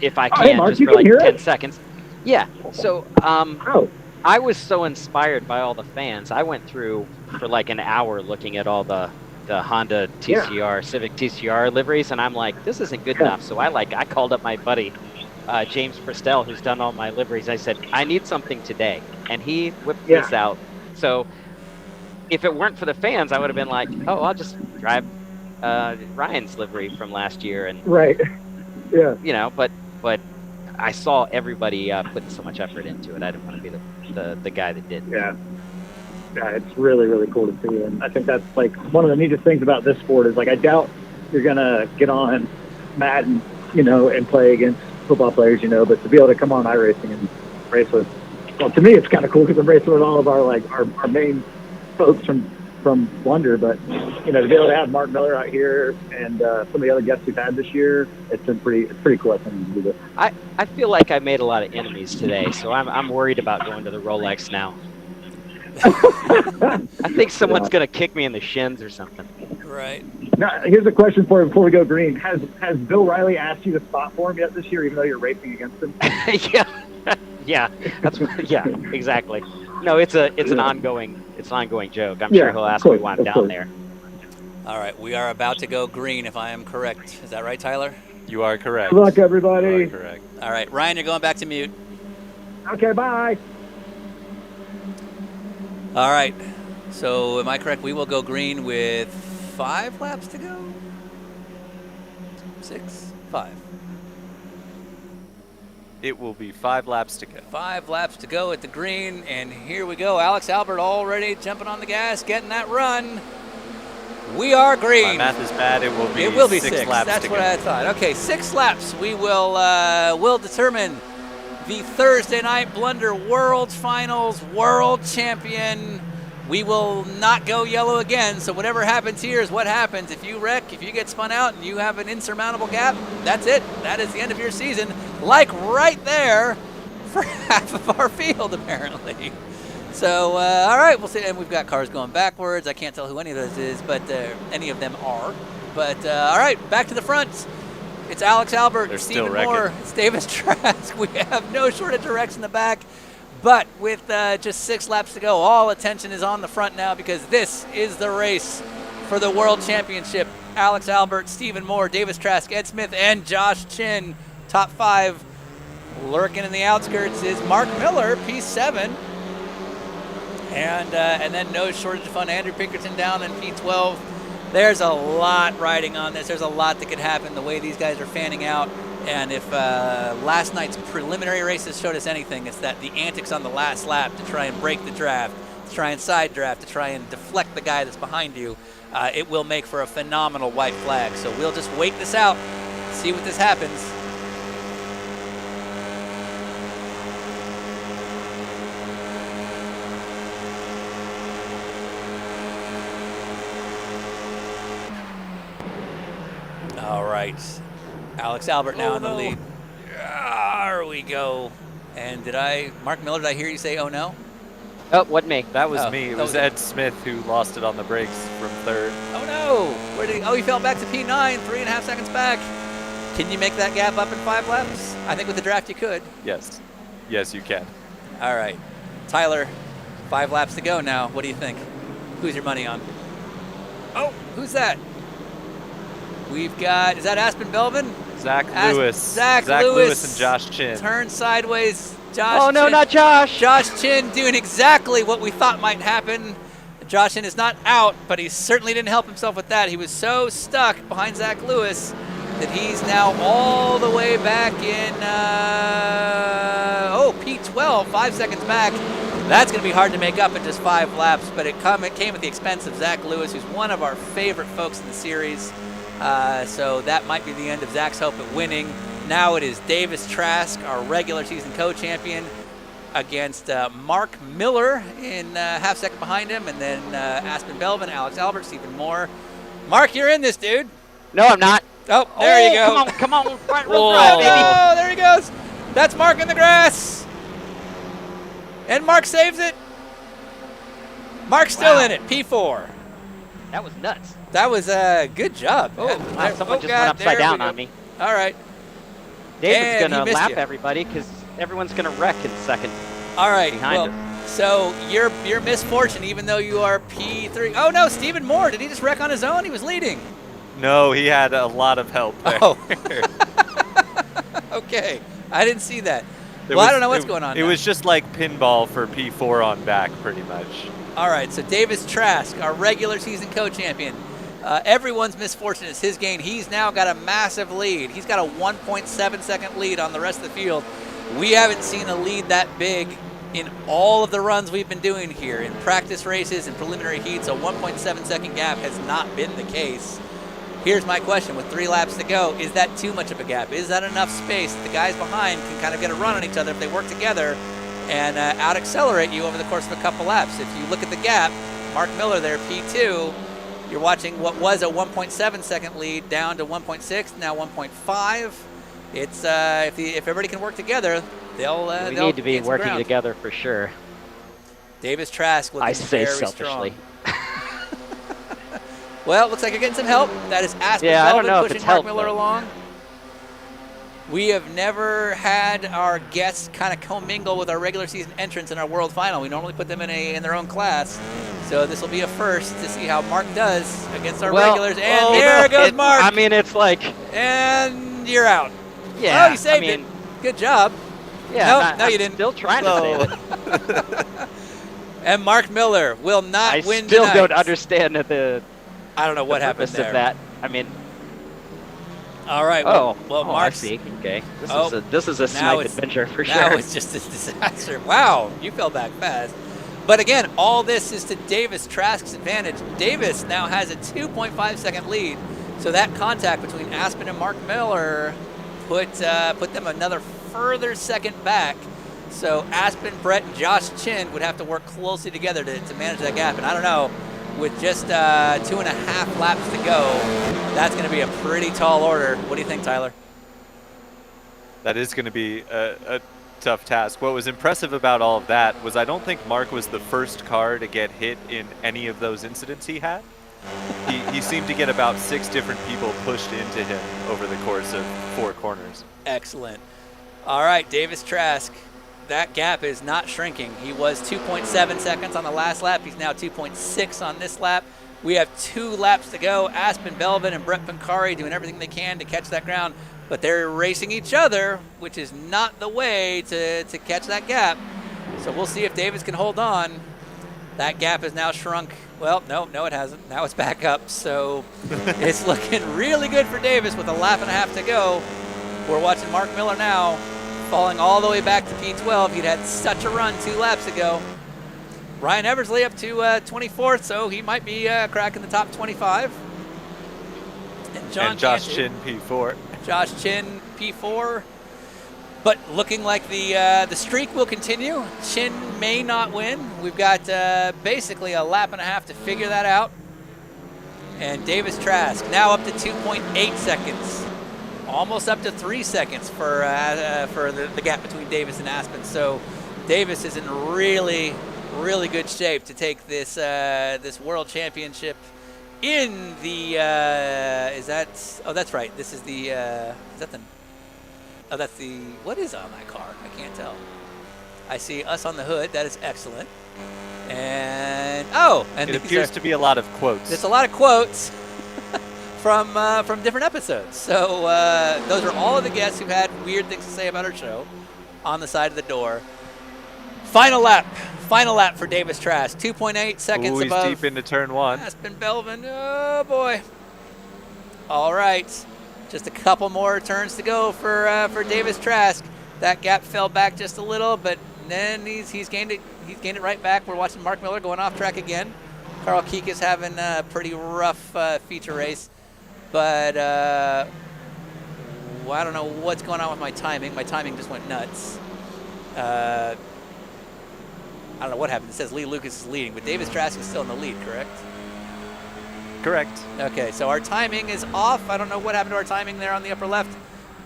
if I can, Hey, Mark, just you for can like hear 10 it? seconds. Yeah. So I was so inspired by all the fans. I went through for like an hour looking at all the Honda TCR, Civic TCR liveries, and I'm like, this isn't good enough. So I called up my buddy, James Prestel, who's done all my liveries. I said, I need something today. And he whipped this out. So if it weren't for the fans, I would have been like, oh, I'll just drive Ryan's livery from last year. And Yeah. You know, but I saw everybody putting so much effort into it. I didn't want to be the guy that did. Yeah, it's really, really cool to see. And I think that's like one of the neatest things about this sport is, like, I doubt you're going to get on Madden, and play against football players, but to be able to come on iRacing and race with, well, to me, it's kind of cool because I'm racing with all of our main folks from Blunder, but, to be able to have Mark Miller out here and some of the other guests we've had this year, it's pretty cool, I think, to do this. I feel like I made a lot of enemies today, so I'm worried about going to the Rolex now. I think someone's going to kick me in the shins or something. Right. Now, here's a question for you before we go green. Has Bill Riley asked you to spot for him yet this year, even though you're racing against him? Yeah, exactly. No, it's an ongoing joke. I'm sure he'll ask me why I'm down there. All right, we are about to go green, if I am correct. Is that right, Tyler? You are correct. Good luck, everybody. You are correct. All right, Ryan, you're going back to mute. Okay, bye. All right, so am I correct? We will go green with 5 laps to go? 6? 5. It will be 5 laps to go. 5 laps to go at the green, and here we go. Alex Albert already jumping on the gas, getting that run. We are green. My math is bad. It will be 6 laps That's to what go. I thought. Okay, 6 laps. We will determine the Thursday night Blunder World Finals world champion. We will not go yellow again, so whatever happens here is what happens. If you wreck, if you get spun out and you have an insurmountable gap, that's it. That is the end of your season, like right there for half of our field, apparently. So, all right, we'll see. And we've got cars going backwards. I can't tell who any of those is, but any of them are. But, all right, back to the front. It's Alex Albert, Stephen Moore, it's Davis Trask. We have no shortage of wrecks in the back. But with just 6 laps to go, all attention is on the front now because this is the race for the World Championship. Alex Albert, Stephen Moore, Davis Trask, Ed Smith, and Josh Chin. Top 5. Lurking in the outskirts is Mark Miller, P7. And then no shortage of fun, Andrew Pinkerton down in P12. There's a lot riding on this. There's a lot that could happen the way these guys are fanning out. And if last night's preliminary races showed us anything, it's that the antics on the last lap to try and break the draft, to try and side draft, to try and deflect the guy that's behind you, it will make for a phenomenal white flag. So we'll just wait this out, see what this happens. All right. Alex Albert now in the lead. There we go. And Mark Miller, did I hear you say, oh no? Oh, wasn't me. That was me. It was Ed Smith who lost it on the brakes from 3rd. Oh no! Where did he fell back to P9, 3.5 seconds back. Can you make that gap up in 5 laps? I think with the draft you could. Yes. Yes, you can. All right. Tyler, 5 laps to go now. What do you think? Who's your money on? Oh, who's that? We've got, is that Aspen Belvin? Zach Lewis. Zach Lewis and Josh Chin. Turn sideways. Josh Oh, no, Chin. not Josh. Josh Chin doing exactly what we thought might happen. Josh Chin is not out, but he certainly didn't help himself with that. He was so stuck behind Zach Lewis that he's now all the way back in, P12, 5 seconds back. That's going to be hard to make up in just 5 laps, but it came at the expense of Zach Lewis, who's one of our favorite folks in the series. So that might be the end of Zach's hope at winning. Now it is Davis Trask, our regular season co-champion, against Mark Miller in half second behind him, and then Aspen Belvin, Alex Albert, Stephen Moore. Mark, you're in this, dude. No, I'm not. Oh, there you go. Come on, front row drive, baby. Oh, there he goes. That's Mark in the grass. And Mark saves it. Mark's still in it, P4. That was nuts. That was a good job. Oh, wow, someone just went upside down on me. All right. David's And going he to missed lap you. everybody because everyone's going to wreck in second. All right. Behind Well, so your misfortune, even though you are P3. Oh, no, Stephen Moore. Did he just wreck on his own? He was leading. No, he had a lot of help there. Oh. Okay. I didn't see that. I don't know what's going on It now. was just like pinball for P4 on back, pretty much. All right, so Davis Trask, our regular season co-champion. Everyone's misfortune is his gain. He's now got a massive lead. He's got a 1.7 second lead on the rest of the field. We haven't seen a lead that big in all of the runs we've been doing here. In practice races and preliminary heats, a 1.7 second gap has not been the case. Here's my question, with 3 laps to go, is that too much of a gap? Is that enough space that the guys behind can kind of get a run on each other if they work together and out-accelerate you over the course of a couple laps? If you look at the gap, Mark Miller there, P2, you're watching what was a 1.7 second lead down to 1.6, now 1.5. It's if everybody can work together, we need to be working together for sure. Davis Trask looking I say very selfishly. strong. Well, it looks like you're getting some help. That is Aspen Yeah, I don't Belvin know if pushing it's Mark help, Miller though. along. We have never had our guests kind of commingle with our regular season entrants in our world final. We normally put them in their own class. So this will be a first to see how Mark does against our Well, regulars. And there goes Mark. I mean, it's like, and you're out. yeah. Oh, you saved it. Good job. Yeah. No, you didn't. Still trying to save it. And Mark Miller will not win I still tonight. don't understand I don't know what happened purpose there. of that. I mean, all right. well, Well, I Mark. see. Okay. This is a now snipe it's- adventure for Now sure. it's just a disaster. Wow, you fell back fast. But again, all this is to Davis Trask's advantage. Davis now has a 2.5 second lead. So that contact between Aspen and Mark Miller put them another further second back. So Aspen, Brett, and Josh Chin would have to work closely together to manage that gap. And I don't know, with just 2.5 laps to go, that's going to be a pretty tall order. What do you think, Tyler? That is going to be a tough task. What was impressive about all of that was I don't think Mark was the first car to get hit in any of those incidents he had. He seemed to get about 6 different people pushed into him over the course of 4 corners. Excellent. All right, Davis Trask. That gap is not shrinking. He was 2.7 seconds on the last lap. He's now 2.6 on this lap. We have 2 laps to go. Aspen Belvin and Brett Pancari doing everything they can to catch that ground, but they're racing each other, which is not the way to catch that gap. So we'll see if Davis can hold on. That gap is now shrunk. Well, no, it hasn't. Now it's back up. So it's looking really good for Davis with a lap and a half to go. We're watching Mark Miller now falling all the way back to P12. He'd had such a run 2 laps ago. Ryan Eversley up to 24th, so he might be cracking the top 25. And Josh Chin, P4. Josh Chin, P4. But looking like the streak will continue. Chin may not win. We've got basically a lap and a half to figure that out. And Davis Trask now up to 2.8 seconds. Almost up to 3 seconds for the gap between Davis and Aspen. So Davis is in really, really good shape to take this this World Championship in the that's right. This is the that's the what is on that car? I can't tell. I see us on the hood. That is excellent. And it appears to be a lot of quotes. There's a lot of quotes from different episodes. So those are all of the guests who've had weird things to say about our show on the side of the door. Final lap for Davis Trask. 2.8 seconds Ooh, he's above. deep into turn 1. Aspen Belvin. Oh boy. All right, just a couple more turns to go for Davis Trask. That gap fell back just a little, but then he's gained it. He's gained it right back. We're watching Mark Miller going off track again. Carl Keek is having a pretty rough feature race. But I don't know what's going on with my timing. My timing just went nuts. I don't know what happened. It says Lee Lucas is leading, but Davis Trask is still in the lead, correct? Correct. Okay, so our timing is off. I don't know what happened to our timing there on the upper left,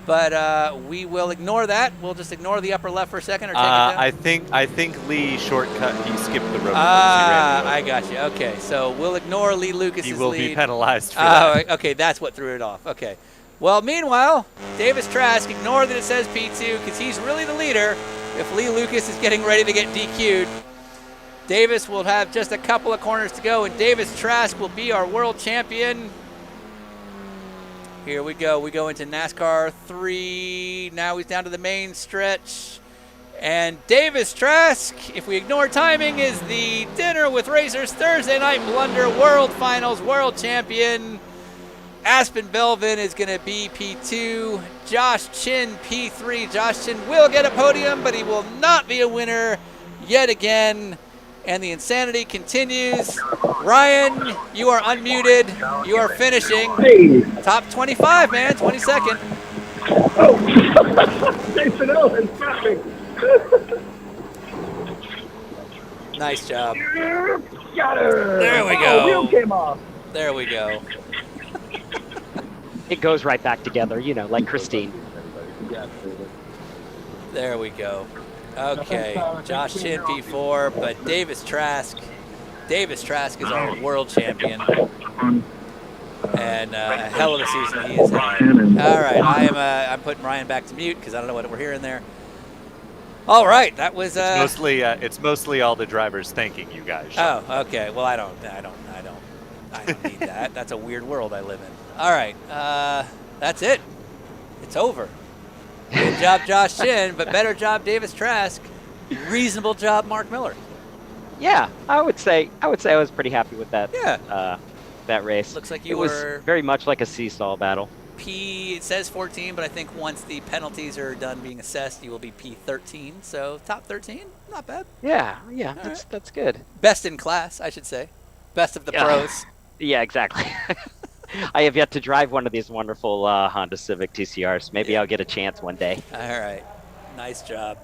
but we will ignore that. We'll just ignore the upper left for a second or take it down. I think Lee shortcut. He skipped the rope. I got you. Okay, so we'll ignore Lee Lucas's lead. He will be penalized for that. Okay, that's what threw it off. Okay. Well, meanwhile, Davis Trask, ignore that it says P2 because he's really the leader. If Lee Lucas is getting ready to get DQ'd, Davis will have just a couple of corners to go, and Davis Trask will be our world champion. Here we go. We go into NASCAR 3. Now he's down to the main stretch. And Davis Trask, if we ignore timing, is the Dinner with Racers Thursday Night Blunder World Finals World Champion. Aspen Belvin is going to be P2. Josh Chin, P3. Josh Chin will get a podium, but he will not be a winner yet again. And the insanity continues. Ryan, you are unmuted. You are finishing. Hey. Top 25, man. 22nd. Oh, Jason Owens got me. Nice job. Got her. There we Oh, go. wheel came off. There we go. It goes right back together, like Christine. There we go. Okay, Josh Chin P4, but Davis Trask is our world champion. And a hell of a season he has had. All right, I'm putting Ryan back to mute because I don't know what we're hearing there. All right, that was. It's mostly all the drivers thanking you guys. Sean. Oh, okay. Well, I don't need that. That's a weird world I live in. All right, that's it. It's over. Good job, Josh Chin, but better job, Davis Trask. Reasonable job, Mark Miller. Yeah, I would say I was pretty happy with that. Yeah. That race. Looks like it was very much like a seesaw battle. It says 14, but I think once the penalties are done being assessed, you will be P13. So top 13, not bad. Yeah, that's good. Best in class, I should say. Best of the pros. Yeah, exactly. I have yet to drive one of these wonderful Honda Civic TCRs. Maybe I'll get a chance one day. All right, nice job.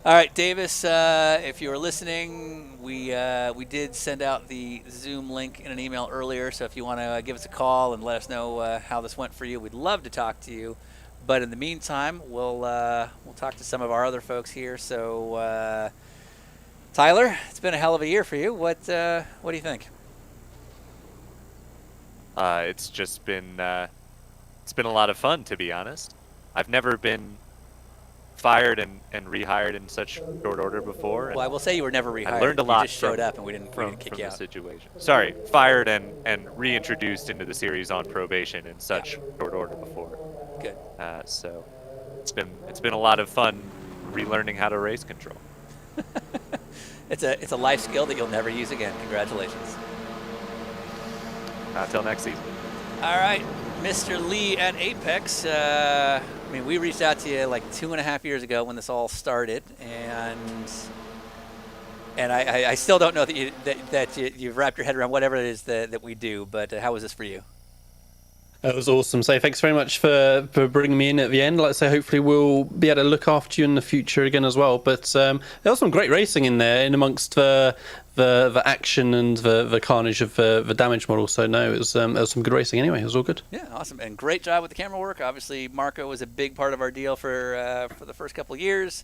All right, Davis, if you were listening, we did send out the Zoom link in an email earlier, so if you want to give us a call and let us know how this went for you, we'd love to talk to you. But in the meantime, we'll talk to some of our other folks here. So, Tyler, it's been a hell of a year for you. What do you think? It's just been a lot of fun, to be honest. I've never been fired and rehired in such short order before. Well, I will say you were never rehired. I learned a lot. You just showed up and we didn't kick you the out. situation. Sorry, fired and reintroduced into the series on probation in such short order before. Good. So it's been a lot of fun relearning how to race control. It's a life skill that you'll never use again. Congratulations. Until next season. All right, Mr. Lee at Apex. We reached out to you like 2.5 years ago when this all started, and I still don't know that you've wrapped your head around whatever it is that we do. But how was this for you? That was awesome. So thanks very much for bringing me in at the end. Like I say, hopefully we'll be able to look after you in the future again as well. But there was some great racing in there, in amongst the action and the carnage of the damage model. So no, it was there was some good racing anyway. It was all good. Yeah, awesome, and great job with the camera work. Obviously, Marco was a big part of our deal for the first couple of years,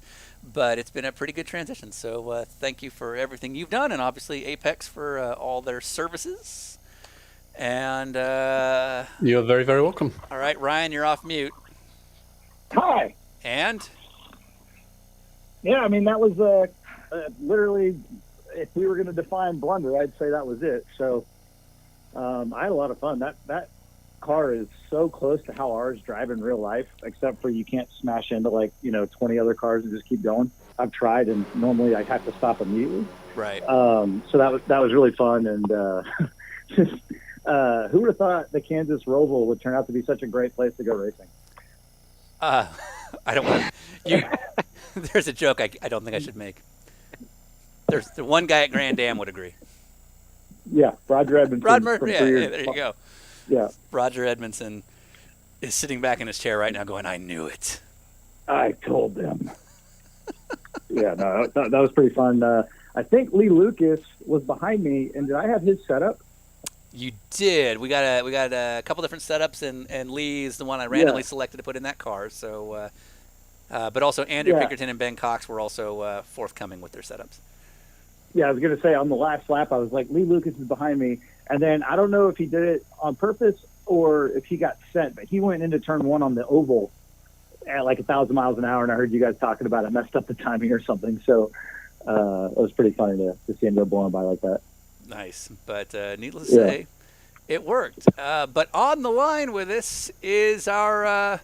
but it's been a pretty good transition. So thank you for everything you've done, and obviously Apex for all their services. And you're very, very welcome. All right, Ryan, you're off mute. Hi. And? Yeah, that was literally, if we were going to define Blunder, I'd say that was it. So I had a lot of fun. That car is so close to how ours drive in real life, except for you can't smash into 20 other cars and just keep going. I've tried, and normally I have to stop immediately. Right. So that was really fun, and who would have thought the Kansas ROVAL would turn out to be such a great place to go racing? I don't want to. There's a joke I don't think I should make. There's the one guy at Grand Am would agree. Yeah, Roger Edmondson. There you go. Yeah. Roger Edmondson is sitting back in his chair right now going, I knew it. I told them. Yeah, no, that was pretty fun. I think Lee Lucas was behind me, and did I have his setup? You did. We got a couple different setups, and Lee is the one I randomly selected to put in that car. So, but also Andrew Pinkerton and Ben Cox were also forthcoming with their setups. Yeah, I was going to say on the last lap, I was like, Lee Lucas is behind me. And then I don't know if he did it on purpose or if he got sent, but he went into turn one on the oval at like 1,000 miles an hour. And I heard you guys talking about it, messed up the timing or something. So it was pretty funny to see him go blowing by like that. Nice. But needless to say, it worked. But on the line with us is our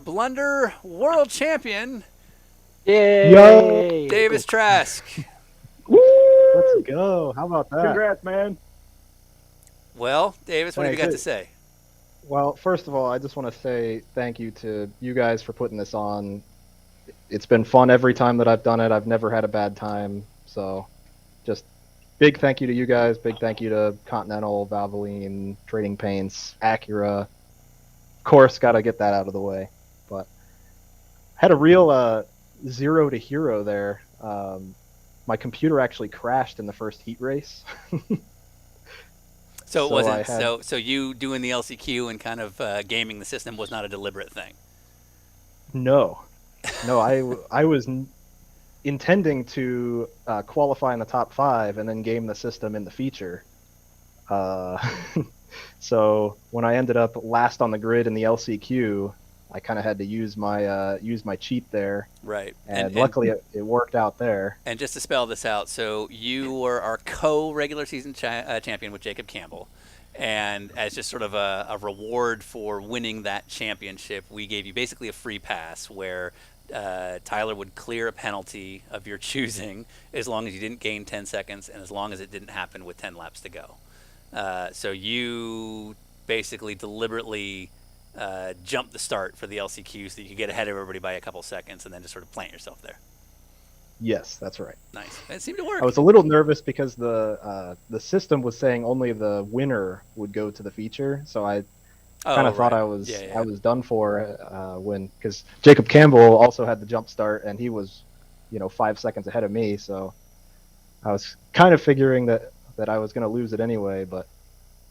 Blunder world champion, Yay! Davis Trask. Woo! Let's go. How about that? Congrats, man. Well, Davis, what have you got to say? Well, first of all, I just want to say thank you to you guys for putting this on. It's been fun every time that I've done it. I've never had a bad time. So just big thank you to you guys. Big thank you to Continental, Valvoline, Trading Paints, Acura. Of course, got to get that out of the way. But had a real 0 to hero there. My computer actually crashed in the first heat race. So it wasn't so you doing the LCQ and kind of gaming the system was not a deliberate thing. No, I was intending to qualify in the top 5 and then game the system in the feature. So when I ended up last on the grid in the LCQ, I kind of had to use my cheat there. Right. And luckily it worked out there. And just to spell this out, so you were our co-regular season champion with Jacob Campbell. And as just sort of a reward for winning that championship, we gave you basically a free pass where Tyler would clear a penalty of your choosing as long as you didn't gain 10 seconds and as long as it didn't happen with 10 laps to go. So you basically deliberately jumped the start for the LCQ so that you could get ahead of everybody by a couple seconds and then just sort of plant yourself there. Yes, that's right. Nice. It seemed to work. I was a little nervous because the system was saying only the winner would go to the feature, so I kind of thought I was done for because Jacob Campbell also had the jump start and he was 5 seconds ahead of me, so I was kind of figuring that I was going to lose it anyway, but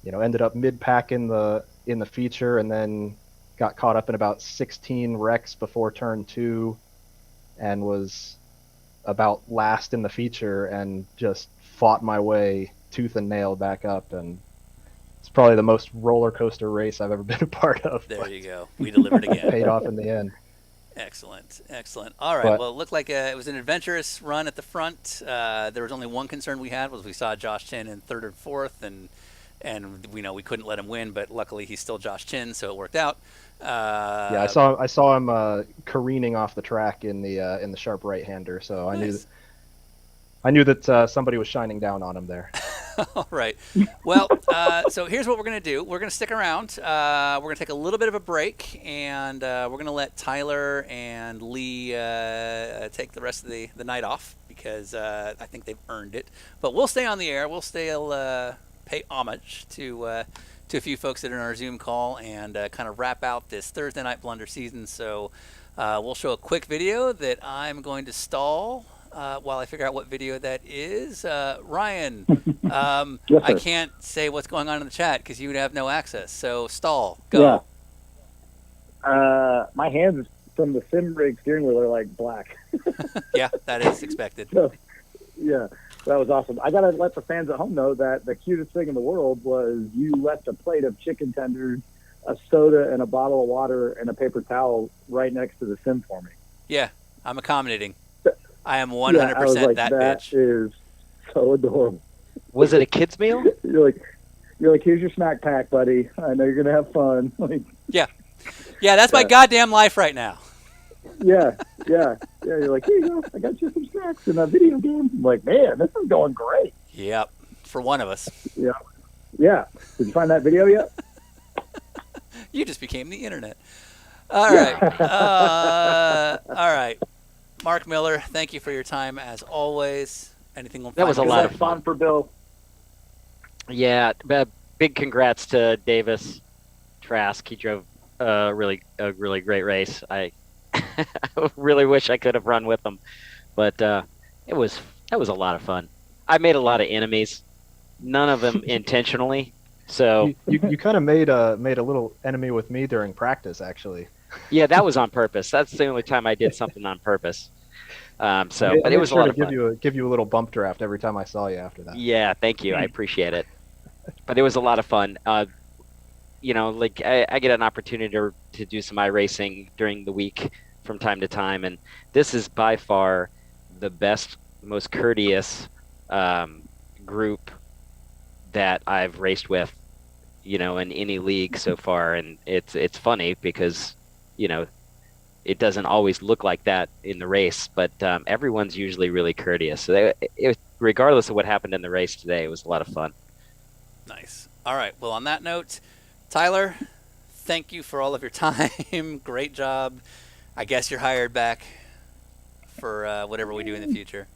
ended up mid-pack in the feature and then got caught up in about 16 wrecks before turn 2 and was about last in the feature and just fought my way tooth and nail back up, and it's probably the most roller coaster race I've ever been a part of. There you go. We delivered again. Paid off in the end. Excellent. All right. Well, it looked like it was an adventurous run at the front. There was only one concern we had was we saw Josh Chin in third or fourth, and we know we couldn't let him win, but luckily he's still Josh Chin, so it worked out. I saw him careening off the track in the sharp right-hander, so nice. I knew that somebody was shining down on him there. All right. Well, so here's what we're going to do. We're going to stick around. We're going to take a little bit of a break, and we're going to let Tyler and Lee take the rest of the night off because I think they've earned it. But we'll stay on the air. We'll still pay homage to a few folks that are in our Zoom call and kind of wrap out this Thursday Night Blunder season. So we'll show a quick video that I'm going to stall while I figure out what video that is. Ryan, Yes, I can't say what's going on in the chat because you would have no access. So stall, go. Yeah. My hands from the sim rig steering wheel are like black. Yeah, that is expected. So, yeah. That was awesome. I got to let the fans at home know that the cutest thing in the world was you left a plate of chicken tenders, a soda, and a bottle of water, and a paper towel right next to the sim for me. Yeah, I'm accommodating. I am 100% I was like, that that bitch. is so adorable. Was it a kid's meal? You're like, here's your snack pack, buddy. I know you're going to have fun. Like, yeah, that's my goddamn life right now. Yeah. You're like, here you go. I got you some snacks and a video game. I'm like, man, this is going great. Yep, for one of us. Yeah. Did you find that video yet? You just became the internet. All right. All right. Mark Miller, thank you for your time as always. Anything? That was a lot of fun for Bill. Yeah, big congrats to Davis Trask. He drove a really great race. I really wish I could have run with him, but that was a lot of fun. I made a lot of enemies, none of them intentionally. So you kind of made a little enemy with me during practice, actually. Yeah, that was on purpose. That's the only time I did something on purpose. But it was a lot of fun. Give you a little bump draft every time I saw you after that. Yeah, thank you. I appreciate it. But it was a lot of fun. Like I get an opportunity to do some iRacing during the week from time to time, and this is by far the best, most courteous group that I've raced with, in any league so far. And it's funny because, it doesn't always look like that in the race, but everyone's usually really courteous. So regardless of what happened in the race today, it was a lot of fun. Nice. All right. Well, on that note, Tyler, thank you for all of your time. Great job. I guess you're hired back for whatever we do in the future.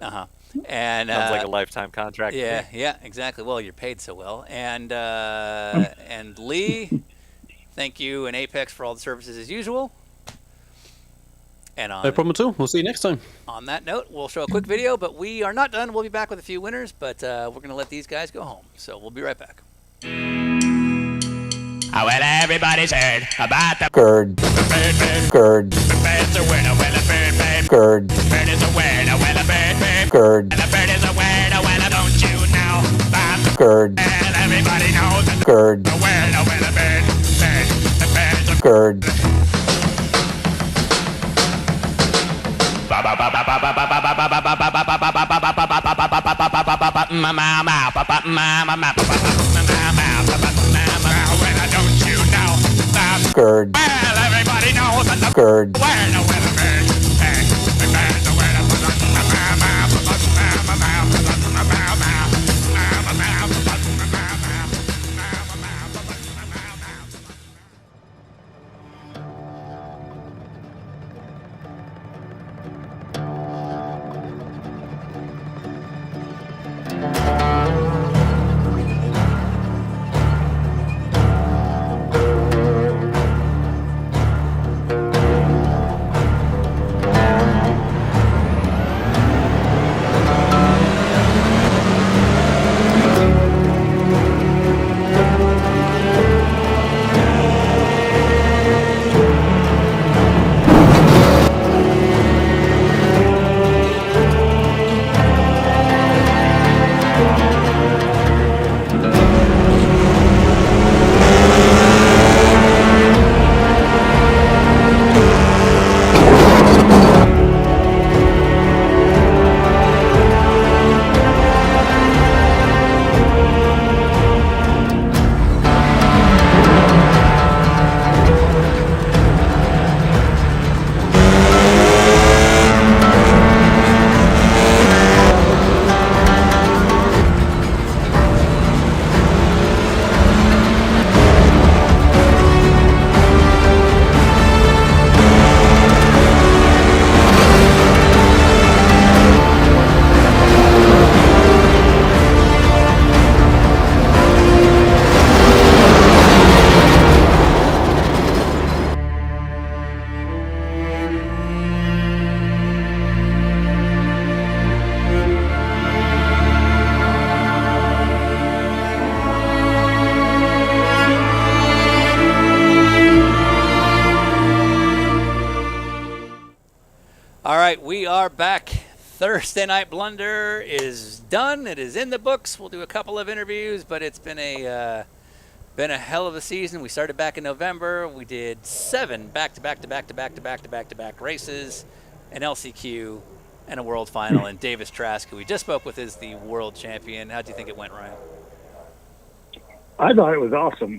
And sounds like a lifetime contract. Yeah, exactly. Well, you're paid so well. And Lee, thank you and Apex for all the services as usual. And no problem at all. We'll see you next time. On that note, we'll show a quick video, but we are not done. We'll be back with a few winners, but we're going to let these guys go home. So we'll be right back. Well, everybody's heard about the Bird. Bird. The bird's a winner, well, a bird. Bird. The bird is a winner, well, a bird. Bird. And the bird is a winner, well, don't you know that? Bird. And everybody knows that Bird. the winner, well, a bird. Gerd. Gerd. Well, everybody knows that the Gerd. All right, we are back. Thursday Night Blunder is done. It is in the books. We'll do a couple of interviews, but it's been a hell of a season. We started back in November. We did 7 back-to-back races, an LCQ, and a world final. And Davis Trask, who we just spoke with, is the world champion. How do you think it went, Ryan? I thought it was awesome.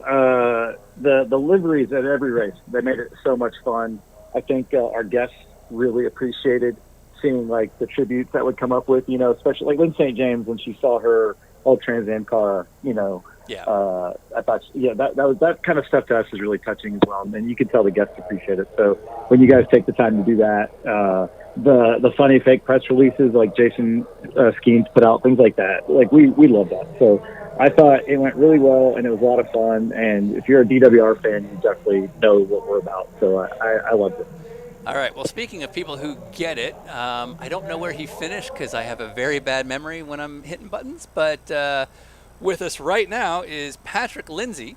The liveries at every race, they made it so much fun. I think our guests really appreciated seeing like the tributes that would come up with, you know, especially like Lynn St. James when she saw her old Trans Am car, you know. Yeah. I thought, that kind of stuff to us is really touching as well, and you can tell the guests appreciate it. So when you guys take the time to do that, the funny fake press releases like Jason Skeens put out, things like that, like we love that. So I thought it went really well, and it was a lot of fun. And if you're a DWR fan, you definitely know what we're about. So I loved it. All right. Well, speaking of people who get it, I don't know where he finished because I have a very bad memory when I'm hitting buttons. But with us right now is Patrick Lindsay,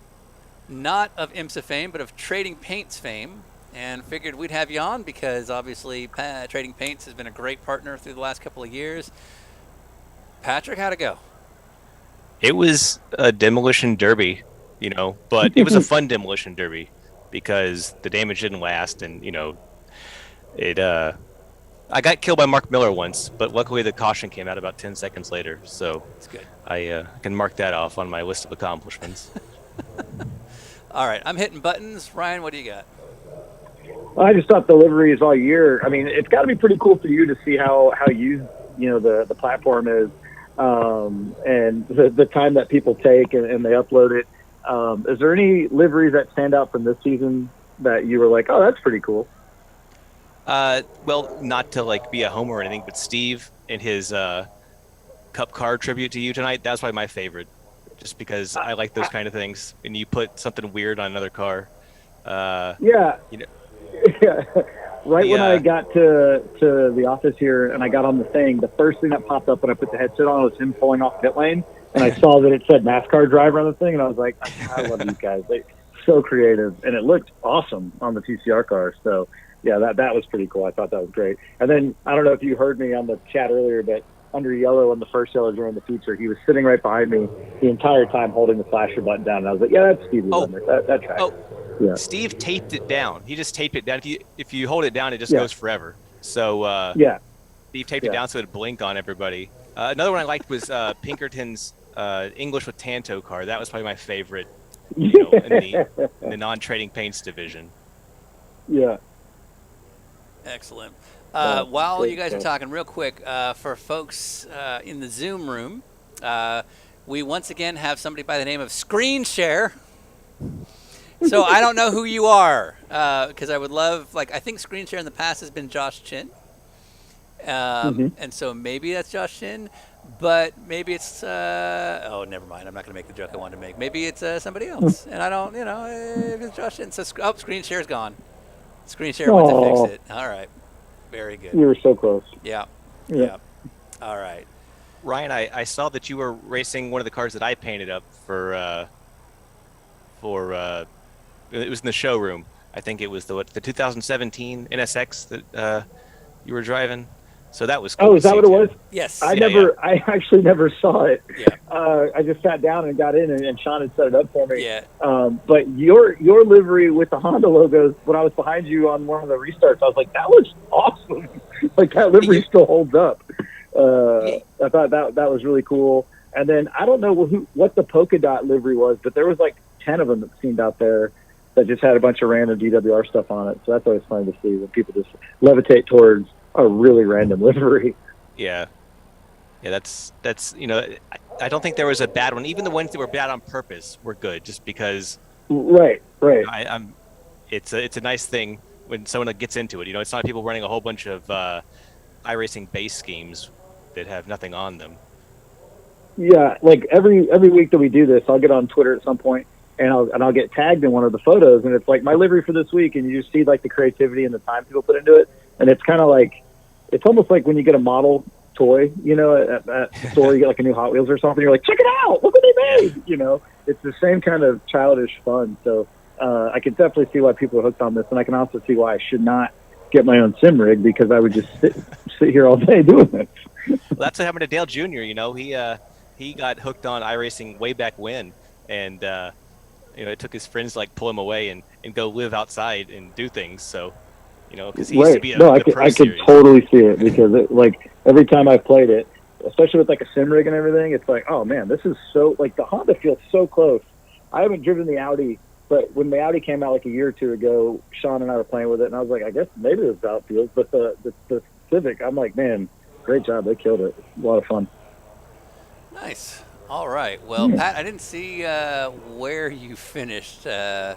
not of IMSA fame, but of Trading Paints fame. And figured we'd have you on because obviously Trading Paints has been a great partner through the last couple of years. Patrick, how'd it go? It was a demolition derby, you know, but it was a fun demolition derby because the damage didn't last, and you know, I got killed by Mark Miller once, but luckily the caution came out about 10 seconds later, so that's good. I can mark that off on my list of accomplishments. All right, I'm hitting buttons. Ryan, what do you got? I just thought the liveries all year. I mean, it's got to be pretty cool for you to see how used, you know, the platform is, and the time that people take and they upload it. Is there any liveries that stand out from this season that you were like, oh, that's pretty cool? Well, not to like be a homer or anything, but Steve and his Cup car tribute to you tonight, that's probably my favorite, just because I like those kind of things. And you put something weird on another car. Yeah. You know. Yeah. Right when I got to the office here and I got on the thing, the first thing that popped up when I put the headset on was him pulling off pit lane, and I saw that it said NASCAR driver on the thing, and I was like, I love these guys. They're so creative, and it looked awesome on the TCR car. So yeah, that was pretty cool. I thought that was great. And then I don't know if you heard me on the chat earlier, but under yellow on the first yellow during the feature, he was sitting right behind me the entire time holding the flasher button down, and I was like, yeah, that's Stevie Wonder. That track. Yeah. Steve taped it down. He just taped it down. If you hold it down, it just Yeah. goes forever. So Yeah. Steve taped it down so it blinked on everybody. Another one I liked was Pinkerton's English with Tanto car. That was probably my favorite, in the non-trading paints division. Yeah. Excellent. While you guys are talking, real quick, for folks in the Zoom room, we once again have somebody by the name of Screen Share. So I don't know who you are, because I would love, I think Screen Share in the past has been Josh Chin. And so maybe that's Josh Chin, but maybe it's, oh, never mind. I'm not going to make the joke I wanted to make. Maybe it's somebody else. And I don't, if it's Josh Chin. So, Screen Share's gone. Screen Share went to fix it. All right. Very good. You were so close. Yeah. All right. Ryan, I saw that you were racing one of the cars that I painted up for it was in the showroom. I think it was the 2017 NSX that you were driving. So that was cool. Oh, is that what it was? Yes. I actually never saw it. Yeah. I just sat down and got in, and Sean had set it up for me. Yeah. But your livery with the Honda logos, when I was behind you on one of the restarts, I was like, that was awesome. That livery still holds up. I thought that was really cool. And then I don't know what the polka dot livery was, but there was 10 of them that seemed out there that just had a bunch of random DWR stuff on it. So that's always fun to see when people just levitate towards a really random livery. Yeah, that's I don't think there was a bad one. Even the ones that were bad on purpose were good, just because. Right. It's a nice thing when someone gets into it. It's not people running a whole bunch of iRacing base schemes that have nothing on them. Yeah, every week that we do this, I'll get on Twitter at some point, and I'll get tagged in one of the photos, and it's my livery for this week, and you just see the creativity and the time people put into it, and it's kind of it's almost like when you get a model toy, at the store, you get a new Hot Wheels or something, you're like, check it out, look what they made, it's the same kind of childish fun. So I can definitely see why people are hooked on this, and I can also see why I should not get my own sim rig, because I would just sit here all day doing this. Well, that's what happened to Dale Jr. He got hooked on iRacing way back when, and it took his friends to pull him away and go live outside and do things. So, because he used to be I could totally see it, because every time I've played it, especially with a sim rig and everything, it's oh man, this is so the Honda feels so close. I haven't driven the Audi, but when the Audi came out a year or two ago, Sean and I were playing with it, and I was like, I guess maybe it was how it feels, but the Civic, I'm like, man, great job, they killed it. A lot of fun. Nice. All right. Well, Pat, I didn't see where you finished. 7.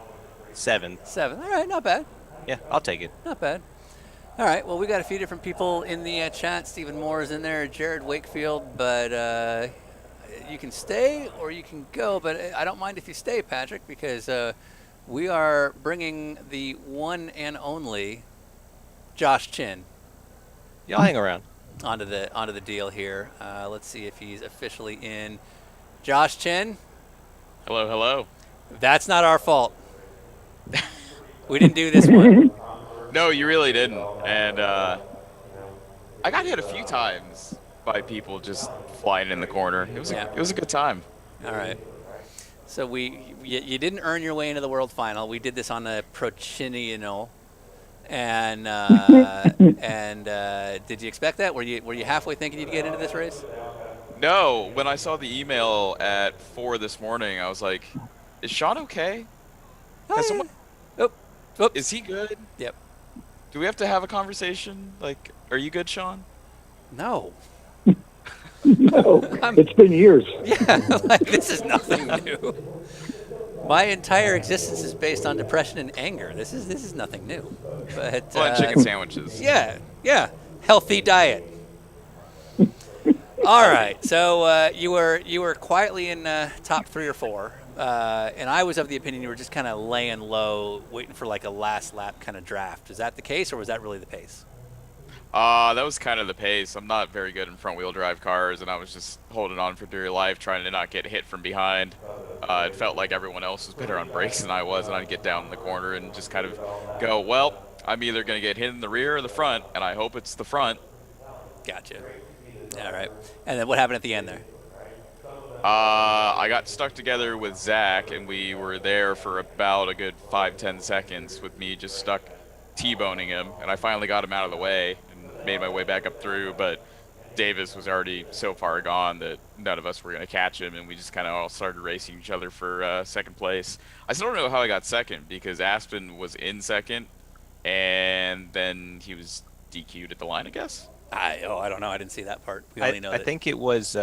7. All right, not bad. Yeah, I'll take it. Not bad. All right. Well, we got a few different people in the chat. Stephen Moore is in there, Jared Wakefield, but you can stay or you can go. But I don't mind if you stay, Patrick, because we are bringing the one and only Josh Chin. Y'all hang around. Onto the deal here. Let's see if he's officially in. Josh Chin. Hello. That's not our fault. We didn't do this one. No, you really didn't. And I got hit a few times by people just flying in the corner. It was a good time. All right. So you didn't earn your way into the world final. We did this on the Prociniano. And did you expect that? Were you halfway thinking you'd get into this race? No. When I saw the email at 4 this morning, I was like, "Is Sean okay? Has someone? Oops. Is he good? Yep. Do we have to have a conversation? Are you good, Sean?" No. No. It's been years. Yeah. This is nothing new. My entire existence is based on depression and anger. This is nothing new. But and chicken sandwiches. Yeah. Healthy diet. All right. So you were quietly in top 3 or 4, and I was of the opinion you were just kind of laying low, waiting for a last lap kind of draft. Is that the case, or was that really the pace? That was kind of the pace. I'm not very good in front-wheel drive cars, and I was just holding on for dear life, trying to not get hit from behind. It felt like everyone else was better on brakes than I was, and I'd get down in the corner and just kind of go, well, I'm either going to get hit in the rear or the front, and I hope it's the front. Gotcha. All right. And then what happened at the end there? I got stuck together with Zach, and we were there for about a good 5-10 seconds with me just stuck T-boning him, and I finally got him out of the way and made my way back up through, but Davis was already so far gone that none of us were going to catch him, and we just kind of all started racing each other for second place. I still don't know how I got second, because Aspen was in second, and then he was DQ'd at the line, I guess? I don't know. I didn't see that part. We only know I that. think it was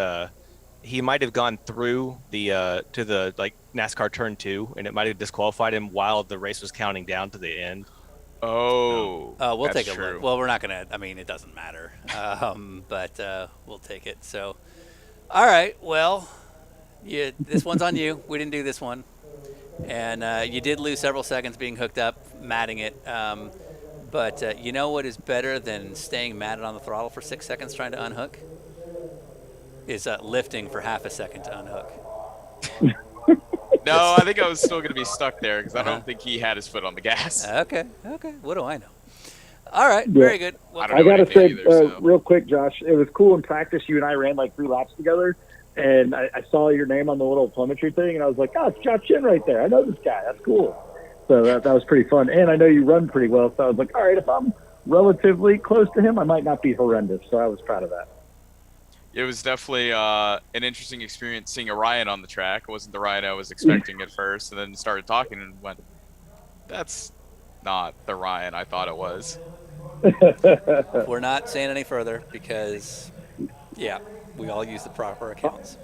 he might have gone through the to the NASCAR turn 2, and it might have disqualified him while the race was counting down to the end. Oh, we'll that's take a true. look. Well, we're not gonna. I mean, it doesn't matter. But we'll take it. So, all right. Well, this one's on you. We didn't do this one, and you did lose several seconds being hooked up, matting it. But you know what is better than staying matted on the throttle for 6 seconds trying to unhook? Is lifting for half a second to unhook. No, I think I was still going to be stuck there because I don't think he had his foot on the gas. Okay. What do I know? All right, very good. Well, I got to say, real quick, Josh, it was cool in practice. You and I ran like 3 laps together, and I saw your name on the little telemetry thing, and I was like, oh, it's Josh Chin right there. I know this guy. That's cool. So that was pretty fun. And I know you run pretty well, so I was like, all right, if I'm relatively close to him, I might not be horrendous. So I was proud of that. It was definitely an interesting experience seeing Orion on the track. It wasn't the Ryan I was expecting at first, and then started talking and went, that's not the Ryan I thought it was. We're not saying any further because, yeah, we all use the proper accounts.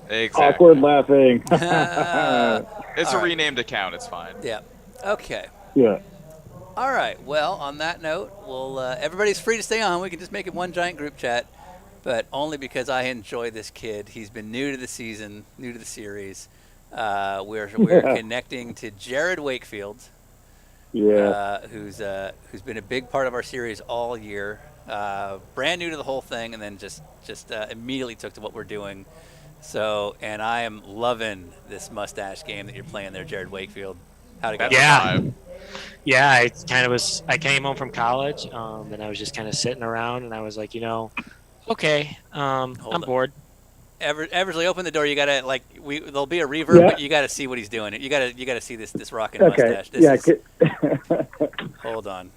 Exactly. Awkward laughing. It's a renamed account. It's fine. Yeah. Okay. Yeah. All right. Well, on that note, we'll everybody's free to stay on. We can just make it one giant group chat, but only because I enjoy this kid. He's been new to the season, new to the series. We're connecting to Jared Wakefield. Yeah. Who's been a big part of our series all year. Brand new to the whole thing, and then just immediately took to what we're doing. So, and I am loving this mustache game that you're playing there, Jared Wakefield. How'd it go? Yeah, I came home from college, and I was just kind of sitting around, and I was like, okay, I'm bored. Eversley, open the door. You gotta there'll be a reverb, but you gotta see what he's doing. You gotta see this rocking mustache. Hold on,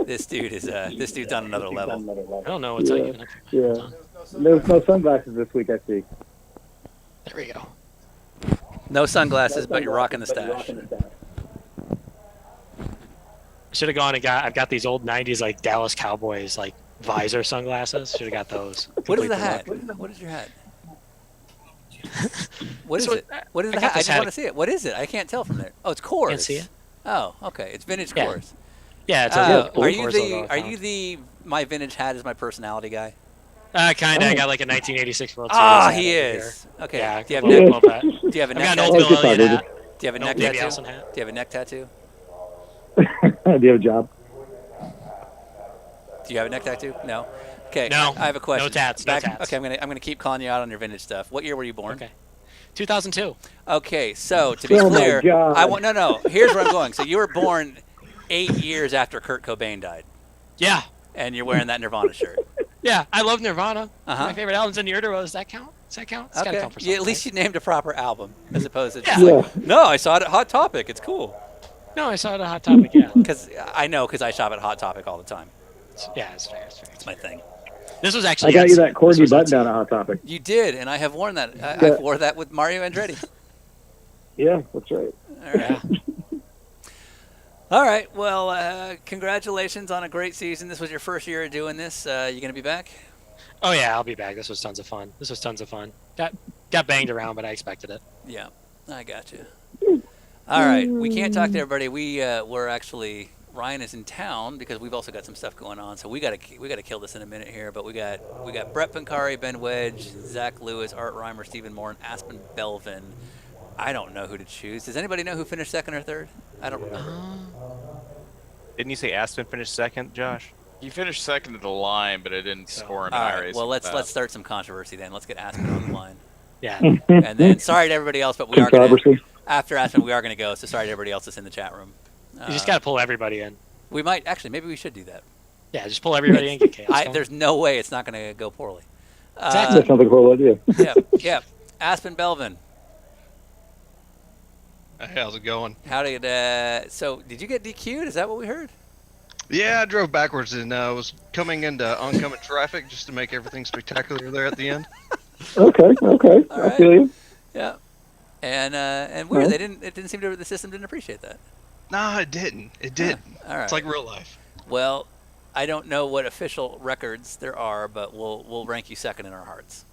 this dude's on another level. I don't know what's even. Yeah. There's no sunglasses this week, I see. There we go. No sunglasses, but you're rocking the stash. Should have gone and I've got these old '90s Dallas Cowboys visor sunglasses. Should have got those. What is the hat? What is your hat? What is it? What is the hat? I just want to see it. What is it? I can't tell from there. Oh, it's Coors. Can't see it. Oh, okay. It's vintage Coors. Yeah, it's are you the my vintage hat is my personality guy? Kind of. I got a 1986 World Series. Ah, he is. Okay. Yeah, do you have a neck tattoo? Do you have a neck Davey tattoo? Allison hat. Do you have a neck tattoo? Do you have a job? Do you have a neck tattoo? No. Okay. No. I have a question. No tats. No tats. Okay, I'm gonna keep calling you out on your vintage stuff. What year were you born? Okay. 2002. Okay, so to be clear, here's where I'm going. So you were born 8 years after Kurt Cobain died. Yeah. And you're wearing that Nirvana shirt. Yeah, I love Nirvana. My favorite album's In the Utero. Does that count? It's Okay. gotta count for something. At least you named a proper album, as opposed to just no, I saw it at Hot Topic. It's cool. No, I saw it at Hot Topic, yeah. Because I shop at Hot Topic all the time. Yeah, it's fair. It's my thing. This was actually. I got you that corgi button down at Hot Topic. You did, and I have worn that. I wore that with Mario Andretti. Yeah, that's right. All right. All right. Well, congratulations on a great season. This was your first year of doing this. You going to be back? Oh yeah, I'll be back. This was tons of fun. Got banged around, but I expected it. Yeah, I got you. All right. We can't talk to everybody. We're actually Ryan is in town because we've also got some stuff going on. So we gotta kill this in a minute here. But we got Brett Pancari, Ben Wedge, Zach Lewis, Art Reimer, Stephen Moore, and Aspen Belvin. I don't know who to choose. Does anybody know who finished second or third? I don't remember. Didn't you say Aspen finished second, Josh? He finished second at the line, but it didn't score an iRacing. Well, let's start some controversy then. Let's get Aspen on the line. Yeah. And then sorry to everybody else, but we are going to after Aspen we are going to go. So sorry to everybody else that's in the chat room. You just got to pull everybody in. We might maybe we should do that. Yeah, just pull everybody in. Get chaos. There's no way it's not going to go poorly. That sounds like a cool idea. Yeah. Aspen Belvin. Hey, how's it going? How did so did you get DQ'd? Is that what we heard? Yeah, I drove backwards and was coming into oncoming traffic just to make everything spectacular there at the end. Okay. I feel you. Yeah. And weird, the system didn't appreciate that. No, it didn't. It didn't. All right. It's like real life. Well, I don't know what official records there are, but we'll rank you second in our hearts.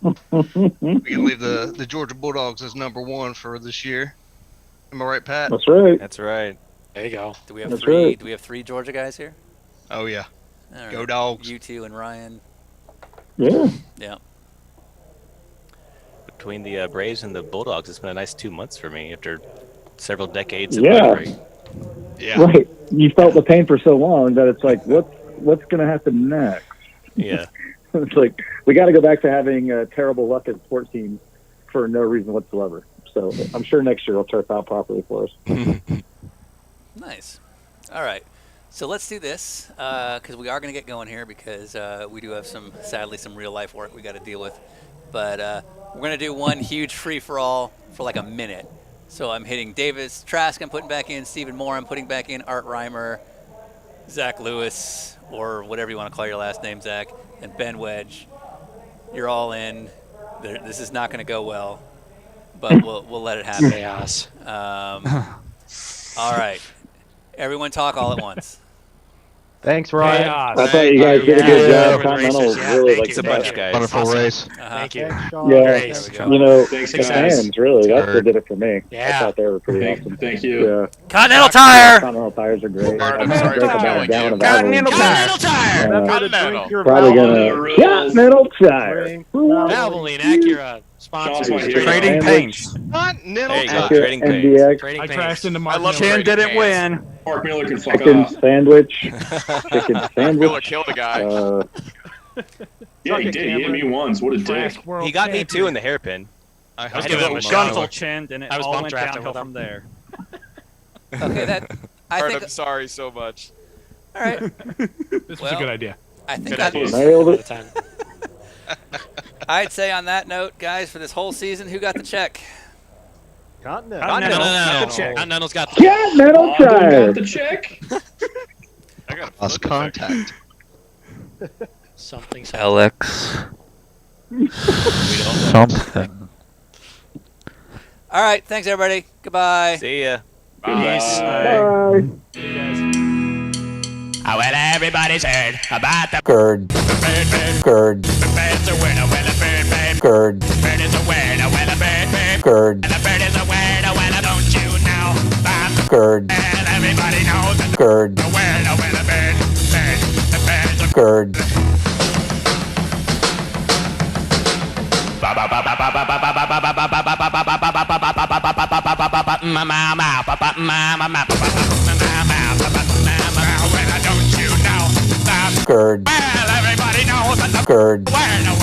We can leave the Georgia Bulldogs as #1 for this year. Am I right, Pat? That's right. That's right. There you go. Do we have That's three? right. Do we have 3 Georgia guys here? Oh yeah. All Go right. Dogs. You two and Ryan. Yeah. Yeah. Between the Braves and the Bulldogs, it's been a nice 2 months for me after several decades of Yeah. rivalry. Yeah. Right. You felt the pain for so long that it's like, what's going to happen next? Yeah. It's like, we got to go back to having terrible luck at sports teams for no reason whatsoever. So I'm sure next year it'll turf out properly for us. Nice. All right. So let's do this because we are going to get going here because we do have sadly some real life work we got to deal with. But we're going to do one huge free-for-all for like a minute. So I'm hitting Davis Trask, I'm putting back in Stephen Moore, I'm putting back in Art Reimer, Zach Lewis, or whatever you want to call your last name, Zach, and Ben Wedge. You're all in. This is not going to go well, but we'll let it happen. Chaos. All right. Everyone talk all at once. Thanks, Ryan. I thought you guys did a good job. Continental was really like Thanks a bunch, guys. Wonderful race. Thank you. Yeah, you know, Thanks, the guys. fans really, that's what did it for me. Yeah. I thought they were pretty awesome. Thank you. Yeah. Continental Tire! Continental tires are great. I'm sorry for killing you. Continental Tire! Continental. Probably gonna Continental Tire. Valvoline, Acura, sponsor. Trading paint. There you go. Acura, Trading paint. MDX, Trading I paints. crashed into I Mark love Miller. Ken didn't win. Mark Miller can fuck chicken off. sandwich, chicken Miller sandwich. killed a guy. Yeah, he did. He hit me once. What a dick. He got me too in the hairpin. I was had giving a him a little shot. gunsel chin, and it I was all bump went drafting downhill with him. from there. Okay, I Art, think. I'm sorry so much. All right. This was a good idea. I think Good idea. Nailed it. I'd say on that note, guys, for this whole season, who got the check? Continental. Continental's got the Continental Tire. Got the check. I got lost contact. something. Alex. We don't know. Something. All right. Thanks, everybody. Goodbye. See ya. Peace. Bye. Well, everybody's heard about the Gerd. Gerd. bird's a winner, well, a bird, babe. Gerd. Bird is a winner, well, a bird, babe. Gerd. And a bird is a winner, well, don't you know that? Gerd. And everybody knows that Gerd. the winner, well, a bird, bird, the bird is a Gerd. don't you know that? Gerd. Well, everybody knows that the Gerd. winner,